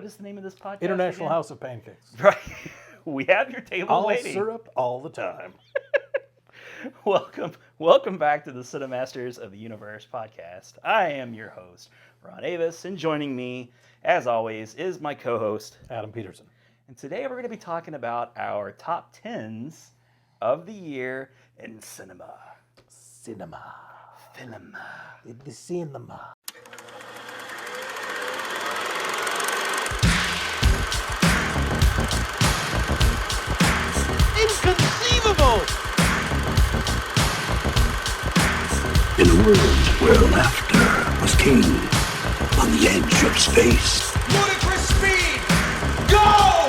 What is the name of this podcast? International again? House of Pancakes. Right. We have your table All waiting. syrup all the time. Welcome back to the Cinemasters of the Universe podcast. I am your host, Ron Avis, and joining me, as always, is my co-host, Adam Peterson. And today we're going to be talking about our top 10s of the year in cinema. Cinema. Film. The cinema. Inconceivable! In a world where laughter was king, on the edge of space, Ludicrous speed! Go!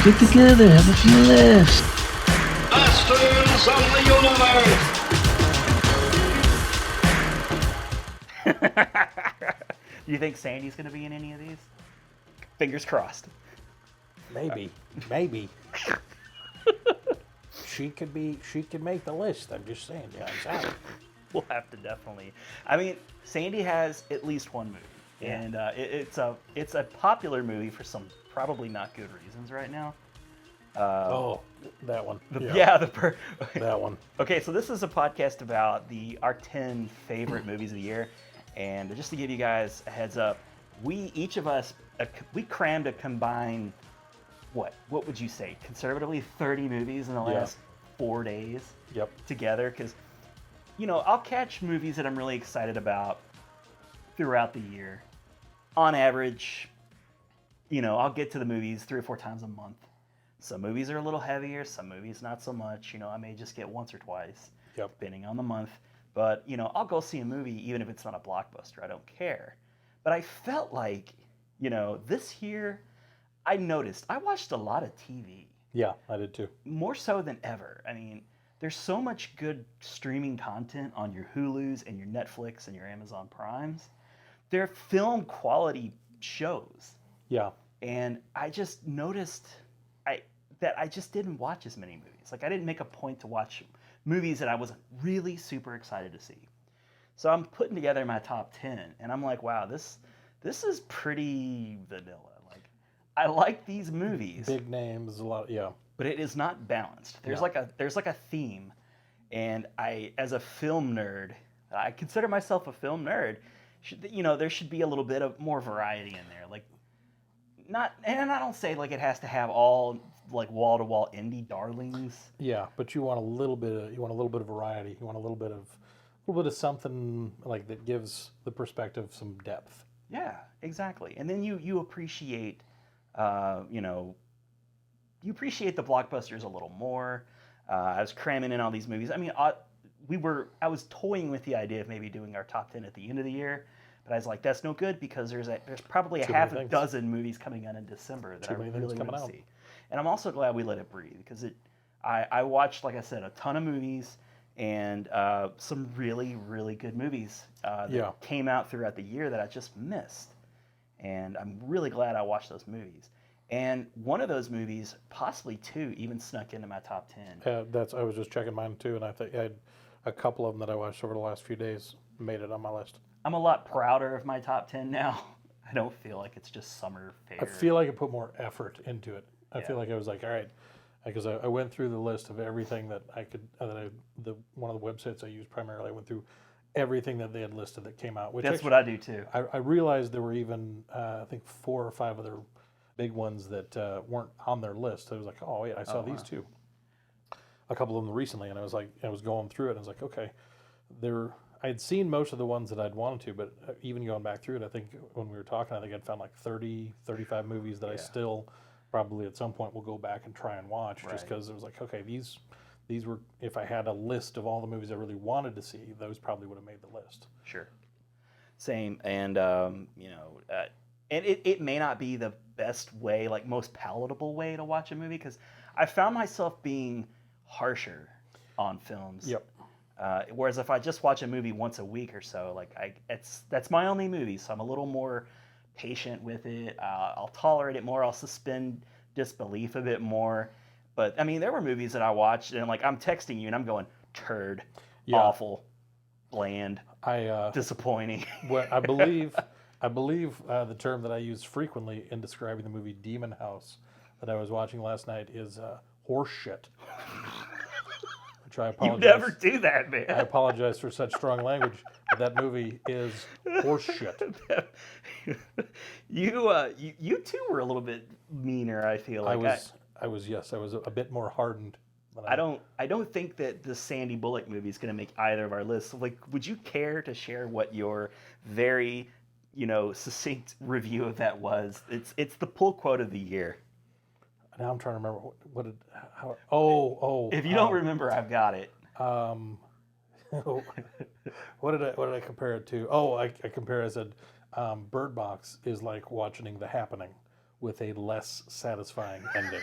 Get together, have a few laughs. Masters of the Universe. Do you think Sandy's going to be in any of these? Fingers crossed. Maybe. She could make the list. I'm just saying, guys. We'll have to definitely. I mean, Sandy has at least one movie, Yeah. and it's a popular movie for some probably not good reasons right now. That one. That one. Okay, so this is a podcast about our 10 favorite movies of the year, and just to give you guys a heads up, we each of us we crammed a combined what would you say, conservatively 30 movies in the last 4 days. Yep. Together, because I'll catch movies that I'm really excited about throughout the year. On average, I'll get to the movies 3 or 4 times a month. Some movies are a little heavier, some movies not so much. I may just get once or twice, depending on the month. But, I'll go see a movie even if it's not a blockbuster. I don't care. But I felt like, this year, I noticed I watched a lot of TV. Yeah, I did too. More so than ever. I mean, there's so much good streaming content on your Hulus and your Netflix and your Amazon Primes. They're film quality shows. Yeah. And I just noticed that I just didn't watch as many movies. Like, I didn't make a point to watch movies that I wasn't really super excited to see. So I'm putting together my top 10, and I'm like, wow, this is pretty vanilla. Like, I like these movies. Big names, a lot, yeah. But it is not balanced. There's like a theme, and I, as a film nerd, I consider myself a film nerd. There should be a little bit of more variety in there. Like, and I don't say like it has to have all like wall to wall indie darlings. Yeah, but you want a little bit of variety. You want a little bit of something like that gives the perspective some depth. Yeah, exactly. And then you appreciate, you appreciate the blockbusters a little more. I was cramming in all these movies. I mean, I was toying with the idea of maybe doing our top 10 at the end of the year, but I was like, that's no good because there's probably a half a dozen movies coming out in December that I really want to see. And I'm also glad we let it breathe because I watched, like I said, a ton of movies and some really, really good movies that came out throughout the year that I just missed. And I'm really glad I watched those movies. And one of those movies, possibly two, even snuck into my top 10. I was just checking mine too, and I think I had a couple of them that I watched over the last few days made it on my list. I'm a lot prouder of my top 10 now. I don't feel like it's just summer favorite. I feel like I put more effort into it. I feel like I was like, all right, because I went through the list of everything that I could. One of the websites I used primarily, I went through everything that they had listed that came out. That's what I do too. I realized there were even I think 4 or 5 other big ones that weren't on their list. I was like, oh wait, I saw these two. A couple of them recently, and I was going through it, and I was like, okay, I had seen most of the ones that I'd wanted to, but even going back through it, I think when we were talking, I think I'd found like 30, 35 movies that I still probably at some point will go back and try and watch, just because it was like, okay, these were, if I had a list of all the movies I really wanted to see, those probably would have made the list. Sure. Same. And, and it may not be the best way, like most palatable way to watch a movie, because I found myself being harsher on films. Yep. Whereas if I just watch a movie once a week or so, like that's my only movie, so I'm a little more patient with it. I'll tolerate it more. I'll suspend disbelief a bit more. But I mean, there were movies that I watched and like I'm texting you and I'm going turd, awful, bland, disappointing. What I believe I believe the term that I use frequently in describing the movie Demon House that I was watching last night is horse shit. Which I You apologize. never do that, man. I apologize for such strong language, but that movie is horse shit. You too were a little bit meaner. I feel like I was a bit more hardened. Than I don't think that the Sandy Bullock movie is going to make either of our lists. Like, would you care to share what your very, succinct review of that was? It's the pull quote of the year. Now I'm trying to remember how. If you don't remember, I've got it. What did I compare it to? Oh, I compare. I said, Bird Box is like watching The Happening with a less satisfying ending.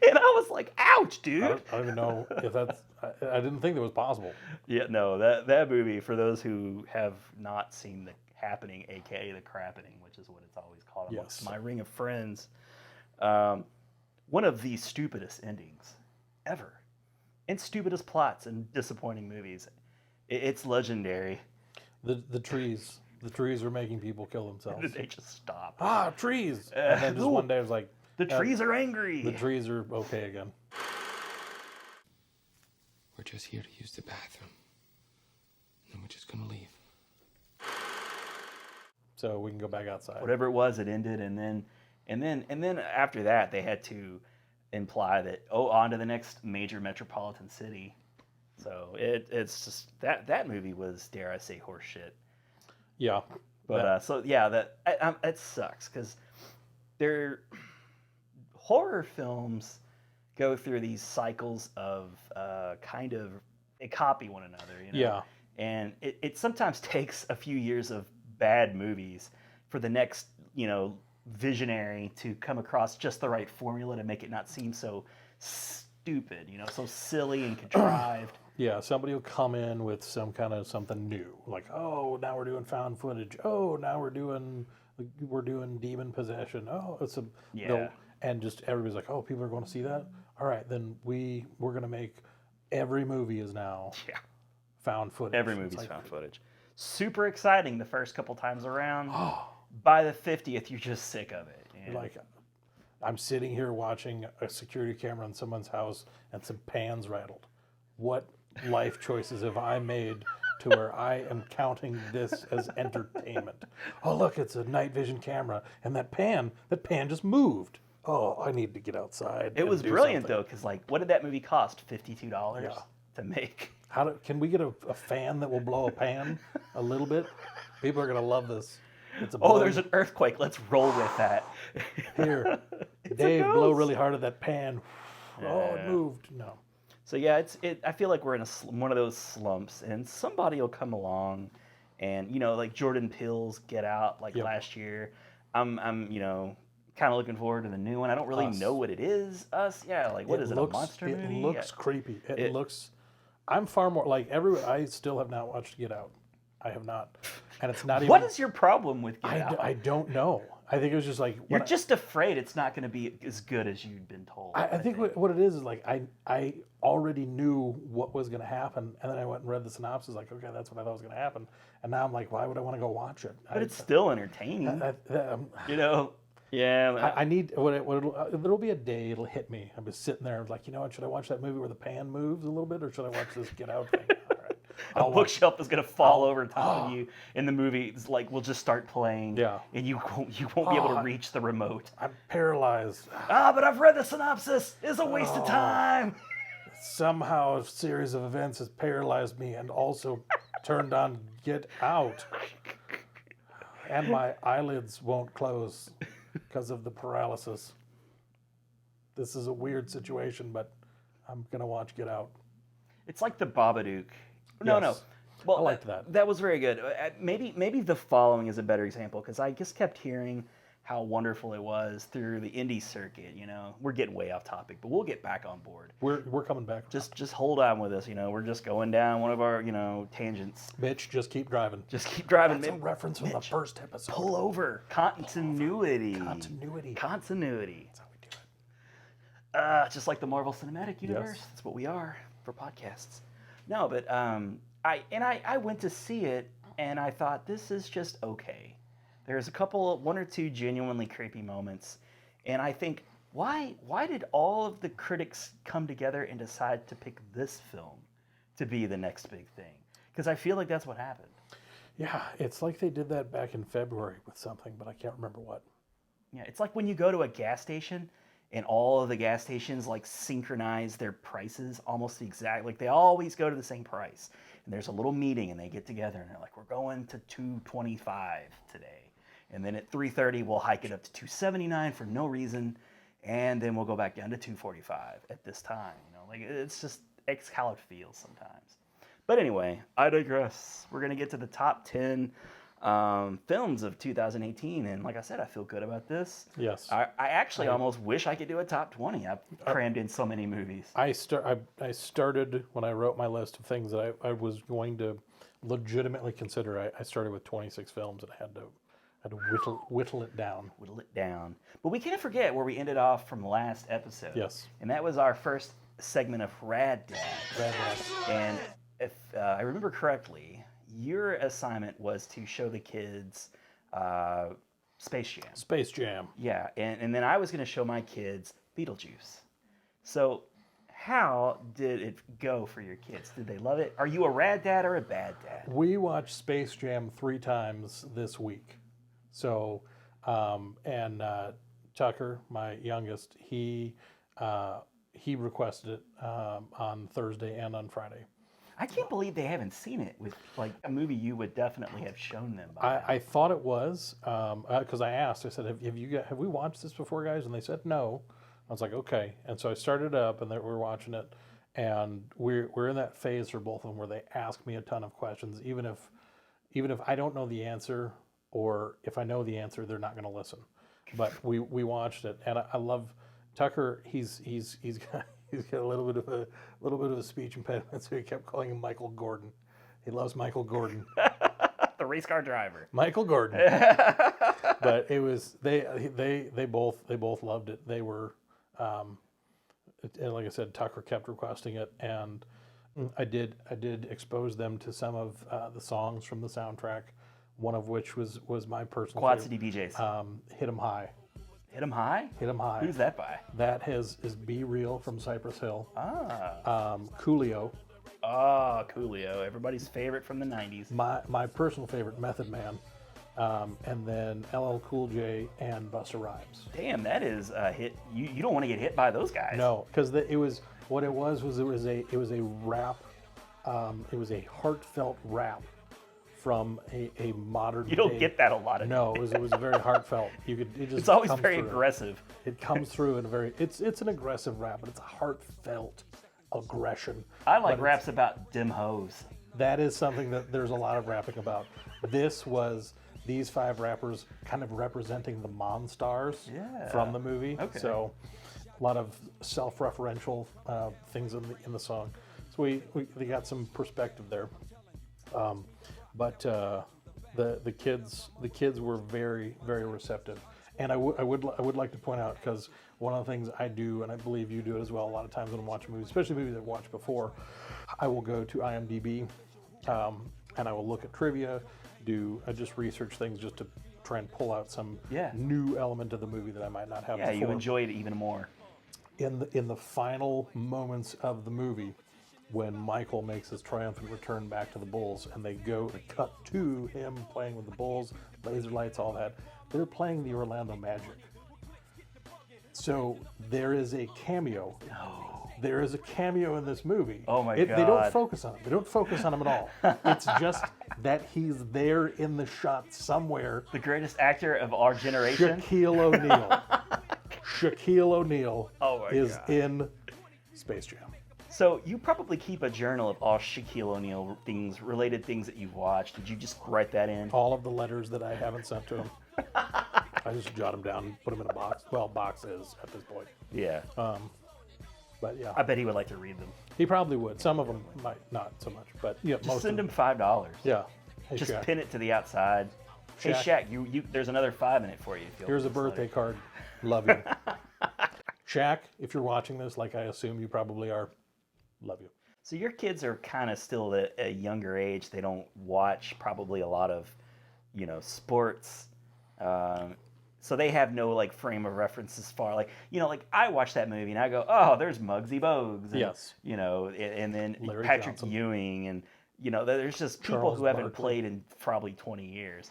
And I was like, ouch, dude. I don't even know if that's. I didn't think that was possible. Yeah, no, that movie, for those who have not seen The Happening, aka The Crappening, which is what it's always called amongst my ring of friends, one of the stupidest endings ever. And stupidest plots and disappointing movies. It's legendary. The trees were making people kill themselves. They just stop. Trees! And then just one day I was like, the trees are angry. The trees are okay again. We're just here to use the bathroom. And then we're just gonna leave. So we can go back outside. Whatever it was, it ended, and then after that, they had to imply that on to the next major metropolitan city. So it's just that movie was, dare I say, horse shit. Yeah, but it sucks because horror films go through these cycles of kind of they copy one another. Yeah, and it sometimes takes a few years of bad movies for the next visionary to come across just the right formula to make it not seem so stupid, so silly and contrived. Yeah, somebody will come in with some kind of something new, like, oh, now we're doing found footage. Oh, now we're doing demon possession. Oh, and just everybody's like, oh, people are going to see that. All right, then we're going to make every movie is now found footage. Every movie's found footage. Super exciting the first couple times around. By the 50th, you're just sick of it. Like, I'm sitting here watching a security camera in someone's house and some pans rattled. What life choices have I made to where I am counting this as entertainment? Oh, look, it's a night vision camera, and that pan just moved. Oh, I need to get outside. It was brilliant though, because what did that movie cost? $52 to make. Can we get a fan that will blow a pan a little bit? People are gonna love this. There's an earthquake. Let's roll with that. Here, Dave, blow really hard at that pan. Oh, it moved. No. So yeah, I feel like we're in one of those slumps, and somebody will come along, and like Jordan Peele's Get Out, last year. I'm kind of looking forward to the new one. I don't really know what it is. Us, yeah, what is it? A monster movie? It looks creepy. It looks. I'm far more I still have not watched Get Out. I have not, and it's not even. What is your problem with Get Out? I don't know. I think it was just you're just afraid it's not going to be as good as you've been told. I think what it is I already knew what was going to happen, and then I went and read the synopsis. Like, okay, that's what I thought was going to happen, and now I'm like, why would I want to go watch it? But it's still entertaining. Yeah. I need there'll be a day it'll hit me. I'm just sitting there like, what? Should I watch that movie where the pan moves a little bit, or should I watch this Get Out thing? A bookshelf is going to fall over top of you, and the movie will just start playing. Yeah. And you won't be able to reach the remote. I'm paralyzed. But I've read the synopsis. It's a waste of time. Somehow a series of events has paralyzed me and also turned on Get Out. And my eyelids won't close because of the paralysis. This is a weird situation, but I'm going to watch Get Out. It's like the Babadook. No. Well, I liked that. That was very good. Maybe The Following is a better example, because I just kept hearing how wonderful it was through the indie circuit. We're getting way off topic, but we'll get back on board. We're coming back. Just hold on with us. We're just going down one of our tangents. Mitch, just keep driving. Just keep driving. That's a reference from the first episode. Pull over. Continuity. Continuity. That's how we do it. Just like the Marvel Cinematic Universe. That's what we are for podcasts. No, but I went to see it and I thought, this is just okay. There's one or two genuinely creepy moments, and I think, why did all of the critics come together and decide to pick this film to be the next big thing? Because I feel like that's what happened. Yeah, it's like they did that back in February with something, but I can't remember what. Yeah, it's like when you go to a gas station and all of the gas stations like synchronize their prices almost exactly. Like they always go to the same price. And there's a little meeting and they get together and they're like, we're going to $225 today. And then at 3:30 we'll hike it up to $279 for no reason. And then we'll go back down to $245 at this time. Like it's how it feels sometimes. But anyway, I digress. We're going to get to the top 10 films of 2018, and like I said, I feel good about this. Yes. I actually almost wish I could do a top 20. I've crammed in so many movies. I started, when I wrote my list of things that I was going to legitimately consider, I started with 26 films, and I had to whittle it down. Whittle it down. But we can't forget where we ended off from last episode. Yes. And that was our first segment of Rad Dad. Rad Dad. And if I remember correctly, your assignment was to show the kids Space Jam. Space Jam. Yeah, and then I was going to show my kids Beetlejuice. So how did it go for your kids? Did they love it? Are you a rad dad or a bad dad? We watched Space Jam 3 times this week. So, and Tucker, my youngest, he requested it on Thursday and on Friday. I can't believe they haven't seen it with like a movie you would definitely have shown them. By I thought it was because I asked. I said, "Have we watched this before, guys?" And they said no. I was like, "Okay." And so I started up, and we're watching it, and we're in that phase for both of them where they ask me a ton of questions, even if I don't know the answer, or if I know the answer, they're not going to listen. But we watched it, and I love Tucker. He's got a little bit of a speech impediment, so he kept calling him Michael Gordon. He loves Michael Gordon. the race car driver. Michael Gordon. But it was they both loved it. They were and like I said, Tucker kept requesting it, and I did expose them to some of the songs from the soundtrack. One of which was my personal Quad favorite. City DJs. Hit 'Em High. Hit 'Em High? Hit 'Em High. Who's that by? That is Be Real from Cypress Hill. Ah. Coolio. Oh, Coolio. Everybody's favorite from the 90s. My personal favorite, Method Man. And then LL Cool J and Busta Rhymes. Damn, that is a hit. You don't want to get hit by those guys. No, because it was a rap. It was a heartfelt rap from a modern. You don't day. get that a lot of. No, it was very heartfelt. It's always very aggressive. It comes through in a very. It's an aggressive rap, but it's a heartfelt aggression. I like raps about dim hoes. That is something that there's a lot of rapping about. This was these 5 rappers kind of representing the Monstars from the movie. Okay. So a lot of self-referential things in the song. So they got some perspective there. But the kids were very, very receptive. And I would like to point out, because one of the things I do, and I believe you do it as well, a lot of times when I'm watching movies, especially movies I've watched before, I will go to IMDb and I will look at trivia, I just research things just to try and pull out some new element of the movie that I might not have before. Yeah, you enjoy it even more. In the final moments of the movie, when Michael makes his triumphant return back to the Bulls, and they go to cut to him playing with the Bulls, laser lights, all that, they're playing the Orlando Magic. So there is a cameo. No. There is a cameo in this movie. Oh my God. They don't focus on him. They don't focus on him at all. It's just that he's there in the shot somewhere. The greatest actor of our generation. Shaquille O'Neal. Shaquille O'Neal is God. in Space Jam. So you probably keep a journal of all Shaquille O'Neal related things that you've watched. Did you just write that in? All of the letters that I haven't sent to him. I just jot them down and put them in a box. Well, boxes at this point. Yeah. But yeah. I bet he would like to read them. He probably would. Some of them might not so much. But yeah, Just most send of him them. $5. Yeah. Hey, Just Shaq. pin it to the outside. Hey Shaq. Shaq, there's another 5 in it for you. Here's a birthday card. Love you. Shaq, if you're watching this, like I assume you probably are, love you. So your kids are kind of still at a younger age. They don't watch probably a lot of, sports. So they have no like frame of reference as far like like I watch that movie and I go, oh, there's Muggsy Bogues, and, Yes. and then Larry Patrick Johnson. Ewing, and there's just people Charles who haven't Barkley. played in probably 20 years,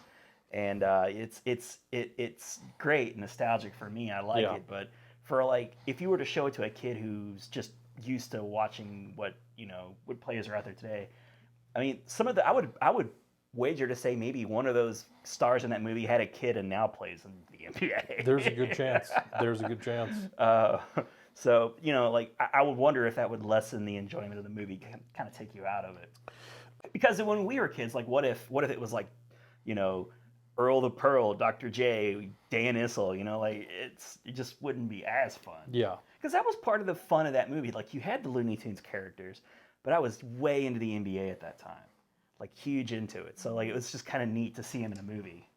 and it's great, nostalgic for me. I like Yeah. it, but for like if you were to show it to a kid who's just used to watching what players are out there today, I mean, some of the I would wager to say maybe one of those stars in that movie had a kid and now plays in the NBA. There's a good chance. There's a good chance. So like I would wonder if that would lessen the enjoyment of the movie, kind of take you out of it. Because when we were kids, like what if it was like, Earl the Pearl, Dr. J, Dan Issel, like it just wouldn't be as fun. Yeah. Because that was part of the fun of that movie. Like you had the Looney Tunes characters, but I was way into the NBA at that time, like huge into it. So like it was just kind of neat to see him in a movie,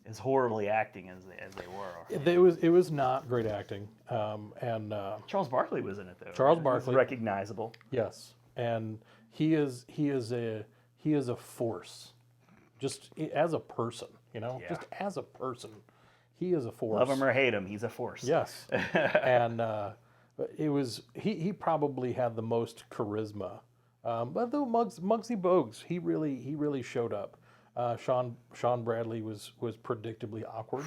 as horribly acting as they were. It was not great acting, and Charles Barkley was in it though. Charles He was Barkley. recognizable. yes, and he is a force, just as a person, Yeah. just as a person, he is a force. Love him or hate him, he's a force. Yes, and he probably had the most charisma. But though Muggsy Bogues, he really showed up. Sean Bradley was predictably awkward.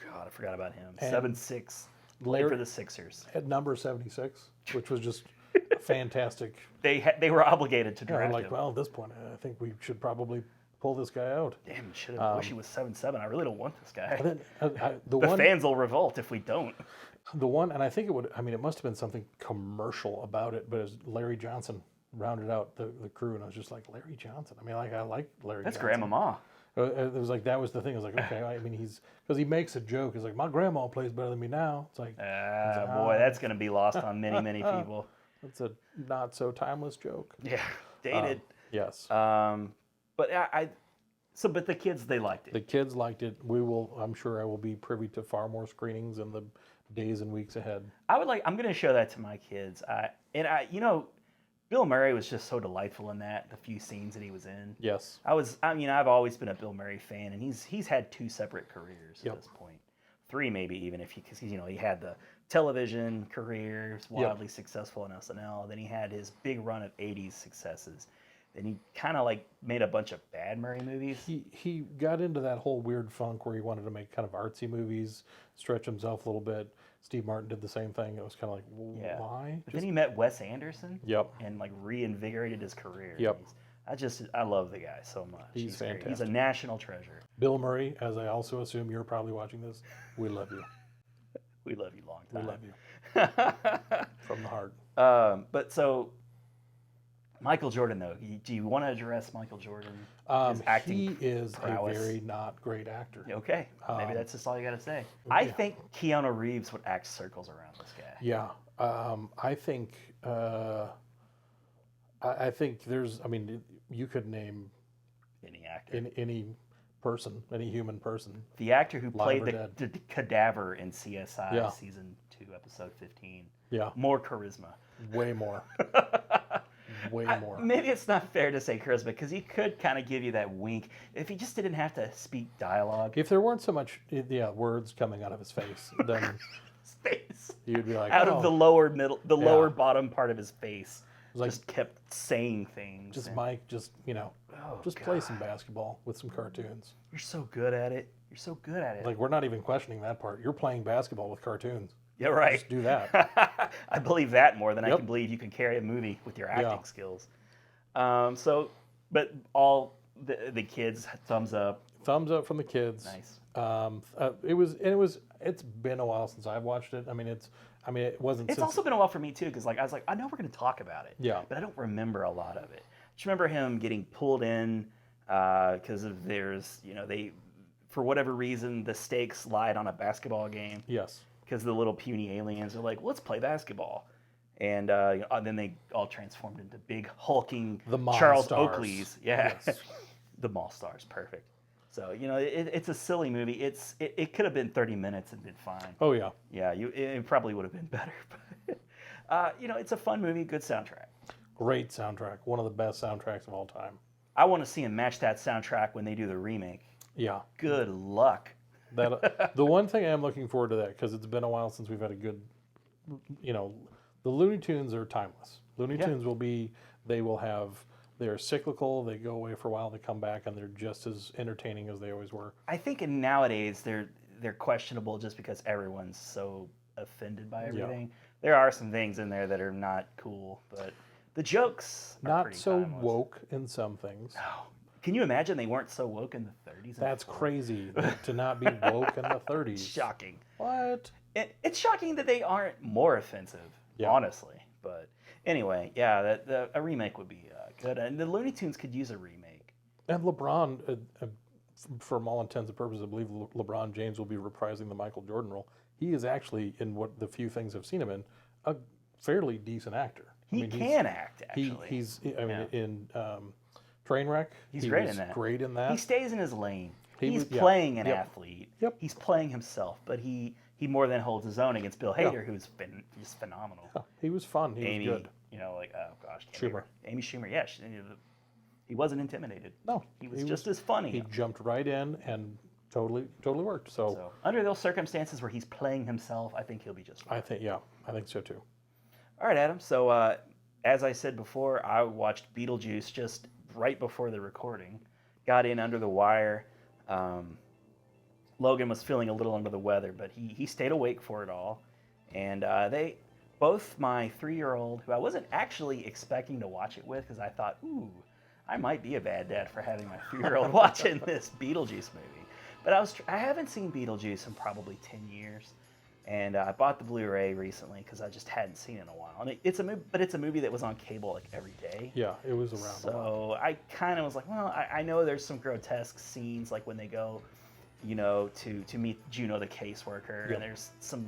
God, I forgot about him. And 7'6", played for the Sixers. At number 76, which was just fantastic. They were obligated to Yeah, draft like, him. well, at this point, I think we should probably pull this guy out. Damn, should have wish he was 7'7". I really don't want this guy. And then The fans will revolt if we don't. and I think it would. I mean, it must have been something commercial about it, but it was Larry Johnson rounded out the crew, and I was just like, Larry Johnson. I mean, like I like Larry. That's Johnson. Grandmama. It was like that was the thing. I was like, okay. I mean, because he makes a joke. He's like, my grandma plays better than me now. It's like, Boy, that's going to be lost on many people. it's a not so timeless joke. Yeah, dated. Yes, But but the kids, they liked it. the kids liked it. I'm sure I will be privy to far more screenings in the days and weeks ahead. I'm going to show that to my kids. Bill Murray was just so delightful in that, the few scenes that he was in. Yes. I've always been a Bill Murray fan, and he's had 2 separate careers Yep. at this point. 3 maybe even, because he had the television career, was wildly successful in SNL. Then he had his big run of 80s successes. Then he kind of like made a bunch of bad Murray movies. He got into that whole weird funk where he wanted to make kind of artsy movies, stretch himself a little bit. Steve Martin did the same thing. It was kind of like, Yeah. why? But then he met Wes Anderson. Yep. And like reinvigorated his career. Yep. I love the guy so much. He's great. He's a fantastic. national treasure. Bill Murray, as I also assume you're probably watching this, we love you. We love you long We time. love you from the heart. But so Michael Jordan, though, do you want to address Michael Jordan? His acting He is prowess? a very not great actor. Okay, maybe that's just all you got to say. I think Keanu Reeves would act circles around this guy. Yeah, I think there's. I mean, you could name Any actor. any person, any human person. The actor who played or the cadaver in CSI Yeah. season 2, episode 15. Yeah, More charisma. way more. Way more. Maybe it's not fair to say charisma because he could kind of give you that wink if he just didn't have to speak dialogue. If there weren't so much, words coming out of his face, then Face. you'd be like, Out of the lower lower bottom part of his face, Like- just kept saying things. just and, Mike, just Oh, just play some basketball with some cartoons. You're so good at it. You're so good at it. Like we're not even questioning that part. You're playing basketball with cartoons. Yeah, right. Just do that. I believe that more than I Yep. can believe you can carry a movie with your acting Yeah. skills. But all the kids, thumbs up. Thumbs up from the kids. Nice. It's been a while since I've watched it. It wasn't. It's since, also been a while for me too, because I was like, I know we're going to talk about it. Yeah. But I don't remember a lot of it. Just remember him getting pulled in because of they, for whatever reason, the stakes lied on a basketball game. Yes. Because the little puny aliens are like, let's play basketball. And then they all transformed into big hulking The Mall Charles Stars. Oakleys. Yeah. Yes. The Mall Stars, perfect. So, it's a silly movie. It could have been 30 minutes and been fine. Oh yeah. Yeah, it probably would have been better. But, it's a fun movie, good soundtrack. Great soundtrack. One of the best soundtracks of all time. I want to see him match that soundtrack when they do the remake. Yeah. Good luck. That the one thing I am looking forward to that, because it's been a while since we've had a good, the Looney Tunes are timeless. Looney Tunes they're cyclical, they go away for a while, they come back, and they're just as entertaining as they always were. I think nowadays they're questionable just because everyone's so offended by everything. Yeah. There are some things in there that are not cool, but the jokes are not pretty so timeless. Woke in some things. No. Can you imagine they weren't so woke in the 30s? That's crazy to not be woke in the 30s. Shocking. What? It's shocking that they aren't more offensive, honestly. But anyway, yeah, a remake would be good. And the Looney Tunes could use a remake. And LeBron, from all intents and purposes, I believe LeBron James will be reprising the Michael Jordan role. He is actually, in what the few things I've seen him in, a fairly decent actor. He can act, actually. In Trainwreck, he's great in that. Great in that. He stays in his lane. He's playing an athlete. Yep. He's playing himself, but he more than holds his own against Bill Hader, who's been just phenomenal. Yeah, he was fun. He was good. Schumer. Amy Schumer. Yeah, he wasn't intimidated. No, he was just as funny. He jumped right in and totally worked. So under those circumstances where he's playing himself, I think he'll be just fine. I think so too. All right, Adam. So as I said before, I watched Beetlejuice just right before the recording. Got in under the wire. Logan was feeling a little under the weather, but he stayed awake for it all. And both my 3-year-old, who I wasn't actually expecting to watch it with, because I thought, I might be a bad dad for having my 3-year-old watching this Beetlejuice movie. But I haven't seen Beetlejuice in probably 10 years. And I bought the Blu-ray recently because I just hadn't seen it in a while. And it's a movie that was on cable like every day. Yeah, it was around. So I kind of was like, well, I know there's some grotesque scenes, like when they go, to meet Juno the caseworker, and there's some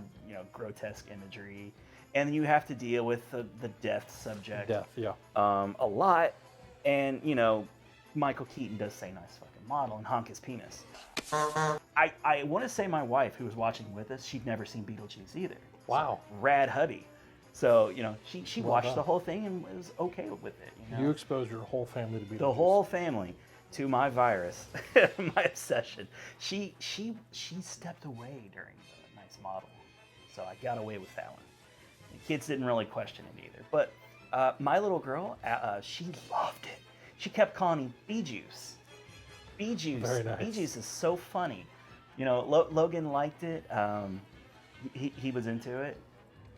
grotesque imagery, and you have to deal with the death subject. A lot, and Michael Keaton does say nice fucking model and honk his penis. I want to say my wife, who was watching with us, she'd never seen Beetlejuice either. Wow. So, rad hubby. So, she Well watched done. the whole thing and was okay with it. You exposed your whole family to Beetlejuice. The whole family to my virus, my obsession. She stepped away during the nice model. So I got away with that one. The kids didn't really question it either. But my little girl, she loved it. She kept calling him Beetlejuice. Beetlejuice. Very nice. Beetlejuice is so funny. Logan liked it. He was into it.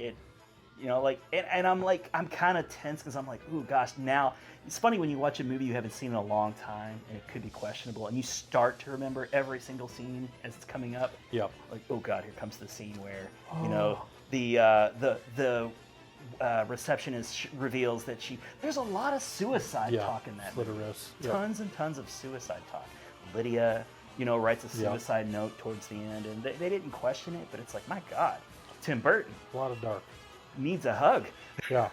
And I'm kind of tense because I'm like, ooh, gosh, now it's funny when you watch a movie you haven't seen in a long time and it could be questionable, and you start to remember every single scene as it's coming up. Yep. Like, oh God, here comes the scene where the receptionist reveals that there's a lot of suicide talk in that movie. Tons and tons of suicide talk. Lydia, writes a suicide note towards the end, and they didn't question it, but it's like, my God, Tim Burton. A lot of dark. Needs a hug. Yeah.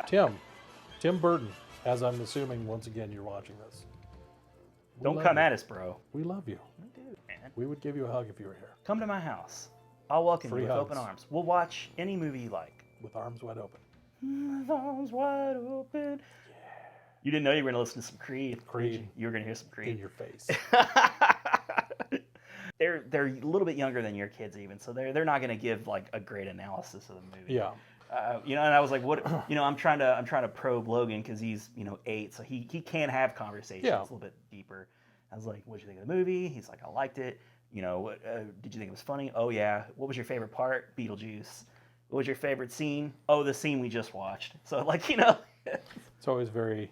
Tim Burton, as I'm assuming once again you're watching this. Don't come at us, bro. We love you. We do, man. We would give you a hug if you were here. Come to my house. I'll welcome Free you with hugs. open arms. We'll watch any movie you like. With arms wide open. With arms wide open. Yeah. You didn't know you were going to listen to some Creed. Creed. You were going to hear some Creed. In your face. They're a little bit younger than your kids even, so they're not going to give like a great analysis of the movie. Yeah. And I was like, what? I'm trying to probe Logan because he's 8, so he can have conversations a little bit deeper. I was like, what'd you think of the movie? He's like, I liked it. What did you think it was funny? Oh yeah. What was your favorite part? Beetlejuice. What was your favorite scene? Oh, the scene we just watched. So It's always very.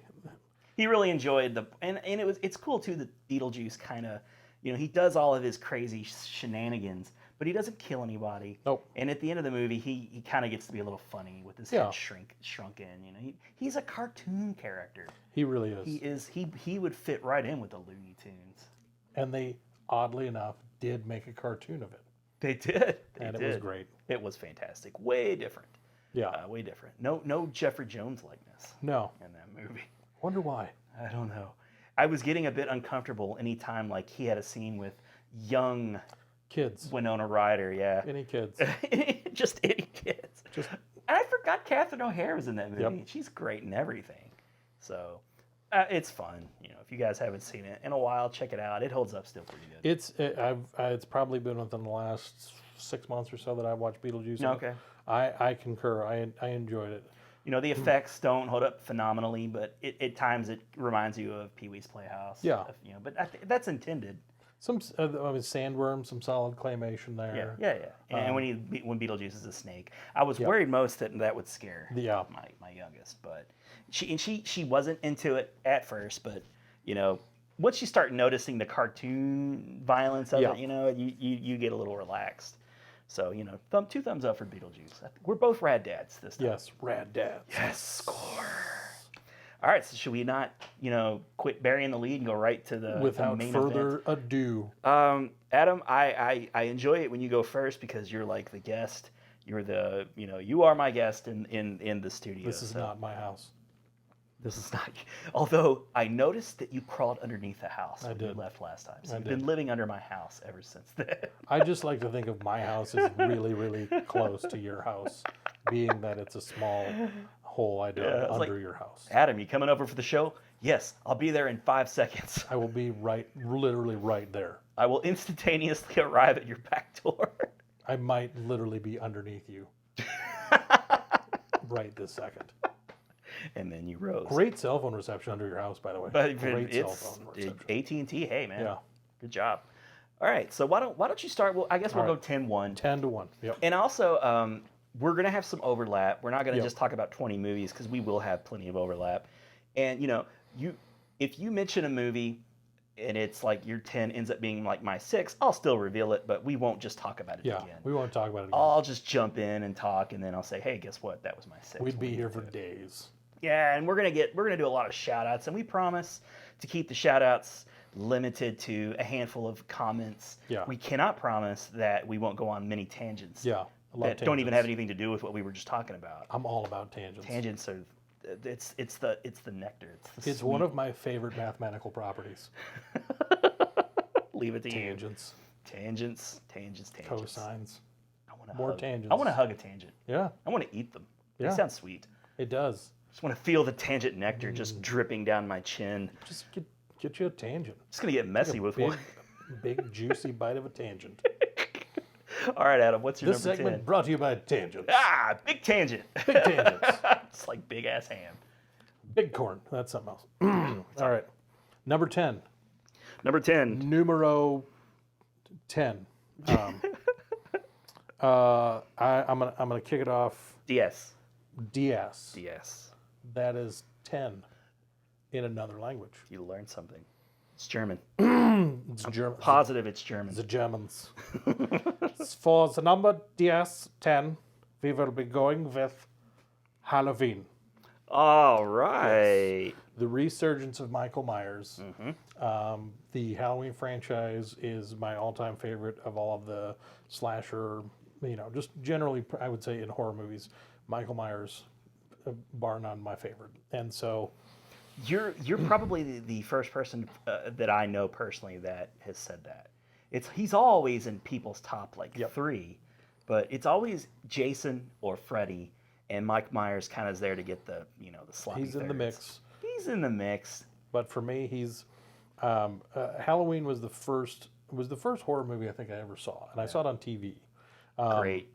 He really enjoyed and it's cool too that Beetlejuice kind of, he does all of his crazy shenanigans, but he doesn't kill anybody. Nope. And at the end of the movie, he kind of gets to be a little funny with his head shrunken. He's a cartoon character. He really is. He would fit right in with the Looney Tunes. And they, oddly enough, did make a cartoon of it. They did. It was great. It was fantastic. Way different. Yeah. Way different. No Jeffrey Jones likeness. No. In that movie. Wonder why. I don't know. I was getting a bit uncomfortable anytime like he had a scene with young kids. Winona Ryder, yeah. Any kids. Just any kids. And I forgot Catherine O'Hara was in that movie. Yep. She's great in everything. So it's fun. You know, if you guys haven't seen it in a while, check it out. It holds up still pretty good. It's probably been within the last 6 months or so that I've watched Beetlejuice. Okay. I concur. I enjoyed it. You know, the effects don't hold up phenomenally, but at times it reminds you of Pee-wee's Playhouse. Yeah. You know, but that's intended. Some sandworm, some solid claymation there. Yeah. And when Beetlejuice is a snake, I was worried most that would scare my youngest, but she wasn't into it at first, but you know, once you start noticing the cartoon violence of it, you know, you get a little relaxed. So you know, two thumbs up for Beetlejuice. We're both rad dads this time. Yes, rad dads. Yes, score. All right, so should we not, you know, quit burying the lead and go right to the Without main further event? ado. Adam, I enjoy it when you go first because you're like the guest. You're you are my guest in the studio. This is not my house. This is not. Although I noticed that you crawled underneath the house when you did. left last time. So I you've did. been living under my house ever since then. I just like to think of my house as really, really close to your house, being that it's a small hole I dug it's under like, your house. Adam, you coming over for the show? Yes, I'll be there in 5 seconds. I will be literally right there. I will instantaneously arrive at your back door. I might literally be underneath you right this second. And then you rose. Great cell phone reception under your house, by the way. But Great cell it's phone reception. AT&T. Hey, man. Yeah. Good job. All right. So why don't you start? Well, I guess we'll All go right. 10-1. 10-1. Yep. And also, we're going to have some overlap. We're not going to Yep. just talk about 20 movies because we will have plenty of overlap. And, you know, if you mention a movie and it's like your 10 ends up being like my 6, I'll still reveal it, but we won't just talk about it Yeah. again. We won't talk about it again. I'll just jump in and talk, and then I'll say, hey, guess what? That was my 6. We'd be here for days. Yeah, and we're gonna do a lot of shout outs, and we promise to keep the shout outs limited to a handful of comments. Yeah. We cannot promise that we won't go on many tangents. Yeah. I love That don't even have tangents. anything to do with what we were just talking about. I'm all about tangents. Tangents are it's the nectar. It's one of my favorite mathematical properties. Leave it to Tangents. you. Tangents. Cosines. I wanna More hug, tangents. I want to hug a tangent. Yeah. I want to eat them. Yeah. They sound sweet. It does. Just want to feel the tangent nectar just dripping down my chin. Just get you a tangent. Just gonna get messy with one. Big juicy bite of a tangent. All right, Adam. What's your This number segment 10? brought to you by Tangents. Ah, big tangent. Big tangents. It's like big ass ham. Big corn. That's something else. All right. Number 10. Number 10. Numero 10. I'm gonna kick it off. DS. DS. DS. That is 10 in another language. You learned something. It's German. It's German. Positive it's German. The Germans. For the number DS 10, we will be going with Halloween. All right. The resurgence of Michael Myers. The Halloween franchise is my all-time favorite of all of the slasher, just generally, I would say in horror movies, Michael Myers, bar none, my favorite. And so, You're probably the first person that I know personally that has said that. He's always in people's top 3, but it's always Jason or Freddy, and Mike Myers kind of is there to get the the sloppy he's in the thirds. mix. He's in the mix. But for me, he's Halloween was the first horror movie I think I ever saw, and I saw it on TV. Great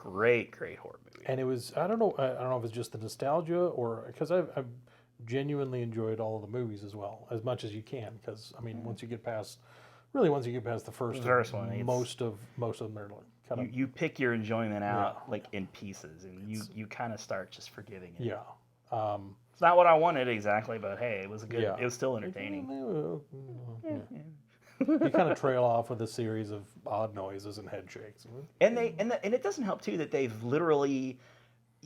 horror movie. And it was I don't know if it's just the nostalgia or because I've genuinely enjoyed all of the movies as well as much as you can because I mean once you get past the first one, most of them are kind of you pick your enjoyment out in pieces, and you kind of start just forgiving it. yeah. It's not what I wanted exactly, but hey, it was Yeah. It was still entertaining. You kind of trail off with a series of odd noises and head shakes. And it doesn't help too that they've literally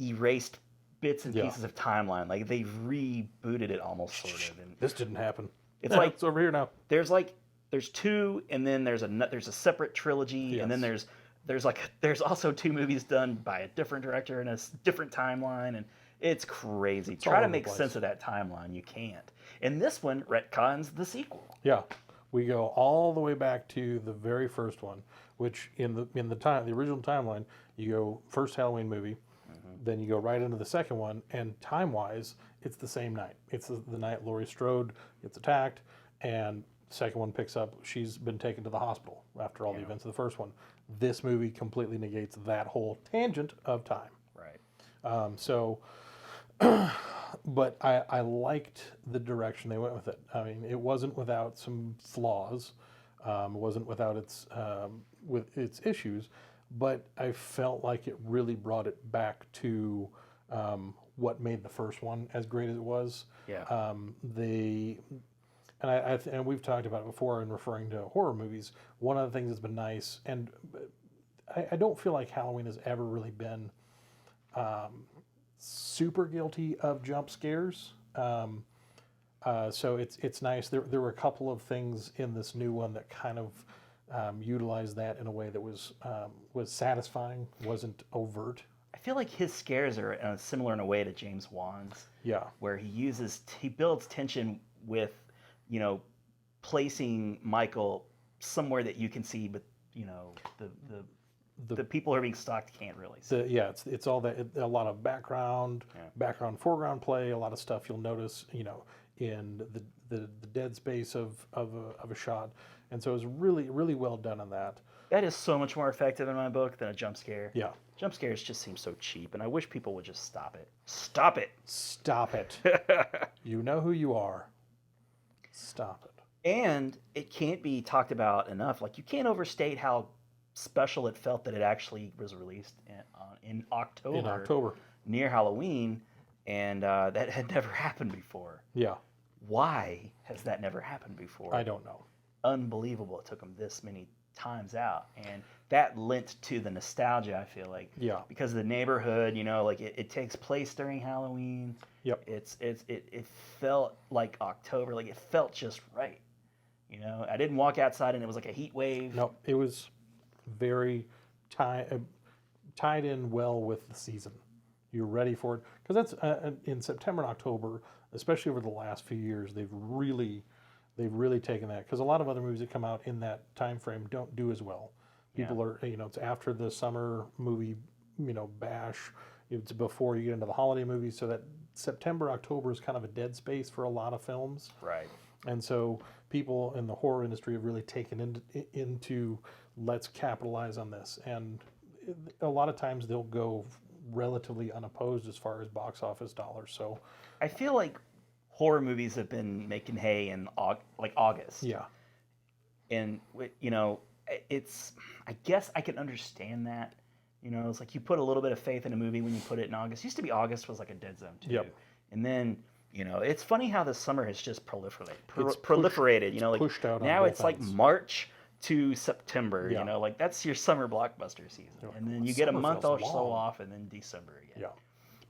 erased bits and pieces of timeline. Like they've rebooted it almost sort of. And This didn't happen. It's like it's over here now. There's 2, and then there's a separate trilogy, and then there's also 2 movies done by a different director in a different timeline, and it's crazy. all Try to over the make place. sense of that timeline. You can't. And this one retcons the sequel. Yeah, we go all the way back to the very first one, which in the original timeline, you go first Halloween movie, Then you go right into the second one, and time-wise, it's the same night. It's the night Laurie Strode gets attacked, and the second one picks up. She's been taken to the hospital after all the events of the first one. This movie completely negates that whole tangent of time. Right. But I liked the direction they went with it. I mean, it wasn't without some flaws. It wasn't without with its issues, but I felt like it really brought it back to what made the first one as great as it was. Yeah. And we've talked about it before in referring to horror movies. One of the things that's been nice, and I don't feel like Halloween has ever really been super guilty of jump scares. So it's nice. There were a couple of things in this new one that kind of utilized that in a way that was satisfying, wasn't overt. I feel like his scares are similar in a way to James Wan's. Yeah. Where he builds tension with, placing Michael somewhere that you can see, but the people who are being stalked can't really see. It's all that, a lot of background, foreground play, a lot of stuff you'll notice, in the dead space of a shot, and so it was really, really well done on that. That is so much more effective in my book than a jump scare. Yeah. Jump scares just seem so cheap, and I wish people would just stop it. Stop it. Stop it. You know who you are. Stop it. And it can't be talked about enough. Like, you can't overstate how special it felt that it actually was released in October. In October. Near Halloween, and that had never happened before. Yeah. Why has that never happened before? I don't know. Unbelievable. It took them this many times out, and that lent to the nostalgia, I feel like. Yeah. Because of the neighborhood, like it takes place during Halloween. Yep. It felt like October, like it felt just right. I didn't walk outside and it was like a heat wave. No, it was very tied in well with the season. You're ready for it, because that's in September and October, especially over the last few years, they've really taken that, because a lot of other movies that come out in that time frame don't do as well. People are, it's after the summer movie, bash. It's before you get into the holiday movies, so that September, October is kind of a dead space for a lot of films. Right. And so people in the horror industry have really taken into let's capitalize on this. And a lot of times they'll go relatively unopposed as far as box office dollars. So I feel like horror movies have been making hay in August. Yeah. And it's, I guess I can understand that. It's like you put a little bit of faith in a movie when you put it in August. Used to be August was like a dead zone too. Yep. And then it's funny how the summer has just proliferated. Pushed out on now both it's like ends. March to September. Yeah. Like that's your summer blockbuster season, and then you get a Summer month feels or so long. off, and then December again. Yeah.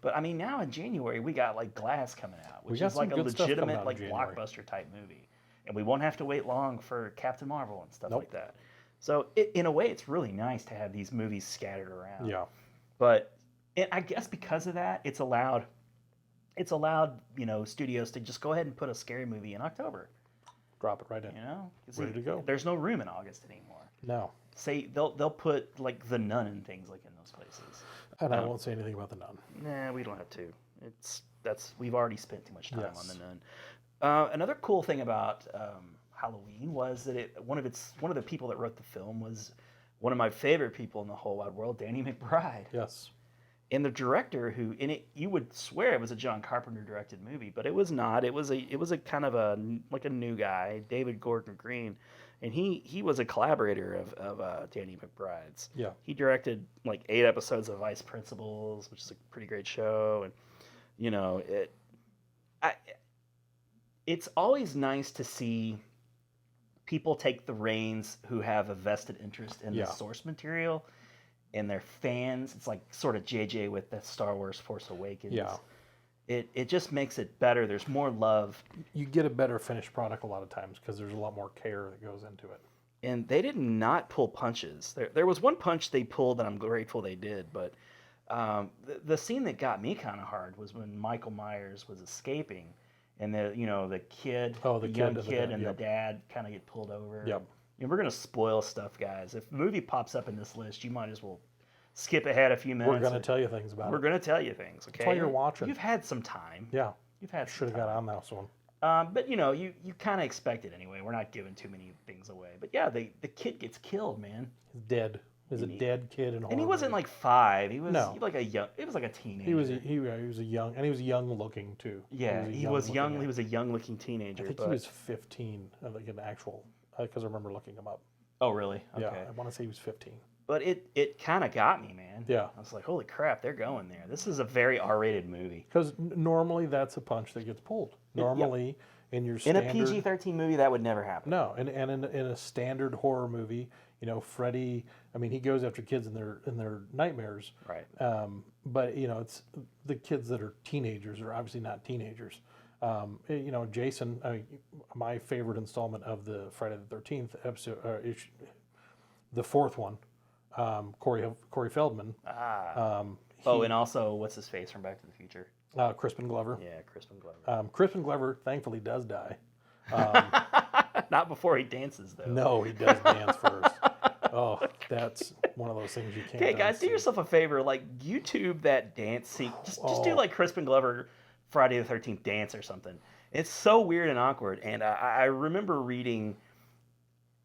But I mean, now in January we got like Glass coming out, which got is like a some good stuff coming legitimate out in like January. blockbuster type movie, and we won't have to wait long for Captain Marvel and stuff Nope. like that. So in a way, it's really nice to have these movies scattered around. Yeah. But I guess because of that, it's allowed studios to just go ahead and put a scary movie in October. Drop it right in. 'Cause Ready to go. There's no room in August anymore. No. Say they'll put like The Nun and things like in those places. And I won't say anything about the Nun. Nah, we don't have to. We've already spent too much time Yes. on The Nun. Another cool thing about Halloween was that one of the people that wrote the film was one of my favorite people in the whole wide world, Danny McBride. Yes. And the director, who in it, you would swear it was a John Carpenter directed movie, but it was not. It was a kind of a new guy, David Gordon Green, and he was a collaborator of Danny McBride's. Yeah. He directed like 8 episodes of Vice Principals, which is a pretty great show, and it's always nice to see people take the reins who have a vested interest in the source material. And they're fans. It's like sort of JJ with the Star Wars Force Awakens. Yeah. It just makes it better. There's more love. You get a better finished product a lot of times because there's a lot more care that goes into it. And they did not pull punches. There was one punch they pulled that I'm grateful they did, but the scene that got me kind of hard was when Michael Myers was escaping, and the kid, the young kid, and the dad kind of get pulled over. Yep. We're gonna spoil stuff, guys. If a movie pops up in this list, you might as well skip ahead a few minutes. We're going to tell you things about We're it. going to tell you things. Okay. That's why you're watching. You've had some time. Yeah. You've had. Should have got on that one. But you kind of expect it anyway. We're not giving too many things away. But yeah, the kid gets killed, man. He's dead. He's a dead kid in a horror And he wasn't movie. like 5. He was No. like a young. It was like a teenager. He was a young, and he was young looking too. Yeah, he was young. He was a young looking teenager. I think he was 15, like an actual, because I remember looking him up. Oh really? Okay. Yeah, I want to say he was 15. But it kind of got me, man. Yeah. I was like, holy crap, they're going there. This is a very R-rated movie. Because normally that's a punch that gets pulled. Normally in your In standard, a PG-13 movie, that would never happen. No, and in a standard horror movie, Freddy. I mean, he goes after kids in their nightmares. Right. But it's the kids that are teenagers are obviously not teenagers. Jason. My favorite installment of the Friday the 13th episode, the fourth one, Corey Feldman. And also, what's his face from Back to the Future? Crispin Glover. Yeah, Crispin Glover. Crispin Glover thankfully does die. Not before he dances, though. No, he does dance first. Oh, that's one of those things you can't. Okay, guys, do yourself a favor. Like, YouTube that dance scene. Just do like Crispin Glover Friday the 13th dance or something. It's so weird and awkward. And I remember reading,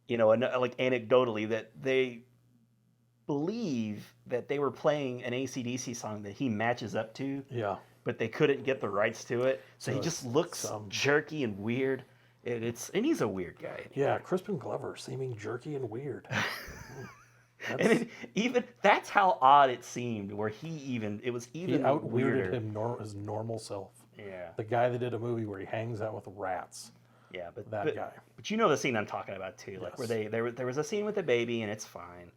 like anecdotally, that they believe that they were playing an AC/DC song that he matches up to. Yeah. But they couldn't get the rights to it. So he just looks jerky and weird. And he's a weird guy. Yeah, Crispin Glover seeming jerky and weird. And that's how odd it seemed. Where he was even out-weirded weirder. his normal self. Yeah. The guy that did a movie where he hangs out with rats. Yeah, but that guy. But you know the scene I'm talking about too, like Yes. where there was a scene with the baby and it's fine,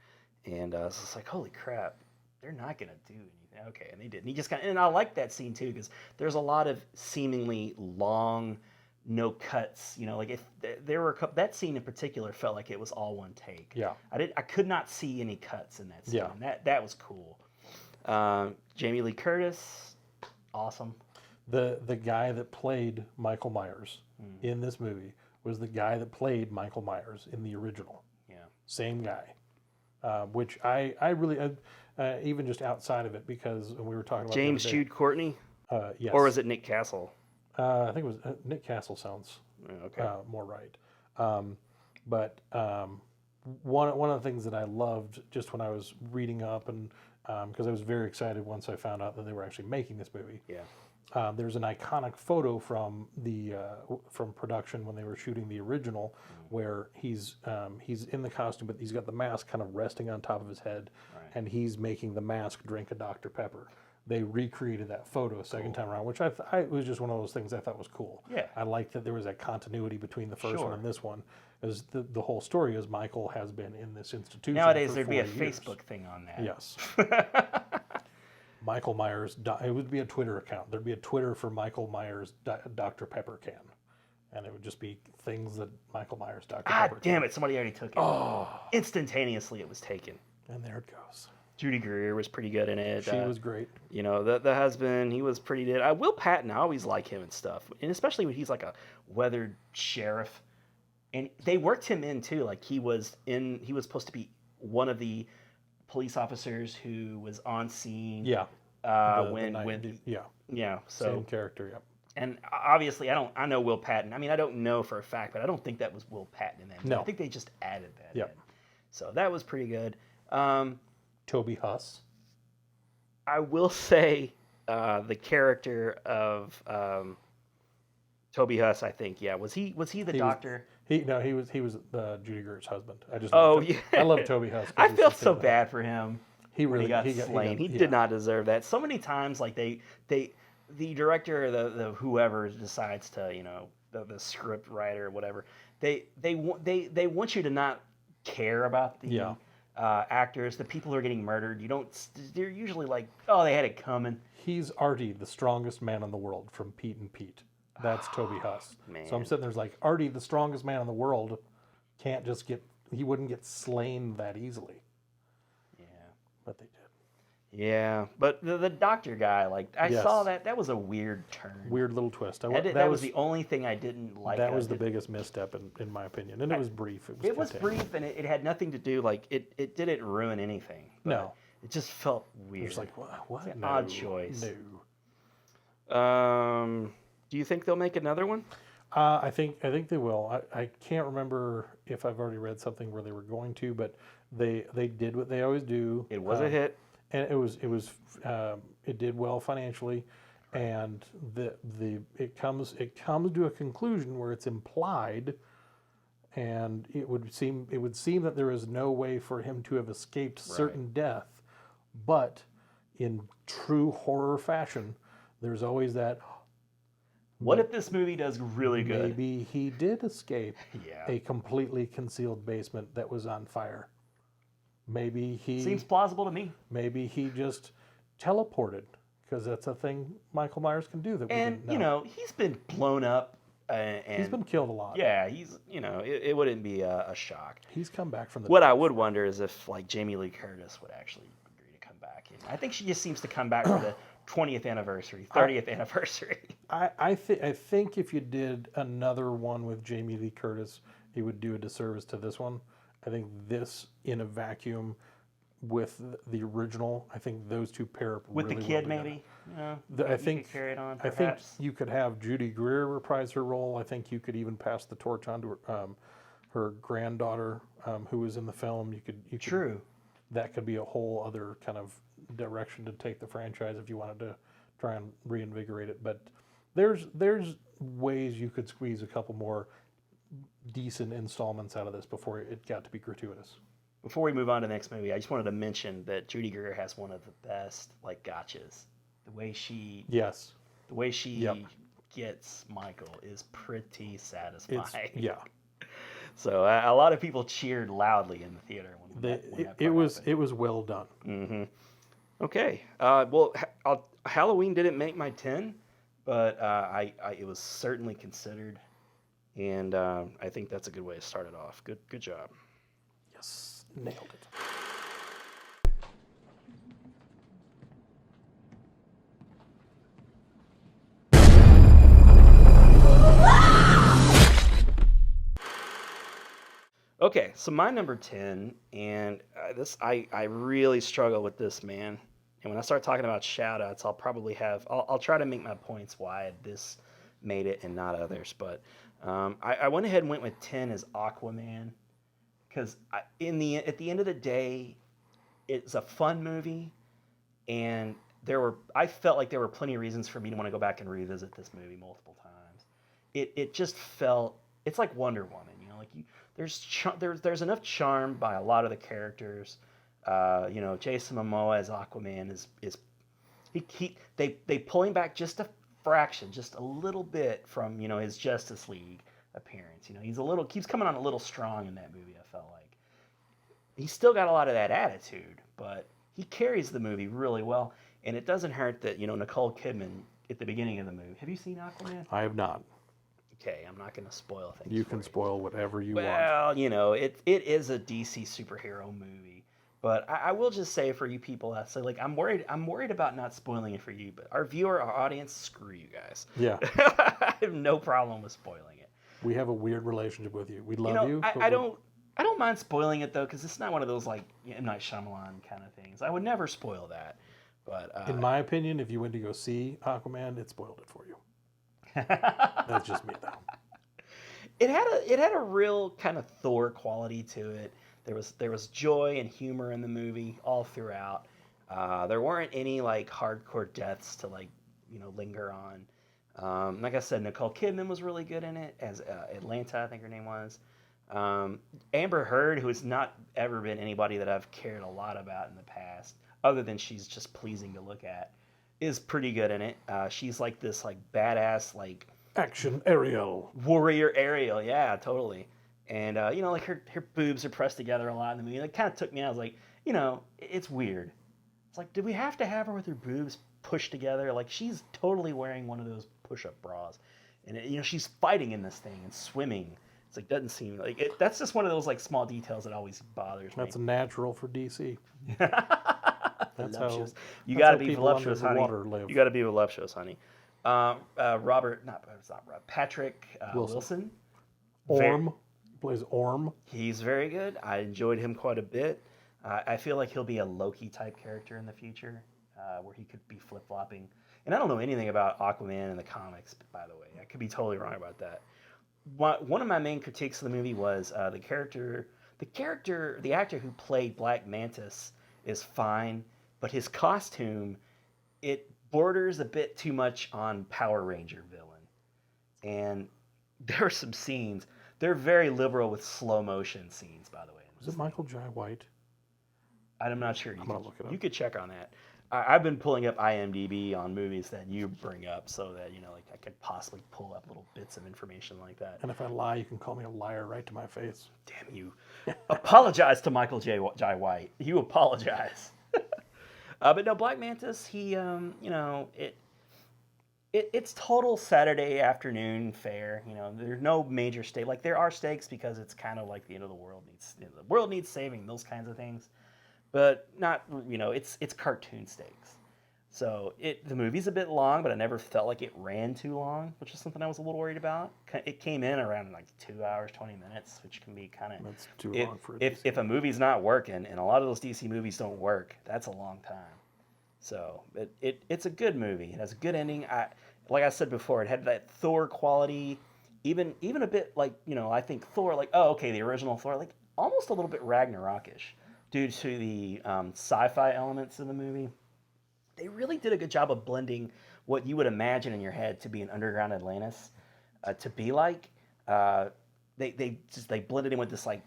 and it's just like holy crap, they're not gonna do anything. Okay, and they did. And he just and I like that scene too because there's a lot of seemingly long, no cuts. Like if there were that scene in particular felt like it was all one take. Yeah. I could not see any cuts in that scene. Yeah. And that was cool. Jamie Lee Curtis, awesome. The guy that played Michael Myers in this movie was the guy that played Michael Myers in the original. Yeah. Same guy. Which I really, even just outside of it, because we were talking about James Jude Courtney? Yes. Or was it Nick Castle? I think it was Nick Castle sounds more right. But one of the things that I loved just when I was reading up and because I was very excited once I found out that they were actually making this movie. Yeah. There's an iconic photo from from production when they were shooting the original, where he's in the costume, but he's got the mask kind of resting on top of his head, and he's making the mask drink a Dr. Pepper. They recreated that photo a second time around, which I was just one of those things I thought was cool. Yeah. I liked that there was that continuity between the first one and this one, because the whole story is Michael has been in this institution. Nowadays, for there'd be a 40 years. Facebook thing on that. Yes. Michael Myers, it would be a Twitter account. There'd be a Twitter for Michael Myers Dr. Pepper can. And it would just be things that Michael Myers Dr. Pepper Damn it, somebody already took it. Oh. Instantaneously, it was taken. And there it goes. Judy Greer was pretty good in it. She was great. The husband, he was pretty good. Will Patton, I always like him and stuff. And especially when he's like a weathered sheriff. And they worked him in too. Like he was supposed to be one of the police officers who was on scene. Yeah. Yeah. So Same character, yeah. And obviously, I know Will Patton. I mean, I don't know for a fact, but I don't think that was Will Patton in that. No. I think they just added that. Yep. In. So that was pretty good. Toby Huss. I will say the character of Toby Huss. I think was he the doctor? He was Judy Greer's husband. I love Toby Huss. I felt so bad for him. He really got slain. He did not deserve that. So many times, like the director or the whoever decides to, the script writer or whatever, they want you to not care about the actors, the people who are getting murdered. They're usually like, oh, they had it coming. He's Artie, the strongest man in the world from Pete and Pete. That's Toby Huss. Man. So I'm sitting there like, Artie, the strongest man in the world, he wouldn't get slain that easily. Yeah. But they did. Yeah, but the doctor guy, saw that was a weird turn. Weird little twist. That was the only thing I didn't like. That was the biggest misstep in my opinion, and it was brief. It was brief, and it had nothing to do, it didn't ruin anything. No. It just felt weird. It's like, what? It's an No, odd choice. No. Do you think they'll make another one? I think they will. I can't remember if I've already read something where they were going to, but they did what they always do. It was a hit, and it did well financially, and it comes to a conclusion where it's implied, and it would seem that there is no way for him to have escaped certain death, but in true horror fashion, there's always that. What if this movie does really good? Maybe he did escape Yeah. a completely concealed basement that was on fire. Maybe he Seems plausible to me. Maybe he just teleported, because that's a thing Michael Myers can do that we And didn't know. you know, he's been blown up, and He's been killed a lot. Yeah, it wouldn't be a shock. He's come back from the What dead. I would wonder is if like Jamie Lee Curtis would actually agree to come back. And I think she just seems to come back for the 20th anniversary, 30th anniversary. I think if you did another one with Jamie Lee Curtis, it would do a disservice to this one. I think this in a vacuum with the original, I think those two pair up With really the kid, well together. maybe. You know, I you think could carry it on. I think Perhaps. you could have Judy Greer reprise her role. I think you could even pass the torch on to her granddaughter, who was in the film. You could True. That could be a whole other kind of direction to take the franchise if you wanted to try and reinvigorate it. But there's ways you could squeeze a couple more decent installments out of this before it got to be gratuitous. Before we move on to the next movie, I just wanted to mention that Judy Greer has one of the best like gotchas. The way she gets Michael is pretty satisfying. So a lot of people cheered loudly in the theater when It was well done. Mm-hmm. Okay. Halloween didn't make my 10, but it was certainly considered, and I think that's a good way to start it off. Good job. Yes, nailed it. Okay, so my number 10, and I really struggle with this, man. And when I start talking about shout-outs, I'll try to make my points why this made it and not others. But I went ahead and went with 10 as Aquaman, because at the end of the day, it's a fun movie, and I felt like there were plenty of reasons for me to want to go back and revisit this movie multiple times. It just felt, it's like Wonder Woman, you know, like there's enough charm by a lot of the characters. Jason Momoa as Aquaman is they pull him back just a fraction, just a little bit from his Justice League appearance. He's keeps coming on a little strong in that movie. I felt like he's still got a lot of that attitude, but he carries the movie really well. And it doesn't hurt that Nicole Kidman at the beginning of the movie. Have you seen Aquaman? I have not. Okay, I'm not going to spoil things. You can spoil whatever you want. Well, it is a DC superhero movie, but I will just say for you people that say like I'm worried about not spoiling it for you, but our audience, screw you guys. Yeah, I have no problem with spoiling it. We have a weird relationship with you. We love you. I don't mind spoiling it though, because it's not one of those like M. Night Shyamalan kind of things. I would never spoil that. But in my opinion, if you went to go see Aquaman, it spoiled it for you. That's just me, though. It had a real kind of Thor quality to it. There was joy and humor in the movie all throughout. There weren't any like hardcore deaths to linger on. Like I said, Nicole Kidman was really good in it as Atlanta, I think her name was. Amber Heard, who has not ever been anybody that I've cared a lot about in the past, other than she's just pleasing to look at, is pretty good in it. She's like this like badass like Action Ariel. warrior Ariel, yeah, totally. And like her boobs are pressed together a lot in the movie. It kind of took me out. I was like, it's weird. It's like, did we have to have her with her boobs pushed together? Like she's totally wearing one of those push-up bras, and she's fighting in this thing and swimming. It's like doesn't seem like it. That's just one of those like small details that always bothers me. That's natural for DC. That's how you got to how be people voluptuous, under the honey. water live. You got to be voluptuous, honey. Patrick Wilson. Orm plays Orm. He's very good. I enjoyed him quite a bit. I feel like he'll be a Loki type character in the future, where he could be flip flopping. And I don't know anything about Aquaman in the comics, by the way. I could be totally wrong about that. One of my main critiques of the movie was the actor who played Black Mantis is fine, but his costume, it borders a bit too much on Power Ranger villain. And there are some scenes, they're very liberal with slow motion scenes, by the way. Was it Michael Jai White? I'm not sure. I'm gonna look it up. You could check on that. I've been pulling up IMDb on movies that you bring up so that, like I could possibly pull up little bits of information like that. And if I lie, you can call me a liar right to my face. Damn you. Apologize to Michael Jai White. You apologize. But no, Black Mantis, he, it's total Saturday afternoon fare. There's no major stake. Like, there are stakes because it's kind of like the end of the world the world needs saving, those kinds of things. But not, it's cartoon stakes. So the movie's a bit long, but I never felt like it ran too long, which is something I was a little worried about. It came in around like 2 hours, 20 minutes, which can be kind of... That's too long for if a movie's not working, and a lot of those DC movies don't work, that's a long time. So it's a good movie. It has a good ending. Like I said before, it had that Thor quality, even a bit like, I think Thor, like, oh, okay, the original Thor, like almost a little bit Ragnarokish due to the sci-fi elements of the movie. They really did a good job of blending what you would imagine in your head to be an underground Atlantis to be like. They blended in with this, like,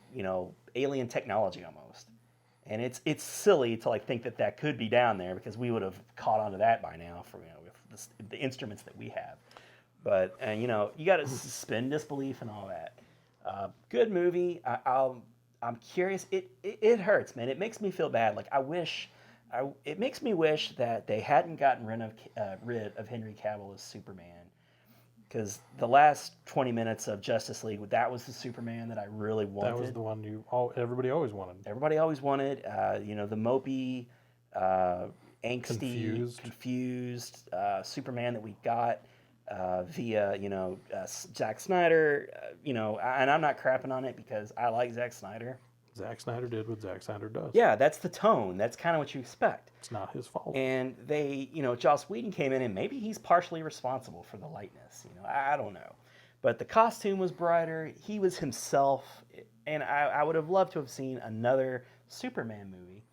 alien technology almost. And it's silly to like think that could be down there, because we would have caught on to that by now from with the instruments that we have. But you got to suspend disbelief and all that. Good movie. I'm curious. It hurts, man. It makes me feel bad. Like it makes me wish that they hadn't gotten rid of Henry Cavill as Superman. Because the last 20 minutes of Justice League, that was the Superman that I really wanted. That was the one everybody always wanted. Everybody always wanted. The mopey, angsty, confused Superman that we got via, Zack Snyder. And I'm not crapping on it because I like Zack Snyder. Zack Snyder did what Zack Snyder does. Yeah, that's the tone. That's kind of what you expect. It's not his fault. And they, Joss Whedon came in, and maybe he's partially responsible for the lightness. I don't know. But the costume was brighter. He was himself. And I would have loved to have seen another Superman movie.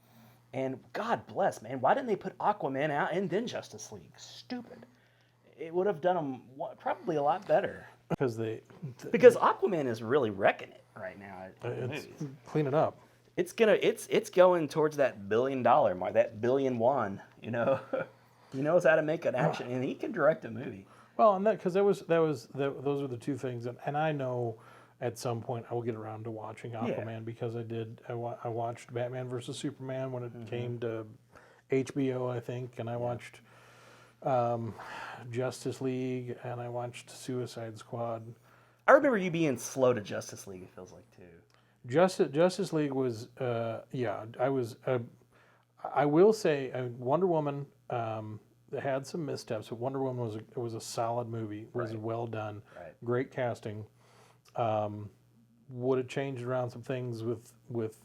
And God bless, man. Why didn't they put Aquaman out and then Justice League? Stupid. It would have done them probably a lot better. Because Aquaman is really wrecking it right now. It's cleaning up. It's going towards that $1 billion mark, that billion won. He knows how to make an action, and he can direct a movie. Well, and because those are the two things, and I know at some point I will get around to watching Aquaman because I watched Batman vs Superman when it came to HBO, I think, and I watched Justice League, and I watched Suicide Squad. I remember you being slow to Justice League, it feels like, too. Justice League was, I was, I will say, Wonder Woman had some missteps, but Wonder Woman was a solid movie. It was well done. Right. Great casting. Would have changed around some things with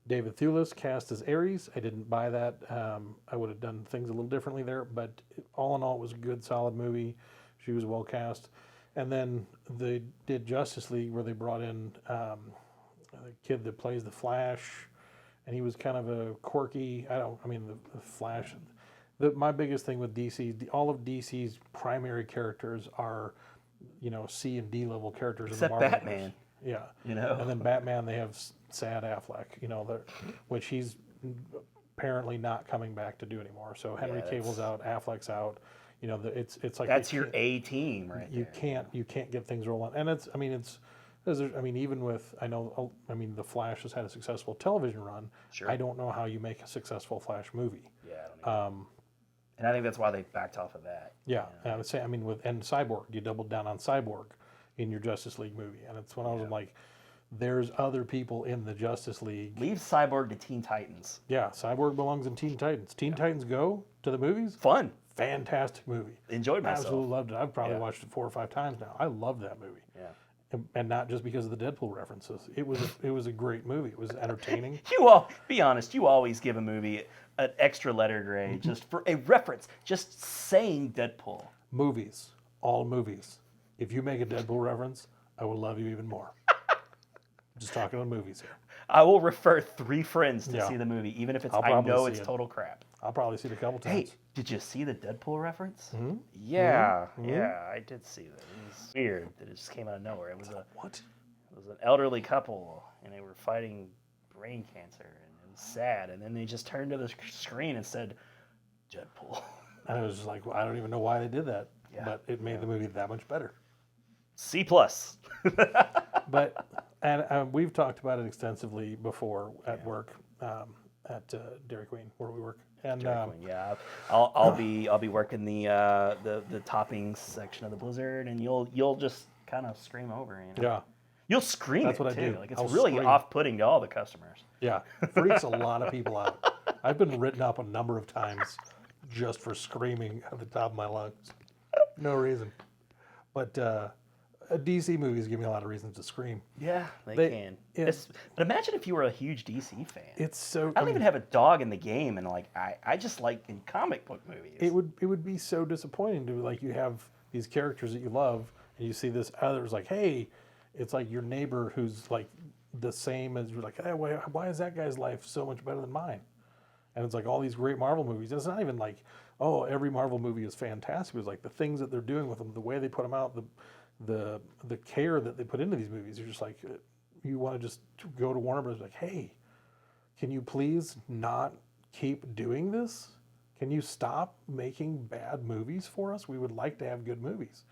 David Thewlis cast as Ares. I didn't buy that. I would have done things a little differently there, but all in all, it was a good, solid movie. She was well cast. And then they did Justice League, where they brought in the kid that plays the Flash, and he was kind of a quirky. The Flash. My biggest thing with DC, all of DC's primary characters are, C and D level characters. Except in the Marvel Batman. Universe. Yeah. And then Batman, they have Sad Affleck, which he's apparently not coming back to do anymore. So Henry Cavill's out, Affleck's out. It's like that's your A team, right? You can't get things rolling, and even with the Flash has had a successful television run. Sure. I don't know how you make a successful Flash movie. Yeah, I don't know. And I think that's why they backed off of that. Yeah, and I would say, and Cyborg, you doubled down on Cyborg in your Justice League movie, and it's when I was like, there's other people in the Justice League. Leave Cyborg to Teen Titans. Yeah, Cyborg belongs in Teen Titans. Teen Titans Go to the movies. Fun. Fantastic movie. Enjoyed myself. Absolutely loved it. I've probably watched it 4 or 5 times now. I love that movie. Yeah. and not just because of the Deadpool references. It was a great movie. It was entertaining. Be honest, you always give a movie an extra letter grade just for a reference, just saying Deadpool. Movies, all movies. If you make a Deadpool reference, I will love you even more. Just talking on movies here. I will refer 3 friends to Yeah. see the movie, even if I'll I probably know see it's it. total crap. I'll probably see it a couple Hey, times. did you see the Deadpool reference? Mm-hmm. Yeah, I did see that. It was weird that it just came out of nowhere. It was What? It was an elderly couple, and they were fighting brain cancer, and it was sad. And then they just turned to the screen and said, Deadpool. And it was just like, well, I don't even know why they did that, Yeah. but it made the movie that much better. C+. But and we've talked about it extensively before at work, at Dairy Queen where we work. And Yeah, I'll be working the toppings section of the Blizzard, and you'll just kind of scream over. yeah, You'll scream. That's it what I too. do. Like it's I'll really scream. off-putting to all the customers. yeah, freaks a lot of people out. I've been written up a number of times just for screaming at the top of my lungs, no reason. But DC movies give me a lot of reasons to scream. Yeah, they can. yeah. But imagine if you were a huge DC fan. It's so. I don't even have a dog in the game, and like I just like in comic book movies. It would be so disappointing to like you have these characters that you love and you see this other's like, hey, it's like your neighbor who's like the same as you're like, hey, why is that guy's life so much better than mine? And it's like all these great Marvel movies. It's not even like, oh, every Marvel movie is fantastic. It's like the things that they're doing with them, the way they put them out, the care that they put into these movies. You're just like, you want to just go to Warner Bros. Like, hey, can you please not keep doing this? Can you stop making bad movies for us? We would like to have good movies.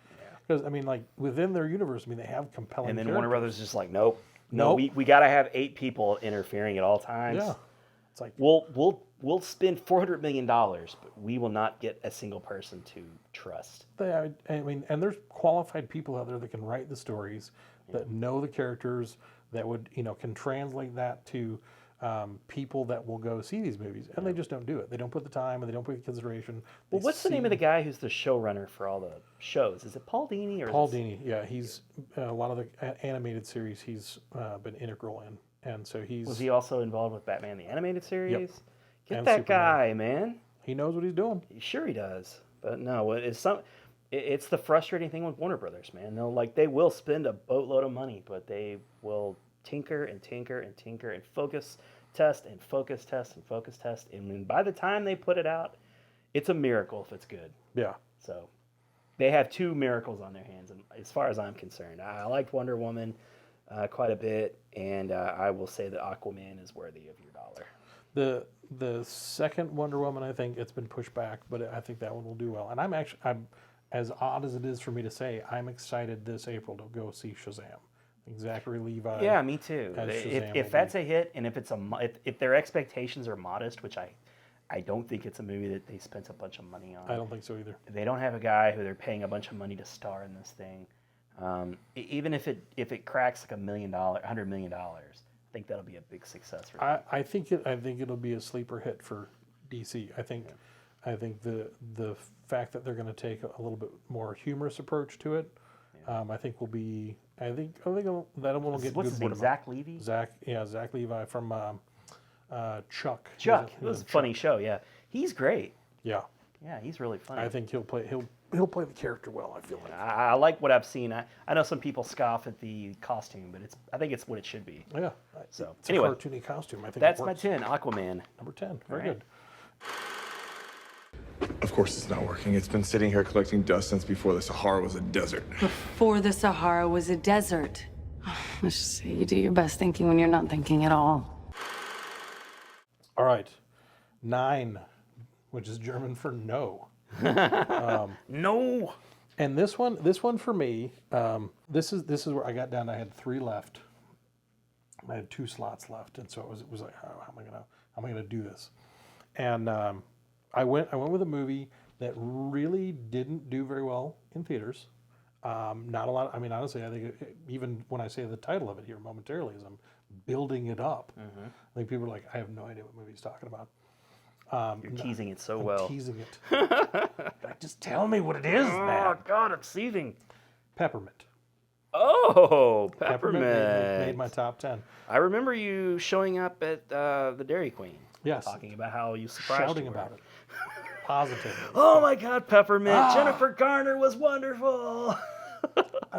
Because, I mean, like, within their universe, I mean, they have compelling and then characters. Warner Brothers is just like, nope. We got to have 8 people interfering at all times. Yeah. It's like, We'll spend $400 million, but we will not get a single person to trust. I mean, and there's qualified people out there that can write the stories, that know the characters, that would, can translate that to people that will go see these movies, and they just don't do it. They don't put the time, and they don't put the consideration. Well, what's the name of the guy who's the showrunner for all the shows? Is it Paul Dini? Paul Dini, yeah, he's a lot of the animated series he's been integral in, and so Was he also involved with Batman the Animated Series? Yep. Get And that Superman. guy, man. he knows what he's doing. Sure he does, but no, it's the frustrating thing with Warner Brothers, man. They will spend a boatload of money, but they will tinker and tinker and tinker and focus test and focus test and focus test, and then by the time they put it out, it's a miracle if it's good. Yeah, So they have 2 miracles on their hands, and as far as I'm concerned, I liked Wonder Woman quite a bit, and I will say that Aquaman is worthy of your dollar. the second Wonder Woman, I think it's been pushed back, but I think that one will do well. And I'm as odd as it is for me to say, I'm excited this April to go see Shazam. Zachary Levi. Yeah, me too. as Shazam If will that's be. a hit, and if their expectations are modest, which I don't think it's a movie that they spent a bunch of money on. I don't think so either. They don't have a guy who they're paying a bunch of money to star in this thing. Even if it cracks like $100 million, I think that'll be a big success for them. I think it'll be a sleeper hit for DC. I think the fact that they're going to take a little bit more humorous approach to it, I think will be. I think that one will get What's good his word name? of Zach Levy. Zach Levi from Chuck. Chuck. He It was in a funny show. Yeah, he's great. Yeah, Yeah, he's really funny. I think he'll play the character well. I feel like. I like what I've seen. I know some people scoff at the costume, but I think it's what it should be. Yeah. So, it's anyway, a cartoony costume. I think That's it my works. 10, Aquaman. Number 10. Very All right. good. Of course it's not working. It's been sitting here collecting dust since before the Sahara was a desert. Before the Sahara was a desert. Let's just say you do your best thinking when you're not thinking at all. All right. 9, which is German for no. No. And this one for me, this is where I got down. I had 3 left. I had 2 slots left, and so it was like, how am I gonna do this? And I went with a movie that really didn't do very well in theaters. Not a lot. I mean, honestly, I think even when I say the title of it here momentarily, as I'm building it up, I think people are like, I have no idea what movie he's talking about. You're teasing it so I'm well. teasing it. Like, just tell me what it is, Oh, man. God, I'm seething. Peppermint. Oh, Peppermint Peppermint. made my top 10. I remember you showing up at the Dairy Queen. Yes. Talking about how you surprised Shouting you were. about it. Positively. Oh my God, Peppermint! Jennifer Garner was wonderful.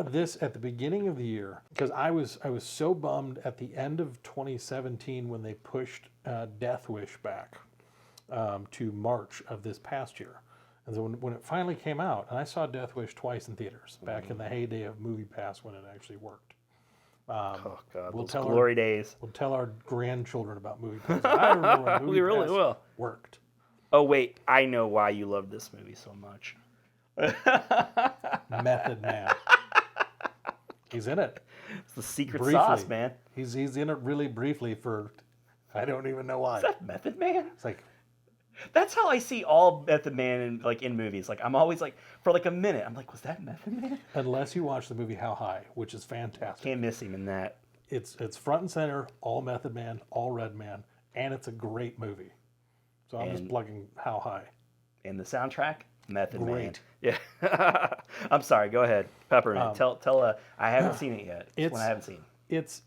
This at the beginning of the year, because I was so bummed at the end of 2017 when they pushed Death Wish back to March of this past year. And so when it finally came out, and I saw Death Wish twice in theaters back in the heyday of Movie Pass when it actually worked. Oh God, We'll those tell glory days. We'll tell our grandchildren about Movie Pass. I remember when Movie We really Pass will. worked. Oh wait, I know why you love this movie so much. Method Man. He's in it. It's the secret Briefly. sauce, man. He's in it really briefly for, I don't even know why. Is that Method Man? It's like, That's how I see all Method Man in movies. Like I'm always like for like a minute, I'm like, was that Method Man? unless you watch the movie How High, which is fantastic. Can't miss him in that. It's front and center, all Method Man, all Red Man, and it's a great movie. So I'm just And- plugging How High. And the soundtrack, Method Man. Great. Yeah. I'm sorry. Go ahead, Peppermint. Tell. I haven't seen it yet. It's one I haven't seen. It's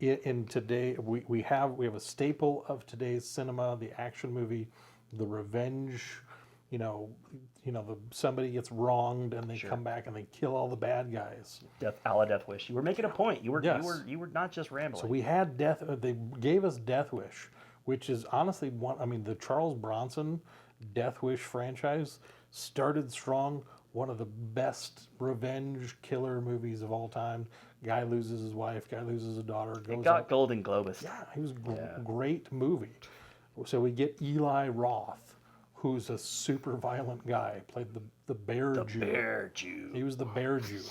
in today we have a staple of today's cinema, the action movie, the revenge. Somebody gets wronged and they come back and they kill all the bad guys. A la Death Wish. You were making a point. You were Yes. you were not just rambling. So we had they gave us Death Wish, which is honestly the Charles Bronson Death Wish franchise started strong. One of the best revenge killer movies of all time. Guy loses his wife, guy loses a daughter. It got Golden Globus. Yeah, he was great movie. So we get Eli Roth, who's a super violent guy, played the Bear Jew. Bear Jew. He was the Bear Jew.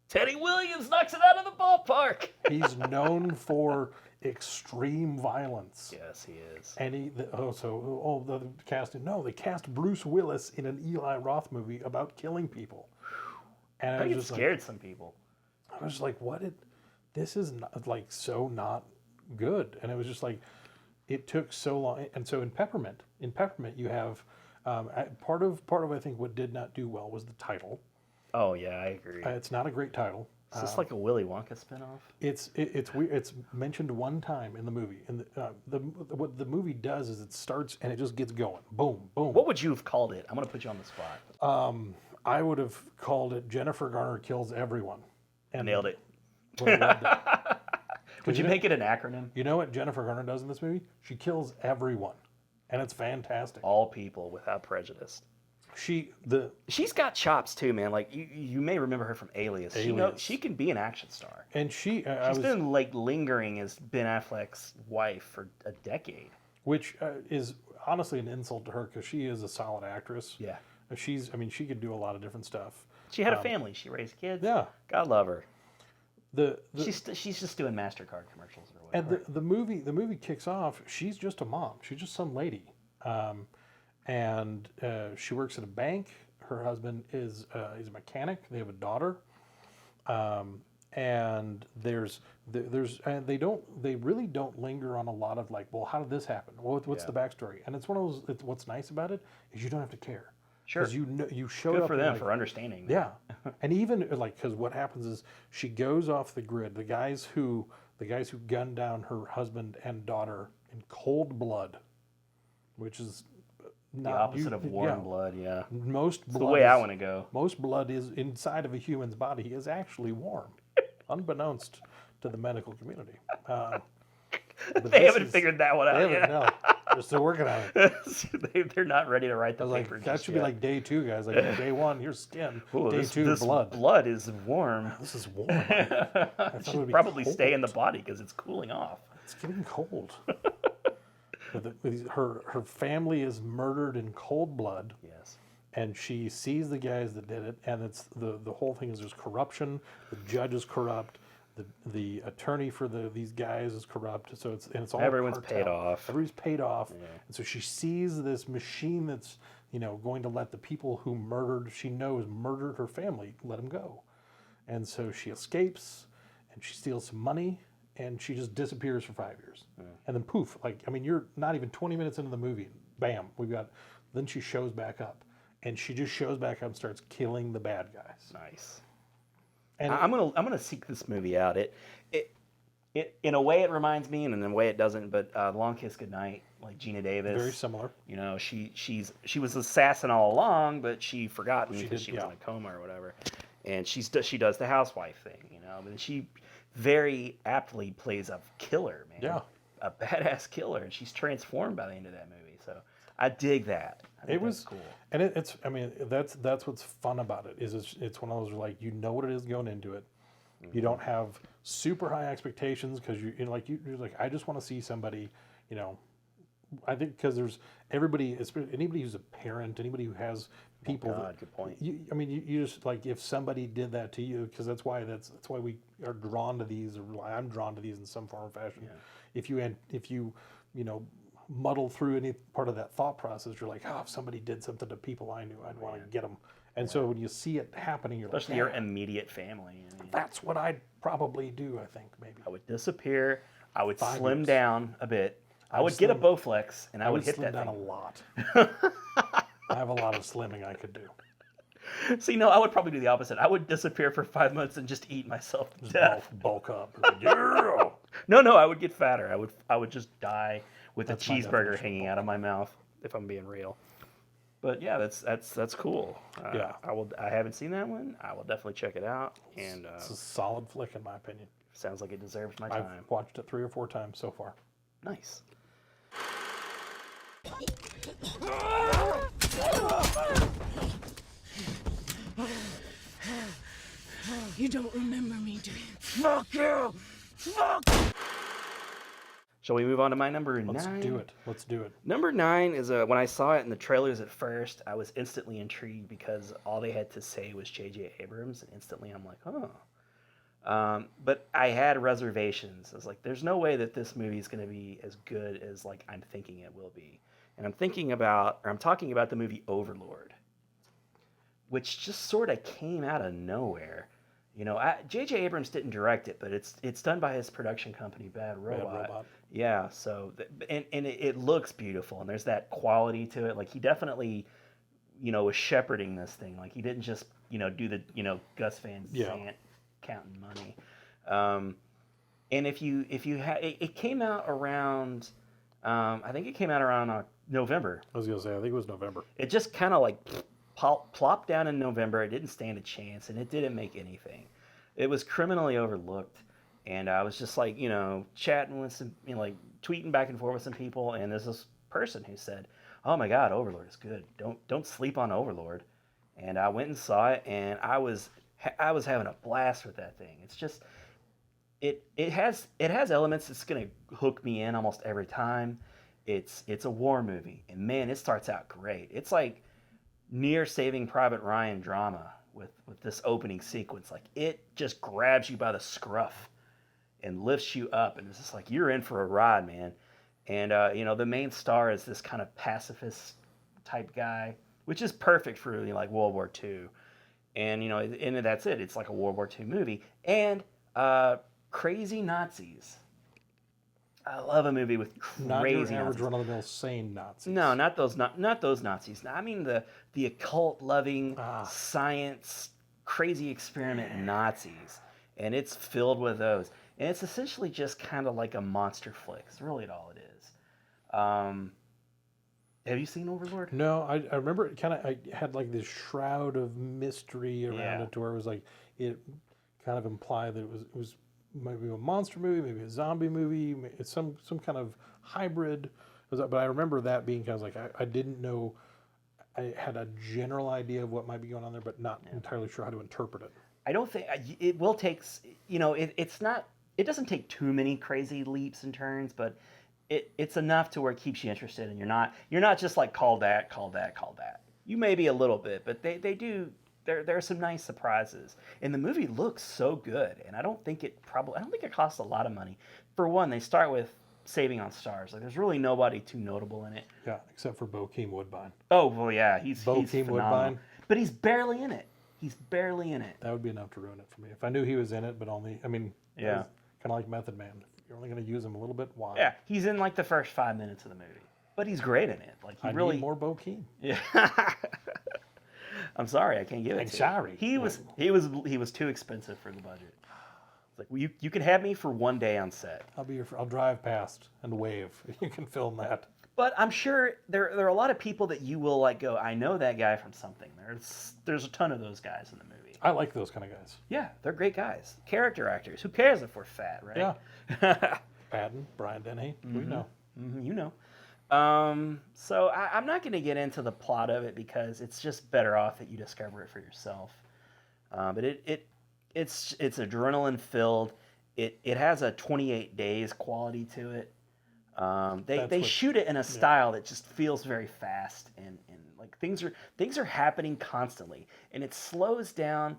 Teddy Williams knocks it out of the ballpark. He's known for extreme violence. Yes, he is. And the casting. No, they cast Bruce Willis in an Eli Roth movie about killing people. And I was get just scared some people. I was like, this is not, like so not good. And it was just like, it took so long. And so in Peppermint you have part of I think what did not do well was the title. Oh yeah, I agree. It's not a great title. Is this like a Willy Wonka spinoff? It's weird. It's mentioned one time in the movie, and what the movie does is it starts and it just gets going, boom, boom. What would you have called it? I'm gonna put you on the spot. I would have called it Jennifer Garner Kills Everyone. And Nailed it. would have loved it. Would you make it an acronym? You know what Jennifer Garner does in this movie? She kills everyone, and it's fantastic. All people without prejudice. She's got chops too, man. Like you may remember her from Alias. She can be an action star. And she's been like lingering as Ben Affleck's wife for a decade. Which is honestly an insult to her because she is a solid actress. Yeah. She could do a lot of different stuff. She had a family. She raised kids. Yeah. God love her. She's just doing MasterCard commercials or and whatever. the movie kicks off. She's just a mom. She's just some lady. And she works at a bank. Her husband is he's a mechanic. They have a daughter, and they really don't linger on a lot of like, well, how did this happen? What's the backstory? And it's one of those. What's nice about it is you don't have to care. Sure. Because you showed Good up for them for understanding. Yeah, and even like because what happens is she goes off the grid. The guys who gunned down her husband and daughter in cold blood, which is The opposite of warm blood, yeah. Most blood the way I want to go. Most blood is inside of a human's body is actually warm, unbeknownst to the medical community. They haven't figured that one out They yet. haven't, no. They're still working on it. They're not ready to write the I was paper like, that just should yet. be like day 2, guys. Like day 1, here's skin. Ooh, day this, 2, this blood. blood is warm. This is warm. I thought it Should would be probably stay in the cold. body because it's cooling off. It's getting cold. Her family is murdered in cold blood. Yes. And she sees the guys that did it, and it's the whole thing is there's corruption. The judge is corrupt. The attorney for these guys is corrupt. So it's all Everyone's cartel. paid off. Everybody's paid off. Yeah. And so she sees this machine that's going to let the people who she knows murdered her family let them go. And so she escapes, and she steals some money, and she just disappears for 5 years. Yeah. And then poof, you're not even 20 minutes into the movie, bam, then she shows back up. And she just shows back up and starts killing the bad guys. Nice. And I'm gonna seek this movie out. It in a way it reminds me, and in a way it doesn't. But Long Kiss Goodnight, like Gina Davis, very similar. You know, she was assassin all along, but she forgot me because she was yeah. in a coma or whatever. And she does the housewife thing, you know. And she very aptly plays a killer, man. Yeah. A badass killer, and she's transformed by the end of that movie. So I dig that. I think It was that's cool. and it's. I mean, that's what's fun about it. Is it's one of those like you know what it is going into it. You don't have super high expectations because you're like I just want to see somebody, you know. I think because there's everybody, anybody who's a parent, anybody who has people. Oh God, good point. You just like if somebody did that to you, because that's why we are drawn to these, or I'm drawn to these in some form or fashion. Yeah. If you muddle through any part of that thought process, you're like, oh, if somebody did something to people I knew, I'd want to get them. And so when you see it happening, you're especially like, your immediate family. I mean, that's what I'd probably do. I think maybe I would disappear. I would 5 slim years. down a bit. I would get a Bowflex, and I would hit slim that down thing. a lot. I have a lot of slimming I could do. See, no, I would probably do the opposite. I would disappear for 5 months and just eat myself to death. Bulk up. Like, yeah. No, I would get fatter. I would just die with That's a my cheeseburger definition of hanging out of my mouth, if I'm being real. But yeah, that's cool. Yeah. I haven't seen that one. I will definitely check it out. And It's a solid flick in my opinion. sounds like it deserves my I've time. watched it 3 or 4 times so far. Nice. You don't remember me, do you? Fuck you! Fuck! Shall we move on to my number 9? Let's do it. Let's do it. Number 9 is when I saw it in the trailers at first, I was instantly intrigued because all they had to say was J.J. Abrams, and instantly I'm like, oh. But I had reservations. I was like, there's no way that this movie is going to be as good as like I'm thinking it will be. And I'm talking about the movie Overlord, which just sort of came out of nowhere. You know, J.J. Abrams didn't direct it, but it's done by his production company, Bad Robot. Yeah, so and it looks beautiful, and there's that quality to it. Like he definitely, was shepherding this thing. Like he didn't just do the Gus Van Sant counting money. And if you it came out around, I think it came out around November. I was gonna say I think it was November. It just kind of like plopped down in November. It didn't stand a chance, and it didn't make anything. It was criminally overlooked, and I was just like, chatting with some, like tweeting back and forth with some people, and there's this person who said, "Oh my God, Overlord is good. Don't sleep on Overlord." And I went and saw it, and I was having a blast with that thing. It's just it has elements that's gonna hook me in almost every time. It's a war movie, and man, it starts out great. It's like near Saving Private Ryan drama with this opening sequence. Like it just grabs you by the scruff and lifts you up, and it's just like you're in for a ride, man. And the main star is this kind of pacifist type guy, which is perfect for like World War II. And and that's it. It's like a World War II movie, and crazy Nazis. I love a movie with crazy Not your average Nazis. run-of-the-mill sane Nazis. No, not those Nazis. I mean the occult-loving, science, crazy experiment Nazis, and it's filled with those. And it's essentially just kind of like a monster flick. It's really all it is. Have you seen Overlord? No, I remember it I had like this shroud of mystery around it to where it was like it kind of implied that it was maybe a monster movie, maybe a zombie movie, it's some kind of hybrid. But I remember that being kind of like I didn't know. I had a general idea of what might be going on there, but not entirely sure how to interpret it. I don't think it will take. It's not. It doesn't take too many crazy leaps and turns, but it's enough to where it keeps you interested, and you're not just like call that. You may be a little bit, but they do. There are some nice surprises, and the movie looks so good. And I don't think it costs a lot of money. For one, they start with saving on stars. Like there's really nobody too notable in it. Yeah, except for Bokeem Woodbine. Oh well, yeah, he's Bokeem Woodbine, but he's barely in it. That would be enough to ruin it for me. If I knew he was in it, but only, kind of like Method Man. If you're only going to use him a little bit, why? Yeah, he's in like the first 5 minutes of the movie, but he's great in it. Like he really need more Bokeem. Yeah. I'm sorry, I can't give it I'm to sorry. you. He was too expensive for the budget. It's like, well, you could have me for one day on set. I'll drive past and wave. You can film that. But I'm sure there are a lot of people that you will like go, I know that guy from something. There's a ton of those guys in the movie. I like those kind of guys. Yeah, they're great guys. Character actors. Who cares if we're fat, right? Yeah. Patton, Brian Dennehy, we know. You know. So I'm not going to get into the plot of it because it's just better off that you discover it for yourself. But it's adrenaline filled. It has a 28 days quality to it. They shoot it in a style that just feels very fast and like things are happening constantly, and it slows down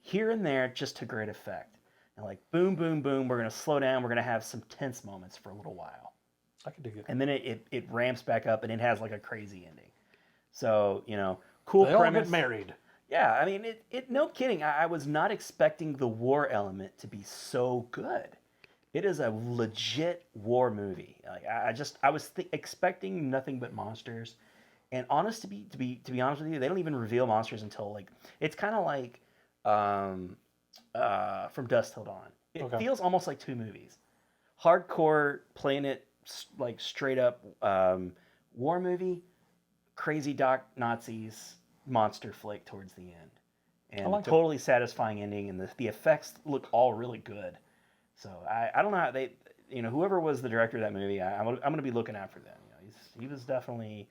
here and there just to great effect. And like boom, boom, boom, we're gonna slow down. We're gonna have some tense moments for a little while. I can dig it. And then it ramps back up, and it has like a crazy ending. So cool They all premise. get married. Yeah, I mean no kidding. I was not expecting the war element to be so good. It is a legit war movie. Like I was expecting nothing but monsters, and to be honest with you, they don't even reveal monsters until like it's kind of like From Dusk Till Dawn. It feels almost like two movies. Hardcore playing it like straight up war movie, crazy doc Nazis monster flick towards the end, and totally satisfying ending, and the effects look all really good. So I don't know how they, whoever was the director of that movie, I'm gonna be looking out for them. He was definitely,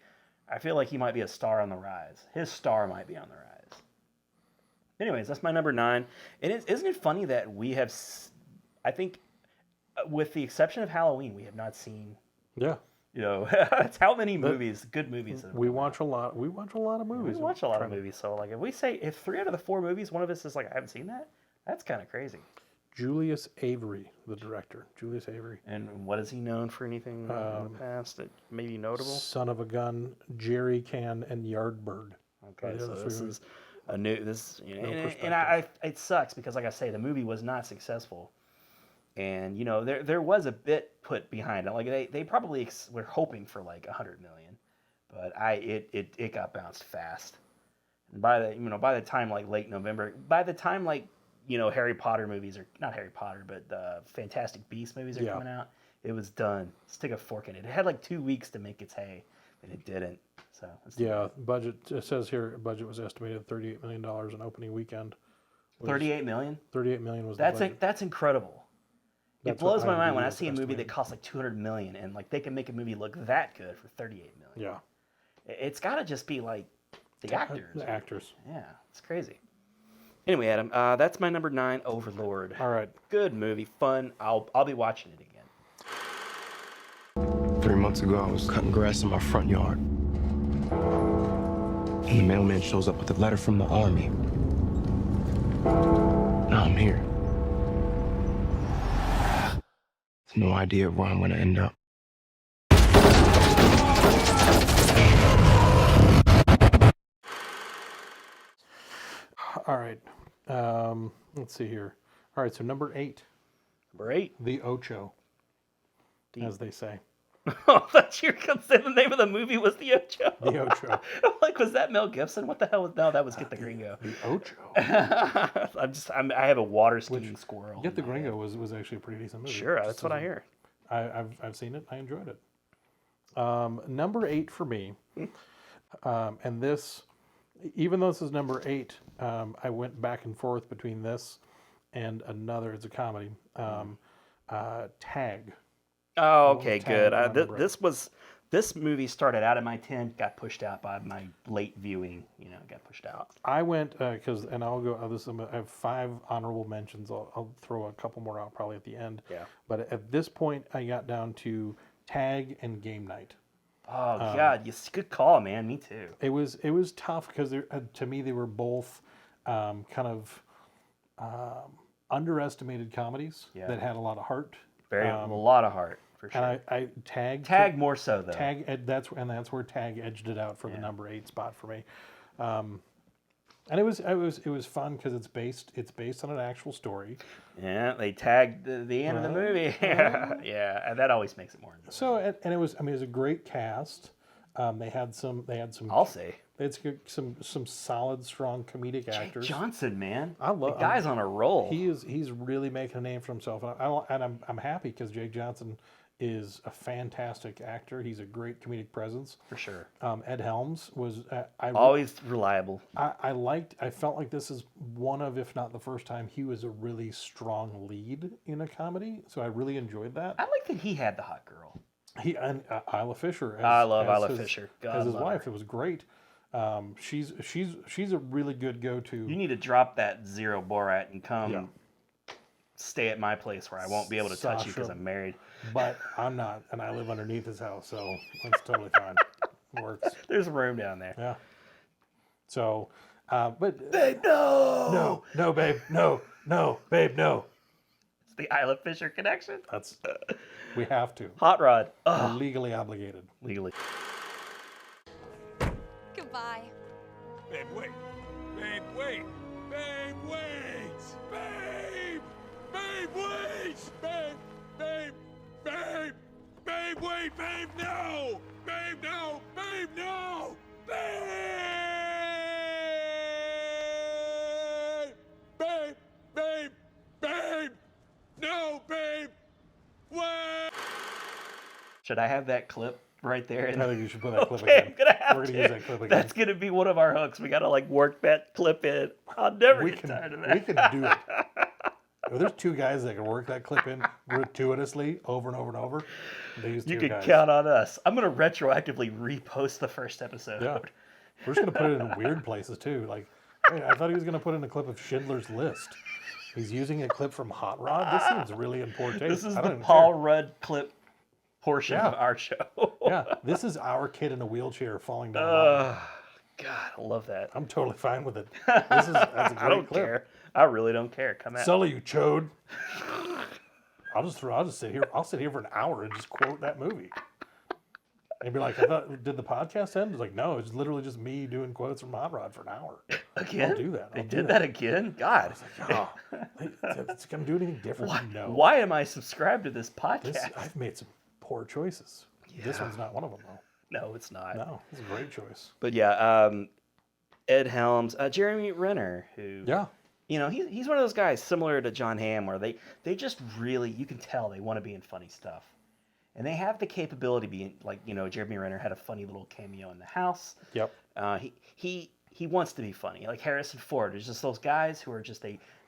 I feel like he might be a star on the rise. His star might be on the rise. Anyways, that's my number 9. And isn't it funny that we have, I think, with the exception of Halloween, we have not seen. Yeah. It's how many movies, good movies. We watch a lot. We watch a lot of movies. We watch a lot of movies. So like, if 3 out of the 4 movies, one of us is like, I haven't seen that. That's kind of crazy. Julius Avery, the director. Julius Avery. And what is he known for? Anything in the past that may be notable? Son of a Gun, Jerry Can, and Yardbird. Okay, so this is a new it sucks because, like I say, the movie was not successful, and there was a bit put behind it. Like they probably were hoping for like 100 million, but it got bounced fast. And by the time like late November, by the time like Harry Potter movies, or not Harry Potter, but the Fantastic Beasts movies are coming out, it was done. Stick a fork in it. It had like 2 weeks to make its hay, and it didn't. So budget. It says here budget was estimated at $38 million in opening weekend. 38 million. 38 million was that's incredible. It blows my mind when I see a movie that costs like 200 million, and like they can make a movie look that good for 38 million. Yeah, it's got to just be like the actors. The actors. Yeah, it's crazy. Anyway, Adam, that's my number 9, Overlord. All right. Good movie, fun. I'll be watching it again. 3 months ago, I was cutting grass in my front yard. And the mailman shows up with a letter from the army. Now I'm here. No idea where I'm gonna end up. All right. Let's see here. All right, so number 8. Number 8. The Ocho, as they say. Oh, I thought you were going to say the name of the movie was The Ocho. The Ocho. I'm like, was that Mel Gibson? What the hell was... No, that was Get the Gringo. The Ocho. I have a water skiing squirrel. Get the Gringo was actually a pretty decent movie. Sure, that's what I hear. I've seen it. I enjoyed it. Number 8 for me, and this, even though this is number 8, I went back and forth between this and another. It's a comedy. Tag. Oh, okay, good. This movie started out in my 10, got pushed out by my late viewing. Got pushed out. I went because, and I'll go. I have 5 honorable mentions. I'll throw a couple more out probably at the end. Yeah. But at this point, I got down to Tag and Game Night. Oh God, good call, man. Me too. It was tough because to me they were both kind of underestimated comedies that had a lot of heart. A lot of heart for sure. And I Tag more so though. That's where Tag edged it out for the number 8 spot for me. And it was fun because it's based on an actual story. Yeah, they tagged the end of the movie. Yeah, and that always makes it more. So and it was a great cast. They had some. I'll say. They had some solid, strong comedic Jake actors. Johnson, man. I love the guy's on a roll. He's really making a name for himself, and I'm happy because Jake Johnson is a fantastic actor. He's a great comedic presence for sure. Ed Helms was always reliable. I felt like this is one of, if not the first time, he was a really strong lead in a comedy. So I really enjoyed that. I like that he had the hot girl. He and Isla Fisher. I love Isla Fisher. God, as his wife. her. It was great. She's a really good go-to. You need to drop that Zero Borat and come stay at my place where I won't be able to touch you because I'm married. But I'm not, and I live underneath his house, so that's totally fine. It works. There's room down there. Yeah. So, but babe, no, babe, no, babe, no. It's the Isla Fisher connection. That's we have to. Hot Rod. We're legally obligated. Legally. Goodbye. Babe, wait. Babe, wait. Babe, wait. Babe. Babe, wait. Babe. Babe. Babe. Babe, wait. Babe, no. Babe, no. Babe, no. Babe. Babe. Babe. Babe. No, babe. Wait. Should I have that clip right there? I think you should put that clip okay, again. I'm gonna have We're to. gonna use that clip again. That's gonna be one of our hooks. We gotta like work that clip in. I'll never get tired of that. We can do it. If there's two guys that can work that clip in gratuitously over and over and over, these two You can guys. count on us. I'm gonna retroactively repost the first episode. Yeah. We're just gonna put it in weird places too. Like, wait, I thought he was gonna put in a clip of Schindler's List. He's using a clip from Hot Rod. This seems really in poor taste. This is I the don't even Paul care. Rudd clip portion of our show. Yeah, this is our kid in a wheelchair falling down. God, I love that. I'm totally fine with it. That's a great I don't clip. care. I really don't care. Come at Sully, you chode. I'll just sit here. I'll sit here for an hour and just quote that movie. And be like, I thought, did the podcast end? It's like, no, it's literally just me doing quotes from Hot Rod for an hour. Again? I'll do that. They did that again? God. It's going to do anything different? No. Why am I subscribed to this podcast? I've made some poor choices. This one's not one of them, though. No, it's not. No, it's a great choice. But yeah, Ed Helms, Jeremy Renner, who, you know, he's one of those guys similar to John Hamm, where they just really, you can tell they want to be in funny stuff. And they have the capability of being, like, you know, Jeremy Renner had a funny little cameo in The House. Yep. He wants to be funny. Like Harrison Ford, there's just those guys who are just,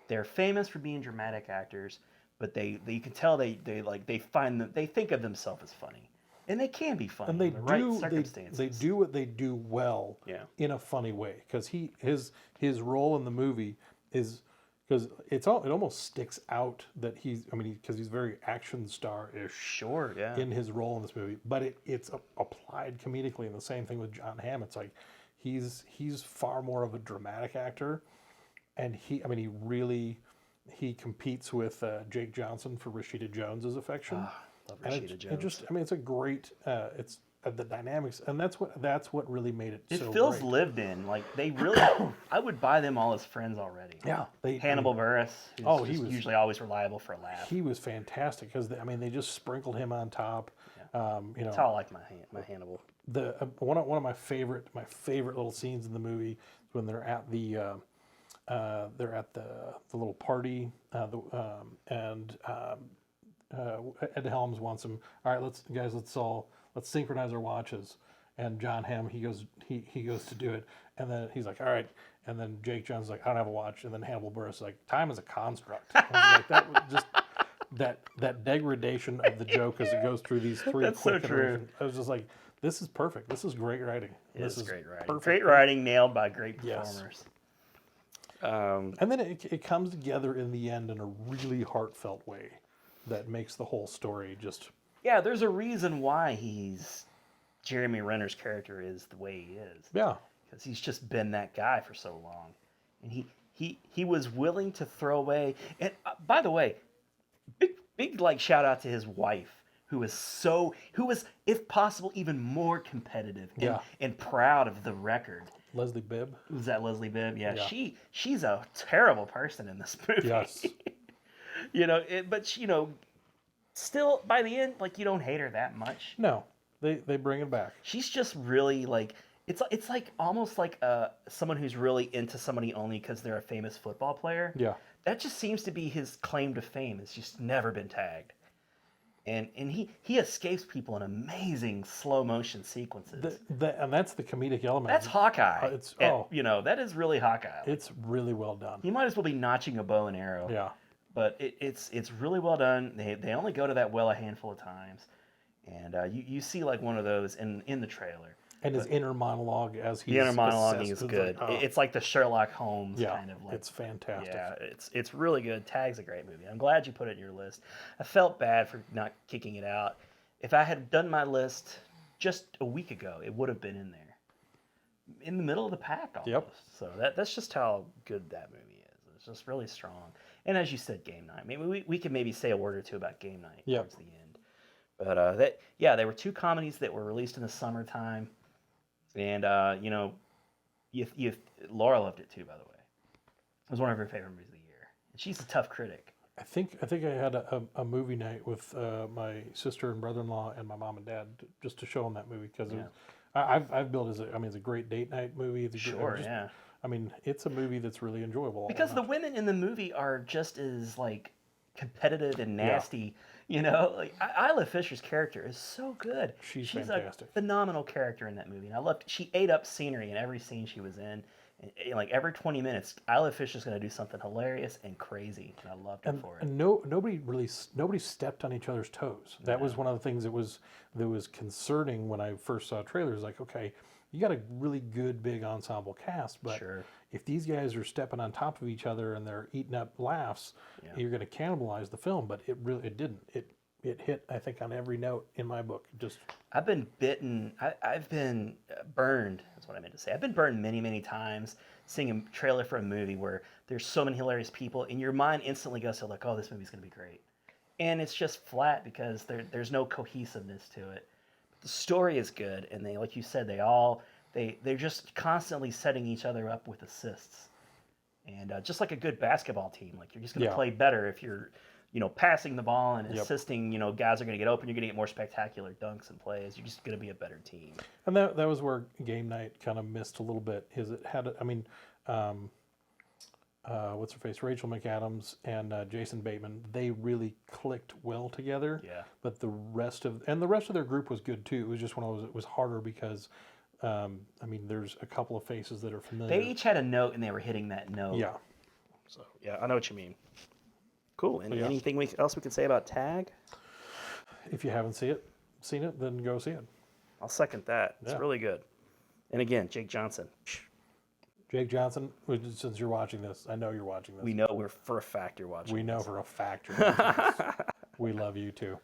they're famous for being dramatic actors, but you can tell they think of themselves as funny. And they can be funny And they in the right circumstances. they do what they do well in a funny way. Because his role in the movie is, because it almost sticks out that because he's very action star-ish. Sure, yeah. In his role in this movie, but it's applied comedically. And the same thing with John Hamm. It's like he's far more of a dramatic actor, and he competes with Jake Johnson for Rashida Jones's affection. Love Rashida Jones. It's a great. It's the dynamics, and that's what really made it. It so feels great. lived in. Like they really, I would buy them all as friends already. Yeah, Hannibal Buress. He was usually always reliable for a laugh. He was fantastic because they just sprinkled him on top. Yeah. That's how I like my Hannibal. One of my favorite little scenes in the movie is when they're at the little party and Ed Helms wants him. All right, let's synchronize our watches. And John Hamm, he goes to do it, and then he's like, all right. And then Jake Johnson's like, I don't have a watch. And then Hannibal Buress is like, time is a construct. I was like, that was just that degradation of the joke as it goes through these three. That's so true. I was just like, this is perfect. This is great writing. This is great writing. Perfect. Great writing nailed by great performers. Yes. And then it comes together in the end in a really heartfelt way that makes the whole story just... Yeah, there's a reason why Jeremy Renner's character is the way he is. Yeah. Because he's just been that guy for so long. And he was willing to throw away... And by the way, big like shout out to his wife, who was, if possible, even more competitive and proud of the record. Leslie Bibb. Was that Leslie Bibb? Yeah. She's a terrible person in this movie. Yes. But still by the end, like, you don't hate her that much. No, They bring it back. She's just really like it's like almost like someone who's really into somebody only because they're a famous football player. Yeah. That just seems to be his claim to fame. It's just never been tagged. And he escapes people in amazing slow motion sequences. And that's the comedic element. That's Hawkeye. You know, that is really Hawkeye. It's really well done. He might as well be notching a bow and arrow. Yeah. But it's really well done. They only go to that well a handful of times, and you see like one of those in the trailer. And his inner monologue as he's the inner monologuing assessed, is good. like, It's like the Sherlock Holmes kind of like. It's fantastic. Yeah, it's really good. Tag's a great movie. I'm glad you put it in your list. I felt bad for not kicking it out. If I had done my list just a week ago, it would have been in there, in the middle of the pack almost. Yep. So that's just how good that movie is. It's just really strong. And as you said, Game Night. Maybe we could maybe say a word or two about Game Night towards the end. But there were two comedies that were released in the summertime. And, you know, Laura loved it too, by the way. It was one of her favorite movies of the year. And she's a tough critic. I think I had a movie night with my sister and brother-in-law and my mom and dad just to show them that movie because I've built it's a great date night movie. Yeah. I mean, it's a movie that's really enjoyable. Because the women in the movie are just as, like, competitive and nasty. You know, like Isla Fisher's character is so good. She's a fantastic. phenomenal character in that movie. And I loved. She ate up scenery in every scene she was in. And, like every 20 minutes, Isla Fisher's going to do something hilarious and crazy, and I loved her for it. And nobody stepped on each other's toes. That was one of the things that was concerning when I first saw trailers. Like, okay, you got a really good big ensemble cast, but if these guys are stepping on top of each other and they're eating up laughs, you're going to cannibalize the film. But it didn't. It hit, I think, on every note in my book. I've been bitten. I've been burned. That's what I meant to say. I've been burned many, many times seeing a trailer for a movie where there's so many hilarious people, and your mind instantly goes to like, oh, this movie's going to be great. And it's just flat because there's no cohesiveness to it. The story is good, and they, like you said, they're just constantly setting each other up with assists. And just like a good basketball team, like you're just going to play better if you're, passing the ball and assisting, guys are going to get open. You're going to get more spectacular dunks and plays. You're just going to be a better team. And that was where Game Night kind of missed a little bit. What's her face? Rachel McAdams and Jason Bateman. They really clicked well together. Yeah. But the rest of their group was good too. It was just one of those. It was harder because, there's a couple of faces that are familiar. They each had a note and they were hitting that note. Yeah. So yeah, I know what you mean. Cool. And anything else we can say about Tag? If you haven't seen it, then go see it. I'll second that. It's really good. And again, Jake Johnson. Jake Johnson, since you're watching this, I know you're watching this. We know for a fact you're watching. We know for a fact you're watching this. We love you too.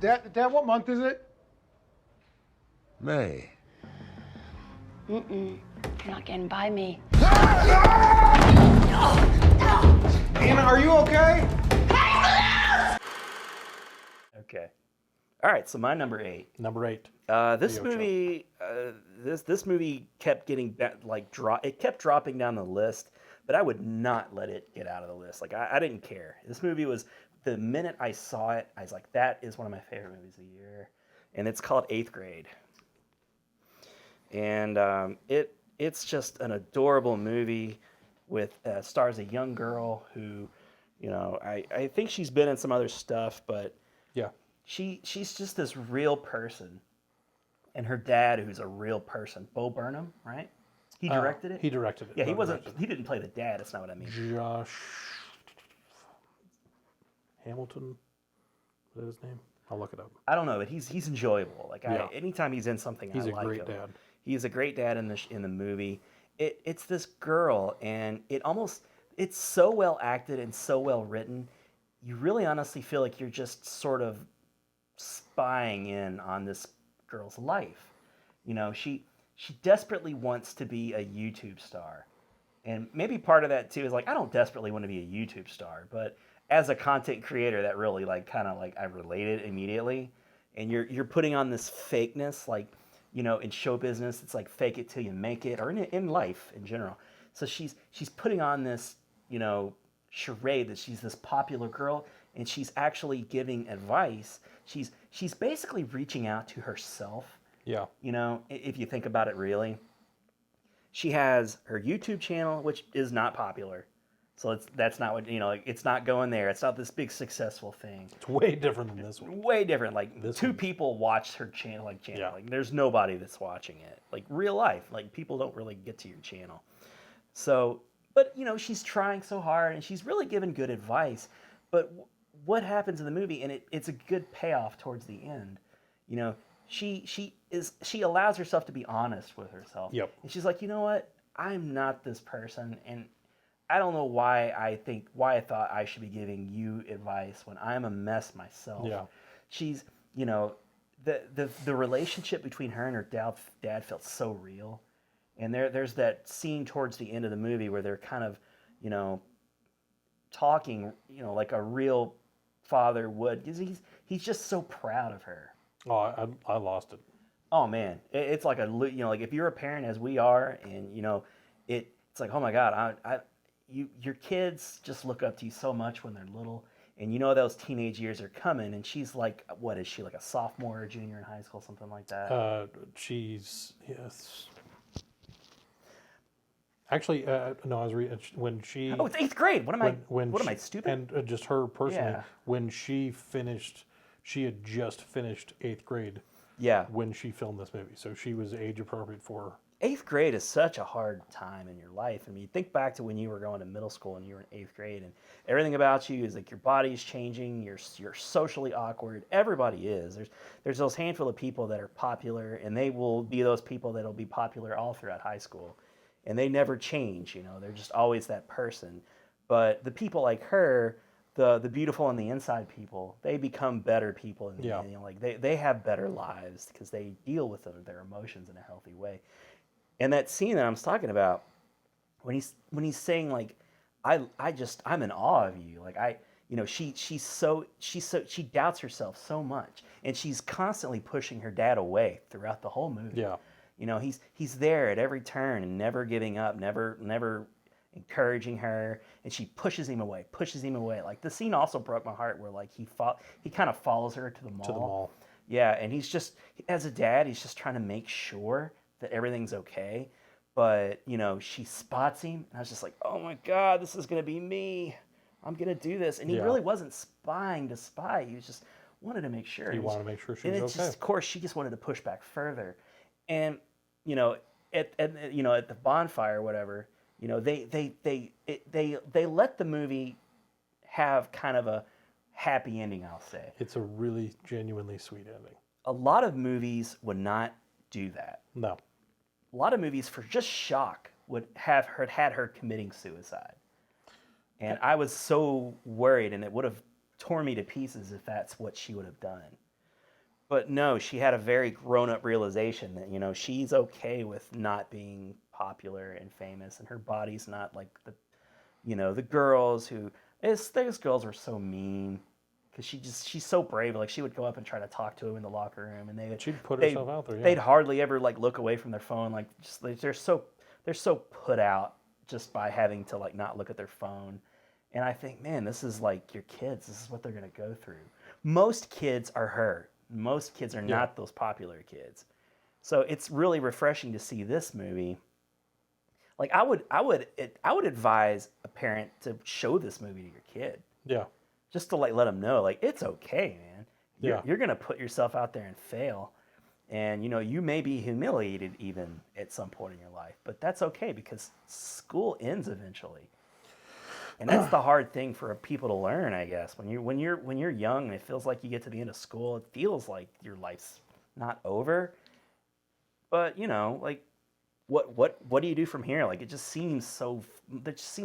Dad, what month is it? May. You're not getting by me. Anna, are you okay? Okay. All right. So my number 8. Number 8. This movie, this movie kept getting it kept dropping down the list, but I would not let it get out of the list. Like I didn't care. This movie was, the minute I saw it, I was like, that is one of my favorite movies of the year, and it's called 8th Grade. And it's just an adorable movie with stars a young girl who, I think she's been in some other stuff, but yeah, she's just this real person. And her dad, who's a real person, Bo Burnham, right? He directed it. He directed it. Yeah, he didn't play the dad. That's not what I mean. Josh Hamilton. Is that his name? I'll look it up. I don't know, but he's enjoyable. Like anytime he's in something, he's I like him. He's a great dad. He's a great dad in the movie. It's this girl, and it's so well acted and so well written. You really honestly feel like you're just sort of spying in on this girl's life. She desperately wants to be a YouTube star, and maybe part of that too is like, I don't desperately want to be a YouTube star, but as a content creator, that really I related immediately. And you're putting on this fakeness, like, in show business, it's like fake it till you make it, or in life in general. So she's putting on this, charade that she's this popular girl, and she's actually giving advice. She's basically reaching out to herself. Yeah. You know, if you think about it really. She has her YouTube channel, which is not popular. So that's not what, you know, like, it's not going there. It's not this big successful thing. It's way different than this one. Way different. Like This two one's- people watch her channel. Yeah. Like there's nobody that's watching it. Like real life. Like people don't really get to your channel. So, but you know, she's trying so hard and she's really giving good advice. But what happens in the movie, and it's a good payoff towards the end. You know, she allows herself to be honest with herself. Yep. And she's like, you know what? I'm not this person, and I don't know why I thought I should be giving you advice when I'm a mess myself. Yeah. She's, you know, the relationship between her and her dad felt so real. And there's that scene towards the end of the movie where they're kind of, you know, talking, you know, like a real father would, because he's just so proud of her. Oh, I lost it. Oh man, it's like you know, like if you're a parent as we are, and you know, it's like, oh my God, your kids just look up to you so much when they're little, and you know those teenage years are coming. And she's like, what is she, like a sophomore or junior in high school, something like that? She's yes. Actually, no, I was reading when she. Oh, it's 8th grade. What am I stupid? And just her personally, Yeah. when she finished, she had just finished 8th grade. Yeah. When she filmed this movie, so she was age appropriate for. 8th grade is such a hard time in your life. I mean, think back to when you were going to middle school and you were in 8th grade, and everything about you is like your body's changing. You're socially awkward. Everybody is. There's those handful of people that are popular, and they will be those people that'll be popular all throughout high school, and they never change. You know, they're just always that person. But the people like her, the beautiful on the inside people, they become better people, and Yeah. you know, like they have better lives because they deal with their emotions in a healthy way. And that scene that I'm talking about, when he's saying like, I'm in awe of you. Like you know, she doubts herself so much, and she's constantly pushing her dad away throughout the whole movie. Yeah. You know, he's there at every turn and never giving up, never encouraging her, and she pushes him away. Like the scene also broke my heart where like he kind of follows her to the mall. Yeah, and he's just, as a dad, he's just trying to make sure that everything's okay. But, you know, she spots him, and I was just like, oh my God, this is going to be me. I'm going to do this. And he really wasn't spying to spy. He was just wanted to make sure. He wanted to make sure she was and it's okay. just, of course, she just wanted to push back further. And, you know, at the bonfire or whatever, you know, they let the movie have kind of a happy ending, I'll say. It's a really genuinely sweet ending. A lot of movies would not do that. No. A lot of movies, for just shock, would have had her committing suicide. And I was so worried, and it would have torn me to pieces if that's what she would have done. But no, she had a very grown-up realization that, you know, she's okay with not being popular and famous, and her body's not like the girls who... Those girls were so mean. Because she's so brave. Like, she would go up and try to talk to him in the locker room, and she'd put herself out there. Yeah. They'd hardly ever like look away from their phone. Like, just they're so put out just by having to like not look at their phone. And I think, man, this is like your kids. This is what they're gonna go through. Most kids are her. Most kids are not those popular kids. So it's really refreshing to see this movie. Like, I would advise a parent to show this movie to your kid. Yeah. Just to like let them know, like, it's okay, man. Yeah. You're gonna put yourself out there and fail, and you know you may be humiliated even at some point in your life, but that's okay because school ends eventually, and that's the hard thing for people to learn, I guess. When you're young and it feels like you get to the end of school, it feels like your life's not over, but you know, like, what do you do from here? Like, it just seems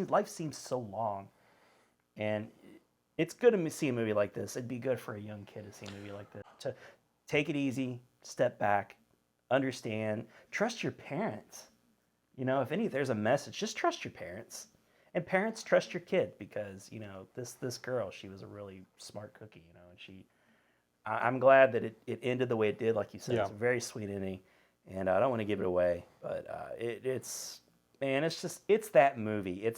life seems so long, and it's good to see a movie like this. It'd be good for a young kid to see a movie like this. To take it easy, step back, understand, trust your parents. You know, if there's a message, just trust your parents. And parents, trust your kid, because, you know, this girl, she was a really smart cookie, you know, and I'm glad that it ended the way it did, like you said. Yeah. It's a very sweet ending, and I don't want to give it away, but it's that movie.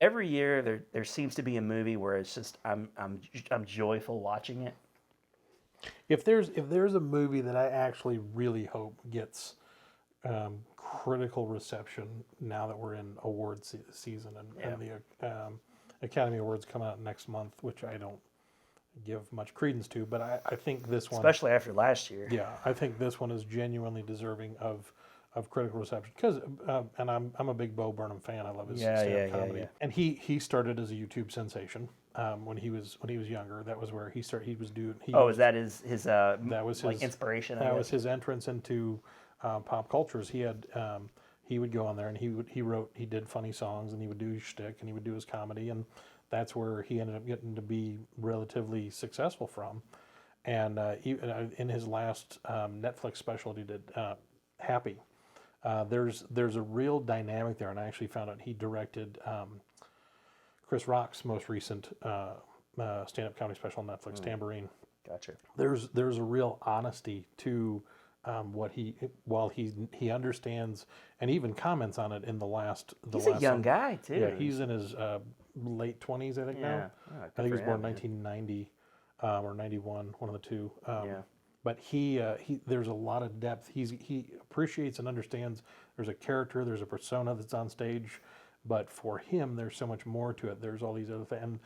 every year there seems to be a movie where it's just I'm joyful watching it. If there's a movie that I actually really hope gets critical reception now that we're in awards season and the Academy Awards come out next month, which I don't give much credence to, but I think this one, especially after last year. Yeah, I think this one is genuinely deserving of critical reception because, and I'm a big Bo Burnham fan. I love his stand-up comedy, and he started as a YouTube sensation when he was younger. That was where he started. He was doing. Is that his that was his inspiration? That was his entrance into pop cultures. He had he would go on there and he did funny songs and he would do his shtick and he would do his comedy, and that's where he ended up getting to be relatively successful from. And in his last Netflix special he did, Happy, there's a real dynamic there, and I actually found out he directed Chris Rock's most recent stand-up comedy special on Netflix, Tambourine. Gotcha. There's a real honesty to what he understands and even comments on it in the last. He's a young guy too. Yeah, he's in his late 20s, I think now. I think he was born in 1990 or 91, one of the two. But he there's a lot of depth. He appreciates and understands there's a character, there's a persona that's on stage, but for him there's so much more to it. There's all these other things. And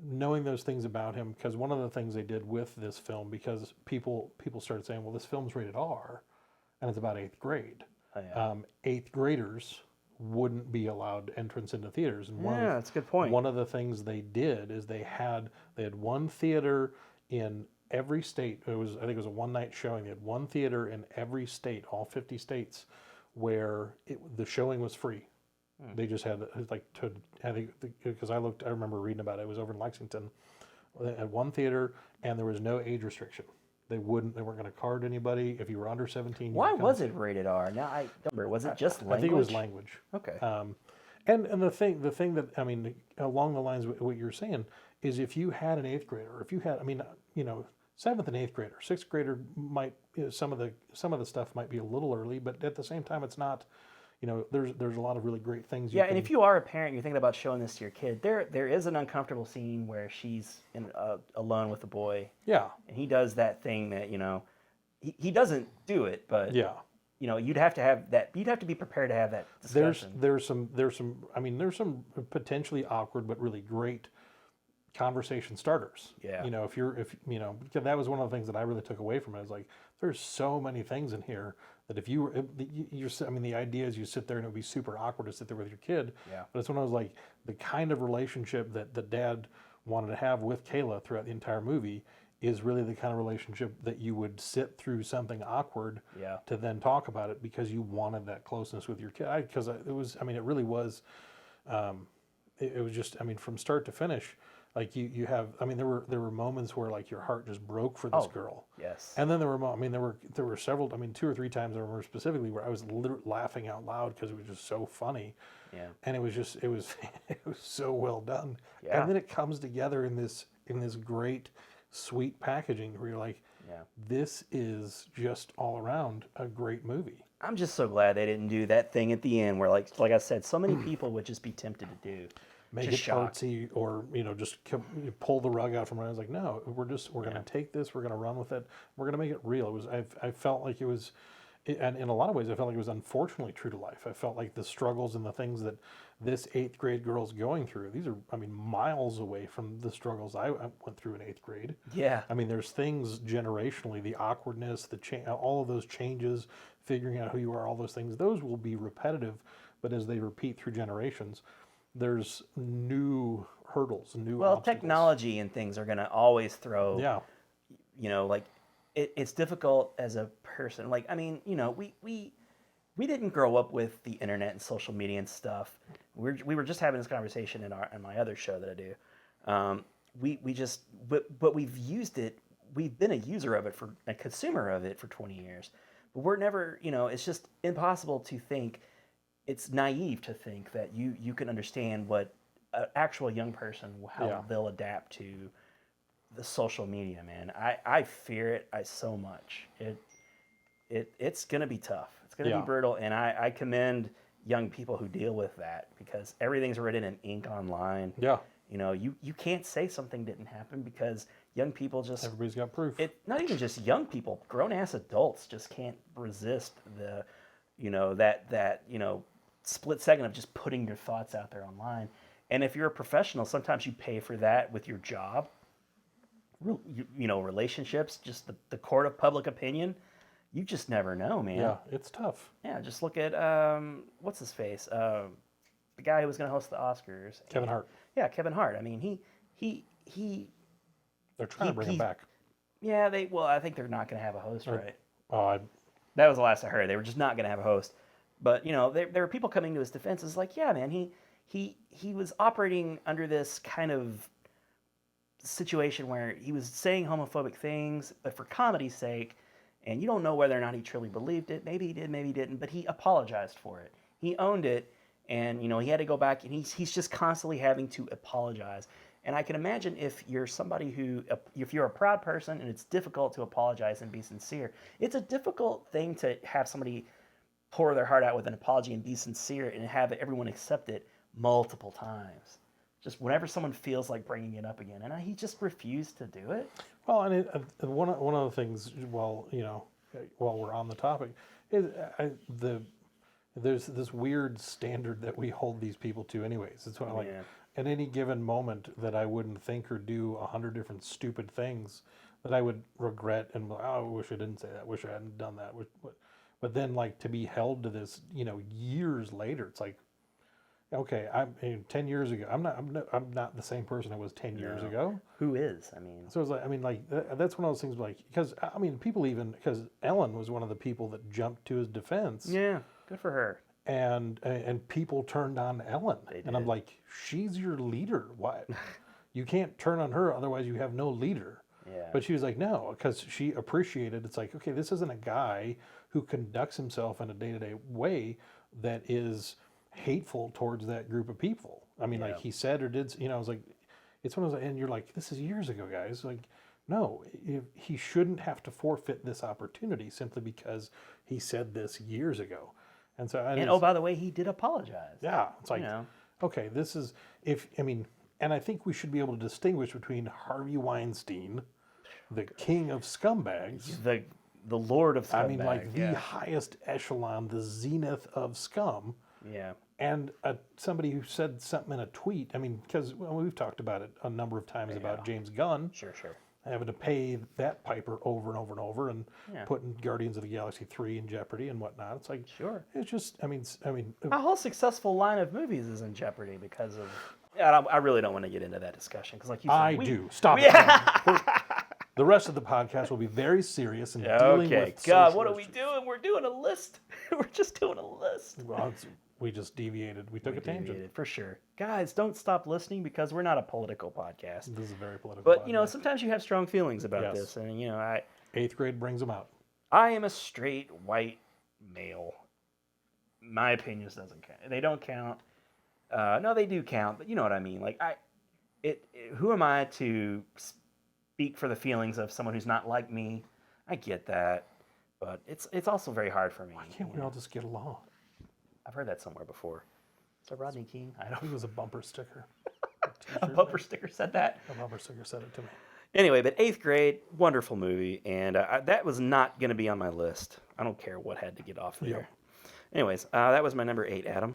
knowing those things about him, because one of the things they did with this film, because people started saying, well, this film's rated R, and it's about 8th grade. 8th graders wouldn't be allowed entrance into theaters. And that's a good point. One of the things they did is they had one theater in every state. I think it was a one-night showing. They had one theater in every state, all 50 states, where the showing was free. They just had because I remember reading about it. It was over in Lexington. They had one theater, and there was no age restriction. They weren't going to card anybody if you were under 17. Why was it rated R? Now I don't remember. Was it just language? I think it was language. Okay. And the thing that I mean, along the lines of what you're saying is, if you had an 8th grader, or if you had, 7th and 8th grader, 6th grader might, some of the stuff might be a little early, but at the same time, it's not. There's a lot of really great things. And if you are a parent, you're thinking about showing this to your kid. There is an uncomfortable scene where she's alone with a boy. Yeah. And he does that thing that he doesn't do it, but you'd have to have that. You'd have to be prepared to have that discussion. There's some potentially awkward but really great conversation starters. Yeah. Because that was one of the things that I really took away from it. I was like, there's so many things in here that if you're, the idea is you sit there and it would be super awkward to sit there with your kid. Yeah. But it's one of those, like, the kind of relationship that the dad wanted to have with Kayla throughout the entire movie is really the kind of relationship that you would sit through something awkward to then talk about it, because you wanted that closeness with your kid. Because it really was, it was just, from start to finish. Like you have, there were moments where, like, your heart just broke for this girl. Yes. And then there were several, 2 or 3 times I remember specifically where I was literally laughing out loud because it was just so funny. Yeah. And it was so well done. Yeah. And then it comes together in this great, sweet packaging where you're like, this is just all around a great movie. I'm just so glad they didn't do that thing at the end where, like I said, so many people would just be tempted to do. Make it artsy, or just pull the rug out from around. I was like, no, we're going to take this, we're going to run with it, we're going to make it real. I felt like it was, and in a lot of ways, I felt like it was unfortunately true to life. I felt like the struggles and the things that this 8th grade girl's going through, these are, miles away from the struggles I went through in 8th grade. Yeah. There's things generationally, the awkwardness, all of those changes, figuring out who you are, all those things, those will be repetitive, but as they repeat through generations, there's new hurdles, new obstacles. Technology and things are going to always throw, it's difficult as a person. We didn't grow up with the internet and social media and stuff. We were just having this conversation in my other show that I do. But we've used it. We've been a user of it, a consumer of it for 20 years. But we're never, it's just impossible to think. It's naive to think that you can understand what an actual young person, how they'll adapt to the social media, man. I fear it so much. It's going to be tough. It's going to be brutal. And I commend young people who deal with that because everything's written in ink online. Yeah. You know, you can't say something didn't happen because young people just... Everybody's got proof. Not even just young people, grown-ass adults just can't resist the, that split second of just putting your thoughts out there online. And if you're a professional, sometimes you pay for that with your job, relationships, just the court of public opinion. You just never know, man. Yeah, it's tough. Yeah, just look at, what's his face? The guy who was going to host the Oscars. Kevin Hart. Yeah, Kevin Hart. I mean, he they're trying to bring him back. Yeah, I think they're not going to have a host, right? That was the last I heard. They were just not going to have a host. But, there were people coming to his defense. It's like, yeah, man, he was operating under this kind of situation where he was saying homophobic things, but for comedy's sake, and you don't know whether or not he truly believed it. Maybe he did, maybe he didn't, but he apologized for it. He owned it, and, he had to go back, and he's just constantly having to apologize. And I can imagine if you're somebody if you're a proud person and it's difficult to apologize and be sincere, it's a difficult thing to have somebody pour their heart out with an apology and be sincere and have everyone accept it multiple times. Just whenever someone feels like bringing it up again. And he just refused to do it. Well, and one of the things, while we're on the topic, is there's this weird standard that we hold these people to anyways. It's what, at any given moment that I wouldn't think or do 100 different stupid things that I would regret and I wish I didn't say that, wish I hadn't done that. But then to be held to this, years later, it's like, okay, 10 years ago, I'm not the same person I was 10 years ago. Who is? I mean, so it's that's one of those things because because Ellen was one of the people that jumped to his defense. Yeah, good for her. And people turned on Ellen, and I'm like, she's your leader. What? You can't turn on her, otherwise you have no leader. Yeah. But she was like, no, because she appreciated. It's like, okay, this isn't a guy who conducts himself in a day-to-day way that is hateful towards that group of people. I mean, he said or did, I was like, it's one of those, and you're like, this is years ago, guys. Like, no, he shouldn't have to forfeit this opportunity simply because he said this years ago. And so, by the way, he did apologize. Yeah, it's like, okay, this is and I think we should be able to distinguish between Harvey Weinstein, the king of scumbags, the lord of scumbags. The highest echelon, the zenith of scum. Yeah. And somebody who said something in a tweet. I mean, because we've talked about it a number of times about James Gunn. Sure. Having to pay that piper over and over and over, and putting Guardians of the Galaxy 3 in jeopardy and whatnot. It's like, sure. It's just, a whole successful line of movies is in jeopardy because of. I really don't want to get into that discussion because, like you said, do. Stop it. The rest of the podcast will be very serious and dealing with. God, what are we doing? We're doing a list. We're just doing a list. Well, we just deviated. We took a tangent. For sure. Guys, don't stop listening because we're not a political podcast. This is a very political But, podcast. sometimes you have strong feelings about this. And, 8th grade brings them out. I am a straight white male. My opinions doesn't count. They don't count. No, they do count, but you know what I mean. Like, who am I to speak for the feelings of someone who's not like me? I get that. But it's also very hard for me. Why can't we all just get along? I've heard that somewhere before. Is that Rodney King? I don't know. It was a bumper sticker. A bumper sticker said that? A bumper sticker said it to me. Anyway, but 8th grade, wonderful movie. And that was not going to be on my list. I don't care what had to get off there. Yeah. Anyways, that was my number 8, Adam.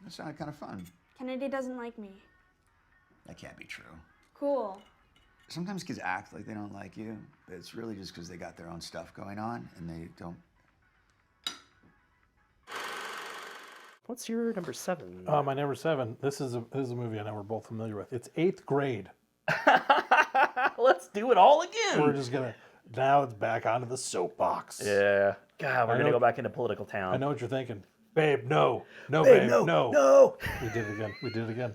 That sounded kind of fun. Kennedy doesn't like me. That can't be true. Cool. Sometimes kids act like they don't like you, but it's really just because they got their own stuff going on and they don't. What's your number 7? My number 7. This is a movie I know we're both familiar with. It's 8th grade. Let's do it all again. We're just gonna. Now it's back onto the soapbox. Yeah. God, we're gonna go back into political town. I know what you're thinking, babe. No, babe, no. We did it again.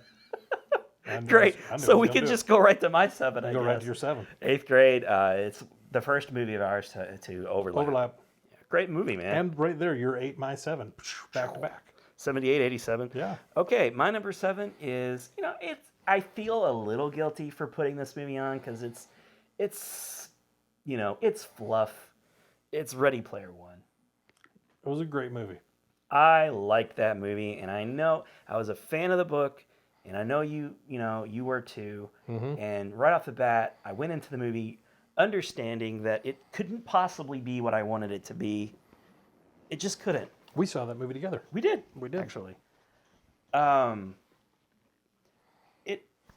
Great. So we can just go right to my 7. I go guess. right to your 7. 8th grade. It's the first movie of ours to overlap. Yeah, great movie, man. And right there, your 8, my 7, back to back. 78, 87. Yeah. Okay, my number 7 is, I feel a little guilty for putting this movie on because it's fluff. It's Ready Player One. It was a great movie. I liked that movie, and I know I was a fan of the book, and I know you were too. And right off the bat, I went into the movie understanding that it couldn't possibly be what I wanted it to be. It just couldn't. We saw that movie together. We did. We did. Actually.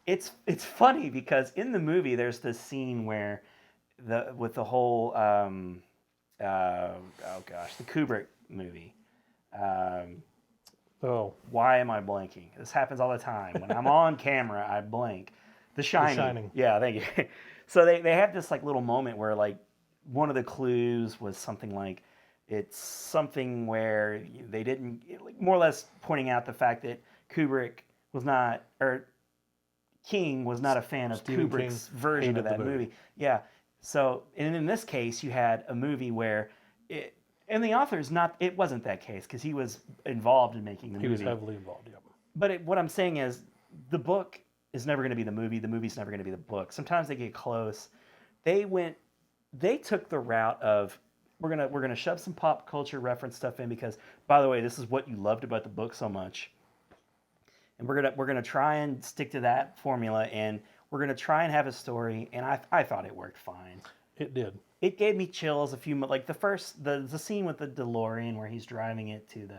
It's funny because in the movie there's this scene where with the whole the Kubrick movie. Why am I blanking? This happens all the time. When I'm on camera, I blank. The Shining. Yeah, thank you. So they have this like little moment where like one of the clues was something like it's something where they didn't, like, more or less pointing out the fact that Kubrick was not, or King was not a fan of Stephen Kubrick's King version of hated that the movie. Yeah. So, and in this case, you had a movie where it, and the author's not, it wasn't that case because he was involved in making the movie. He was heavily involved, yeah. But what I'm saying is the book is never going to be the movie's never going to be the book. Sometimes they get close. They took the route of, we're gonna shove some pop culture reference stuff in because, by the way, this is what you loved about the book so much. And we're gonna try and stick to that formula, and we're gonna try and have a story. And I thought it worked fine. It did. It gave me chills like the scene with the DeLorean where he's driving it to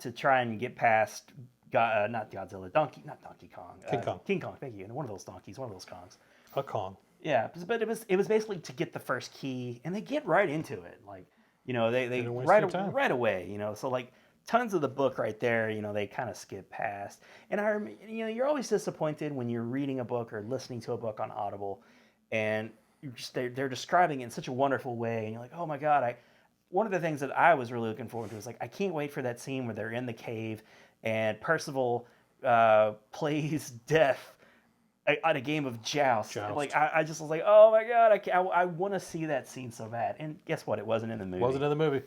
to try and get past not Godzilla, not Donkey Kong, King Kong. Thank you. And one of those donkeys, one of those Kongs. A Kong. Yeah, but it was basically to get the first key, and they get right into it. Like, they right away. So like tons of the book right there, they kind of skip past. And you're always disappointed when you're reading a book or listening to a book on Audible, and they're describing it in such a wonderful way, and you're like, oh my god! One of the things that I was really looking forward to was like, I can't wait for that scene where they're in the cave and Percival plays death at a game of joust. Like I just was like, oh my god, I want to see that scene so bad. And guess what? It wasn't in the movie. Wasn't in the movie.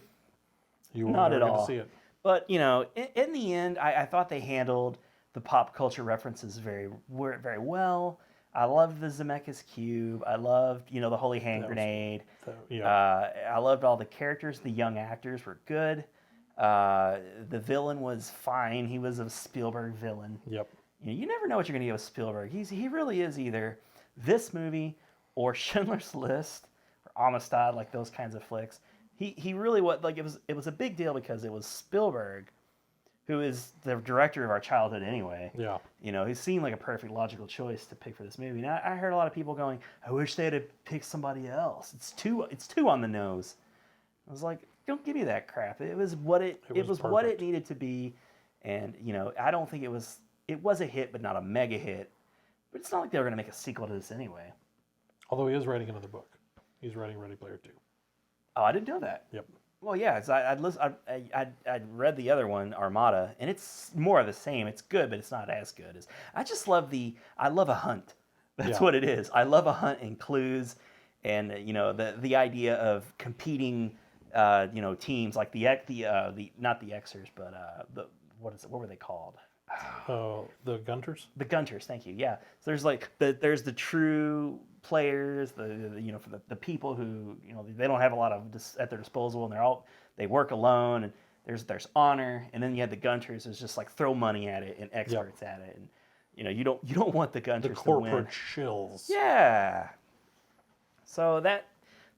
You were not never at all. See it. But in the end, I thought they handled the pop culture references very well. I loved the Zemeckis cube. I loved the Holy Hand Grenade. I loved all the characters. The young actors were good. The villain was fine. He was a Spielberg villain. Yep. You never know what you're going to get with Spielberg. He really is either this movie or Schindler's List or Amistad, like those kinds of flicks. He really was like it was a big deal because it was Spielberg, who is the director of our childhood anyway. Yeah. He seemed like a perfect logical choice to pick for this movie. And I heard a lot of people going, I wish they had picked somebody else. It's too on the nose. I was like, don't give me that crap. It was what it was what it needed to be. And I don't think it was a hit, but not a mega hit. But it's not like they were going to make a sequel to this anyway. Although he is writing another book. He's writing Ready Player 2. Oh, I didn't know that. Yep. Well, yeah, I'd read the other one, Armada, and it's more of the same. It's good, but it's not as good as. I love a hunt. That's what it is. I love a hunt and clues, and the idea of competing, teams like the not the Xers, but what were they called? The Gunters. The Gunters, thank you. Yeah, so there's the true players, the people who they don't have a lot of at their disposal, and they work alone, and there's honor, and then you have the Gunters who's just like throw money at it and experts at it, and you don't want the Gunters the corporate to win. shills. Yeah. So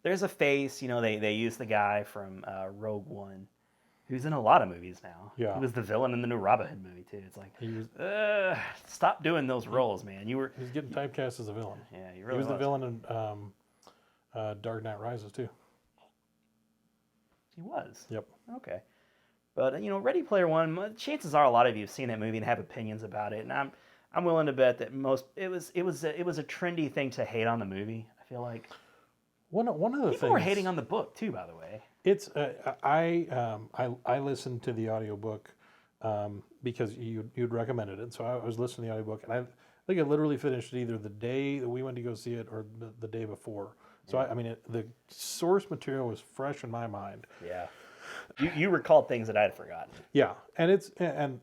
there's a face. They use the guy from Rogue One, who's in a lot of movies now. Yeah. He was the villain in the new Robin Hood movie, too. It's like, stop doing those roles, man. He's getting typecast as a villain. Yeah, he really was. The villain in Dark Knight Rises, too. He was? Yep. Okay. But, Ready Player One, chances are a lot of you have seen that movie and have opinions about it. And I'm willing to bet that it was a trendy thing to hate on the movie, I feel like. One of the things... People were hating on the book, too, by the way. It's I listened to the audiobook because you'd recommended it, so I was listening to the audiobook, and I think I literally finished it either the day that we went to go see it or the day before. So the source material was fresh in my mind. Yeah, you recalled things that I had forgotten. Yeah, and it's and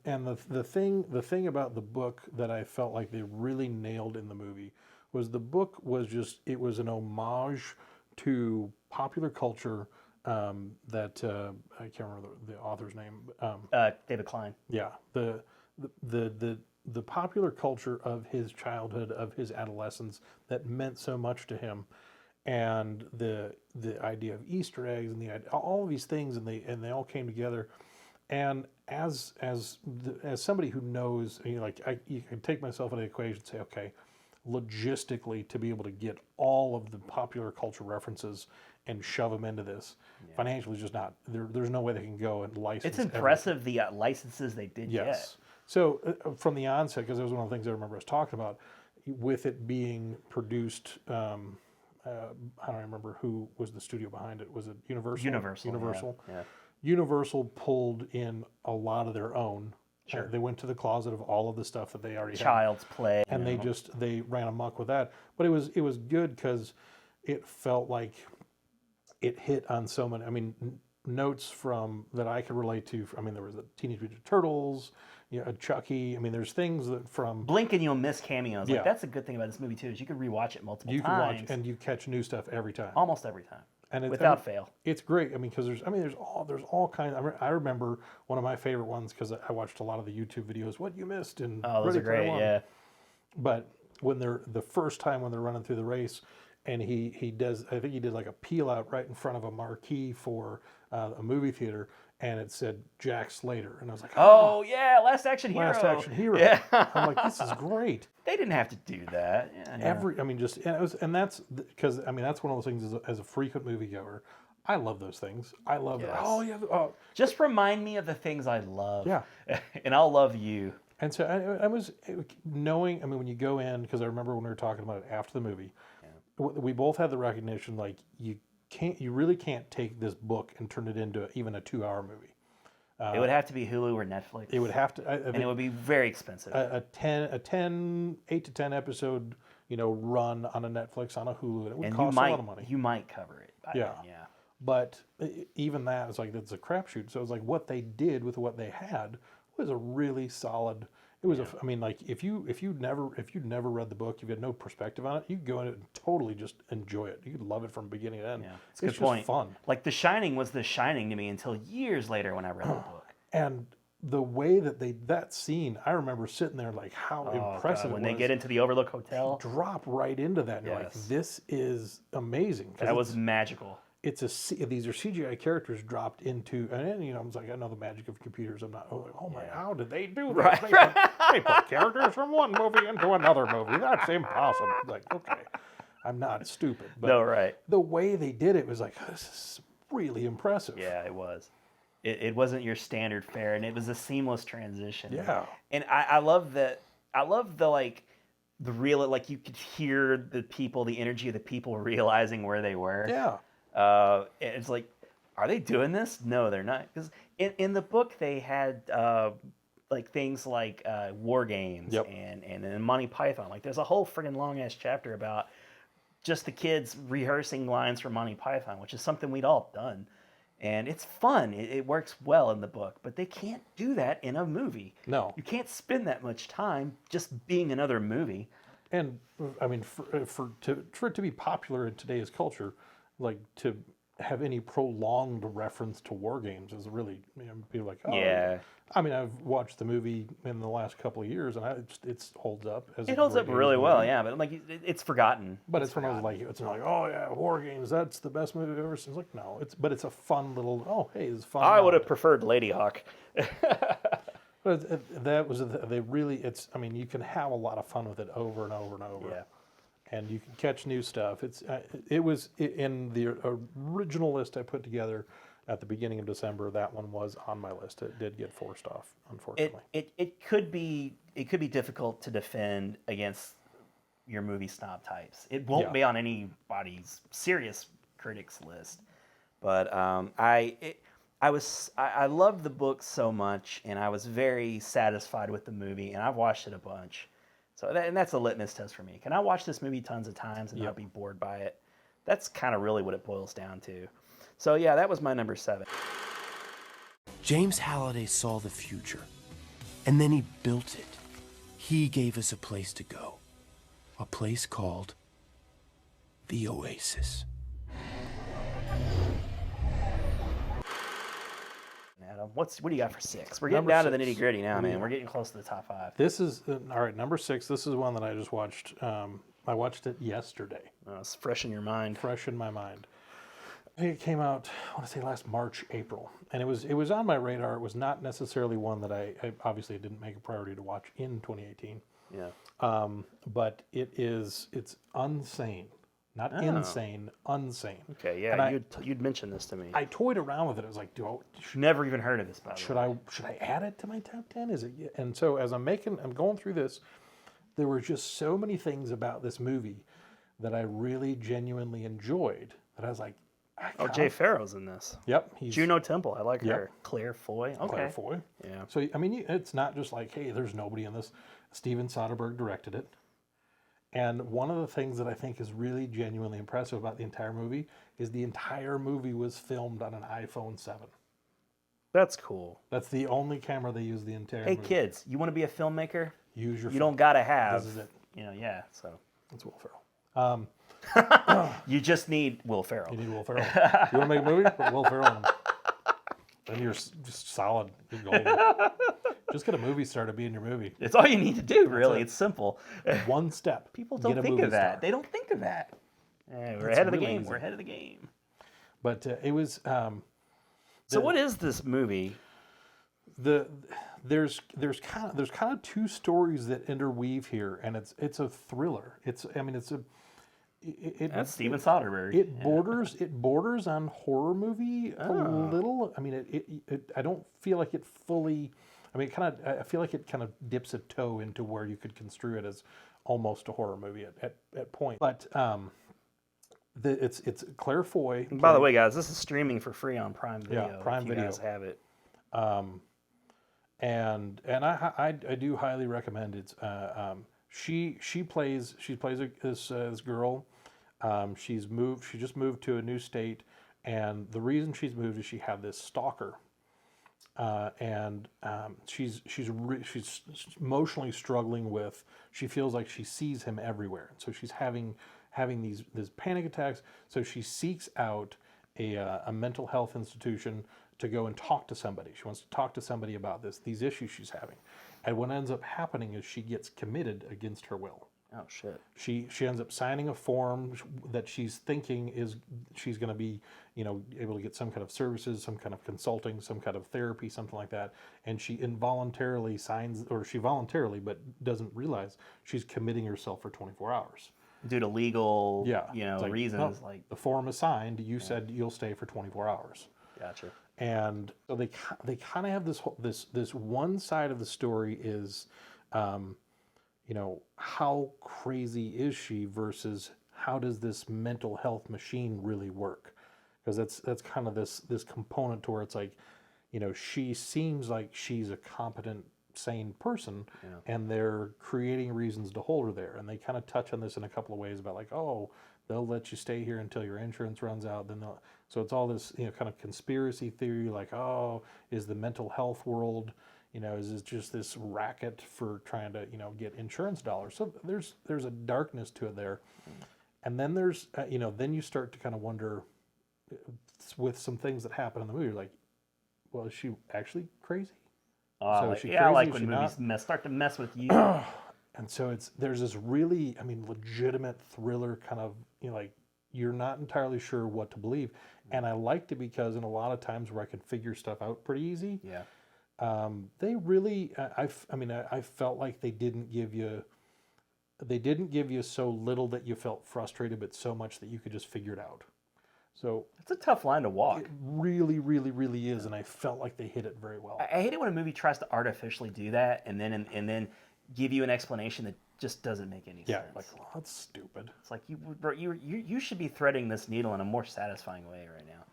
the thing about the book that I felt like they really nailed in the movie was the book was just, it was an homage to popular culture that I can't remember the author's name. David Klein. Yeah, the popular culture of his childhood, of his adolescence, that meant so much to him, and the idea of Easter eggs and all of these things, and they all came together. And as somebody who knows, you can take myself into the equation and say, okay, logistically, to be able to get all of the popular culture references and shove them into this, financially, just not there's no way they can go and license. It's impressive the licenses they did get. So from the onset, because that was one of the things I remember us talking about, with it being produced, I don't remember who was the studio behind it. Was it Universal? Universal. Yeah. Universal pulled in a lot of their own. Sure. They went to the closet of all of the stuff that they already Child's Play, and they ran amok with that. But it was good because it felt like it hit on so many. I mean, notes from that I could relate to. I mean, there was the Teenage Mutant Ninja Turtles, Chucky. I mean, there's things that from blink and you'll miss cameos. Like that's a good thing about this movie too, is you can rewatch it multiple times. You can watch and you catch new stuff every time. Almost every time. And without fail. It's great. I mean, because there's all kinds. I remember one of my favorite ones because I watched a lot of the YouTube videos. What you missed and those are great. Yeah. But when they're the first time when they're running through the race, and he does, I think he did like a peel out right in front of a marquee for a movie theater, and it said Jack Slater, and I was like, oh yeah, Last Action Hero. Last Action Hero. Yeah. I'm like, this is great. They didn't have to do that. And that's because that's one of those things as a frequent moviegoer. I love those things. I love it. Oh yeah. Just remind me of the things I love. Yeah. And I'll love you. And so I was knowing. I mean, when you go in, because I remember when we were talking about it after the movie, we both had the recognition like you really can't take this book and turn it into even a 2-hour movie. It would have to be Hulu or Netflix. It would have to, and it would be very expensive. A 8 to 10 episode, run on a Netflix, on a Hulu, it would cost a lot of money. You might cover it. Yeah. But even that, it's like that's a crapshoot. So it's like what they did with what they had was a really solid. It was I mean, like if you'd never read the book, you've got no perspective on it, you could go in it and totally just enjoy it. You could love it from beginning to end. Yeah, it's a good point. Just fun. Like The Shining was The Shining to me until years later when I read the book. And the way that scene, I remember sitting there like how impressive when it was. they get into the Overlook Hotel, they drop right into that. And you're like, this is amazing. That was magical. These are CGI characters dropped into, and I was like, I know the magic of computers. I'm not. Oh my, how did they do that? Right. They put characters from one movie into another movie. That's impossible. Like, okay, I'm not stupid. But no, right. The way they did it was like, this is really impressive. Yeah, it was. It wasn't your standard fare, and it was a seamless transition. Yeah. And I love that. I love the the real, like you could hear the energy of the people realizing where they were. Yeah. It's like, are they doing this? No, they're not. Because in the book they had things like war games and Monty Python. Like there's a whole friggin' long ass chapter about just the kids rehearsing lines from Monty Python, which is something we'd all done. And it's fun. It works well in the book, but they can't do that in a movie. No. You can't spend that much time just being another movie. And I mean, for it to be popular in today's culture, like to have any prolonged reference to war games is really, people like, oh yeah. I mean, I've watched the movie in the last couple of years, and it holds up. It holds up really well, yeah. But it's forgotten. But it's one of those it's like, oh yeah, war games. That's the best movie I've ever seen. It's like, no, it's a fun little. Oh hey, it's fun. I would have preferred Lady Hawk. But that was they really. It's. I mean, you can have a lot of fun with it over and over and over. Yeah. And you can catch new stuff. It was in the original list I put together at the beginning of December. That one was on my list. It did get forced off, unfortunately. It could be difficult to defend against your movie snob types. It won't be on anybody's serious critics list. But I loved the book so much, and I was very satisfied with the movie, and I've watched it a bunch. So that's a litmus test for me. Can I watch this movie tons of times and not be bored by it? That's kind of really what it boils down to. So yeah, that was my number 7. James Halliday saw the future, and then he built it. He gave us a place to go, a place called the Oasis. What do you got for 6? We're getting Number down to the 6. nitty gritty now, man. Yeah. We're getting close to the top 5. This is all right. Number 6. This is one that I just watched. I watched it yesterday. It's fresh in your mind. Fresh in my mind. I think it came out, I want to say last March, April, and it was on my radar. It was not necessarily one that I obviously didn't make a priority to watch in 2018. Yeah. But it's Unsane, not insane, Unsane. Okay, yeah, And you'd mentioned this to me. I toyed around with it. I was like, Never even heard of this, by the should way. I add it to my top 10? Is it? And so as I'm going through this, there were just so many things about this movie that I really genuinely enjoyed that I was like, Jay Farrow's in this. Yep. Juno Temple. I like her. Claire Foy. Okay. Claire Foy. Yeah. So, I mean, it's not just like, hey, there's nobody in this. Steven Soderbergh directed it. And one of the things that I think is really genuinely impressive about the entire movie is the entire movie was filmed on an iPhone 7. That's cool. That's the only camera they use the entire movie. Hey, kids, you want to be a filmwant Use your You phone. don't got to have. This is it. Yeah, so. That's Will Ferrell. You just need Will Ferrell. You need Will Ferrell. You want to make a movie? Put Will Ferrell in. Then you're just solid. You're golden. Just get a movie star to be in your movie. It's all you need to do, really. It's simple. One step. People don't think of that. They don't think of that. We're ahead of the game. We're ahead of the game. But it was. So what is this movie? There's kind of two stories that interweave here, and it's a thriller. That's Steven Soderbergh. It borders on horror movie a little. I mean, I don't feel like it fully. I mean, I feel like it kind of dips a toe into where you could construe it as almost a horror movie at point. But it's Claire Foy. By the way, guys, this is streaming for free on Prime Video. Yeah, Prime if Video. You guys have it. And I do highly recommend it. She plays this girl. She just moved to a new state, and the reason she's moved is she had this stalker. And she's emotionally struggling with. She feels like she sees him everywhere, so she's having these panic attacks. So she seeks out a mental health institution to go and talk to somebody. She wants to talk to somebody about these issues she's having. And what ends up happening is she gets committed against her will. Oh, shit. She ends up signing a form that she's thinking she's going to be, able to get some kind of services, some kind of consulting, some kind of therapy, something like that. And she involuntarily voluntarily, but doesn't realize she's committing herself for 24 hours. Due to legal, No, reasons. the form is signed. You said you'll stay for 24 hours. Gotcha. And so they kind of have this one side of the story is, how crazy is she versus how does this mental health machine really work? Because that's kind of this component to where it's like, she seems like she's a competent, sane person, and they're creating reasons to hold her there. And they kind of touch on this in a couple of ways about like, oh, they'll let you stay here until your insurance runs out. So it's all this kind of conspiracy theory, like, oh, is the mental health world, is it just this racket for trying to get insurance dollars? So there's a darkness to it there, and then there's then you start to kind of wonder with some things that happen in the movie, like, well, is she actually crazy? Is she crazy? I like when movies start to mess with you. And so there's this really, legitimate thriller kind of, like you're not entirely sure what to believe. And I liked it because in a lot of times where I could figure stuff out pretty easy, they really, I felt like they didn't give you so little that you felt frustrated, but so much that you could just figure it out. So it's a tough line to walk. It really, really, really is, and I felt like they hit it very well. I hate it when a movie tries to artificially do that, and then give you an explanation that just doesn't make any sense. Yeah, like, well, that's stupid. It's like you should be threading this needle in a more satisfying way right now.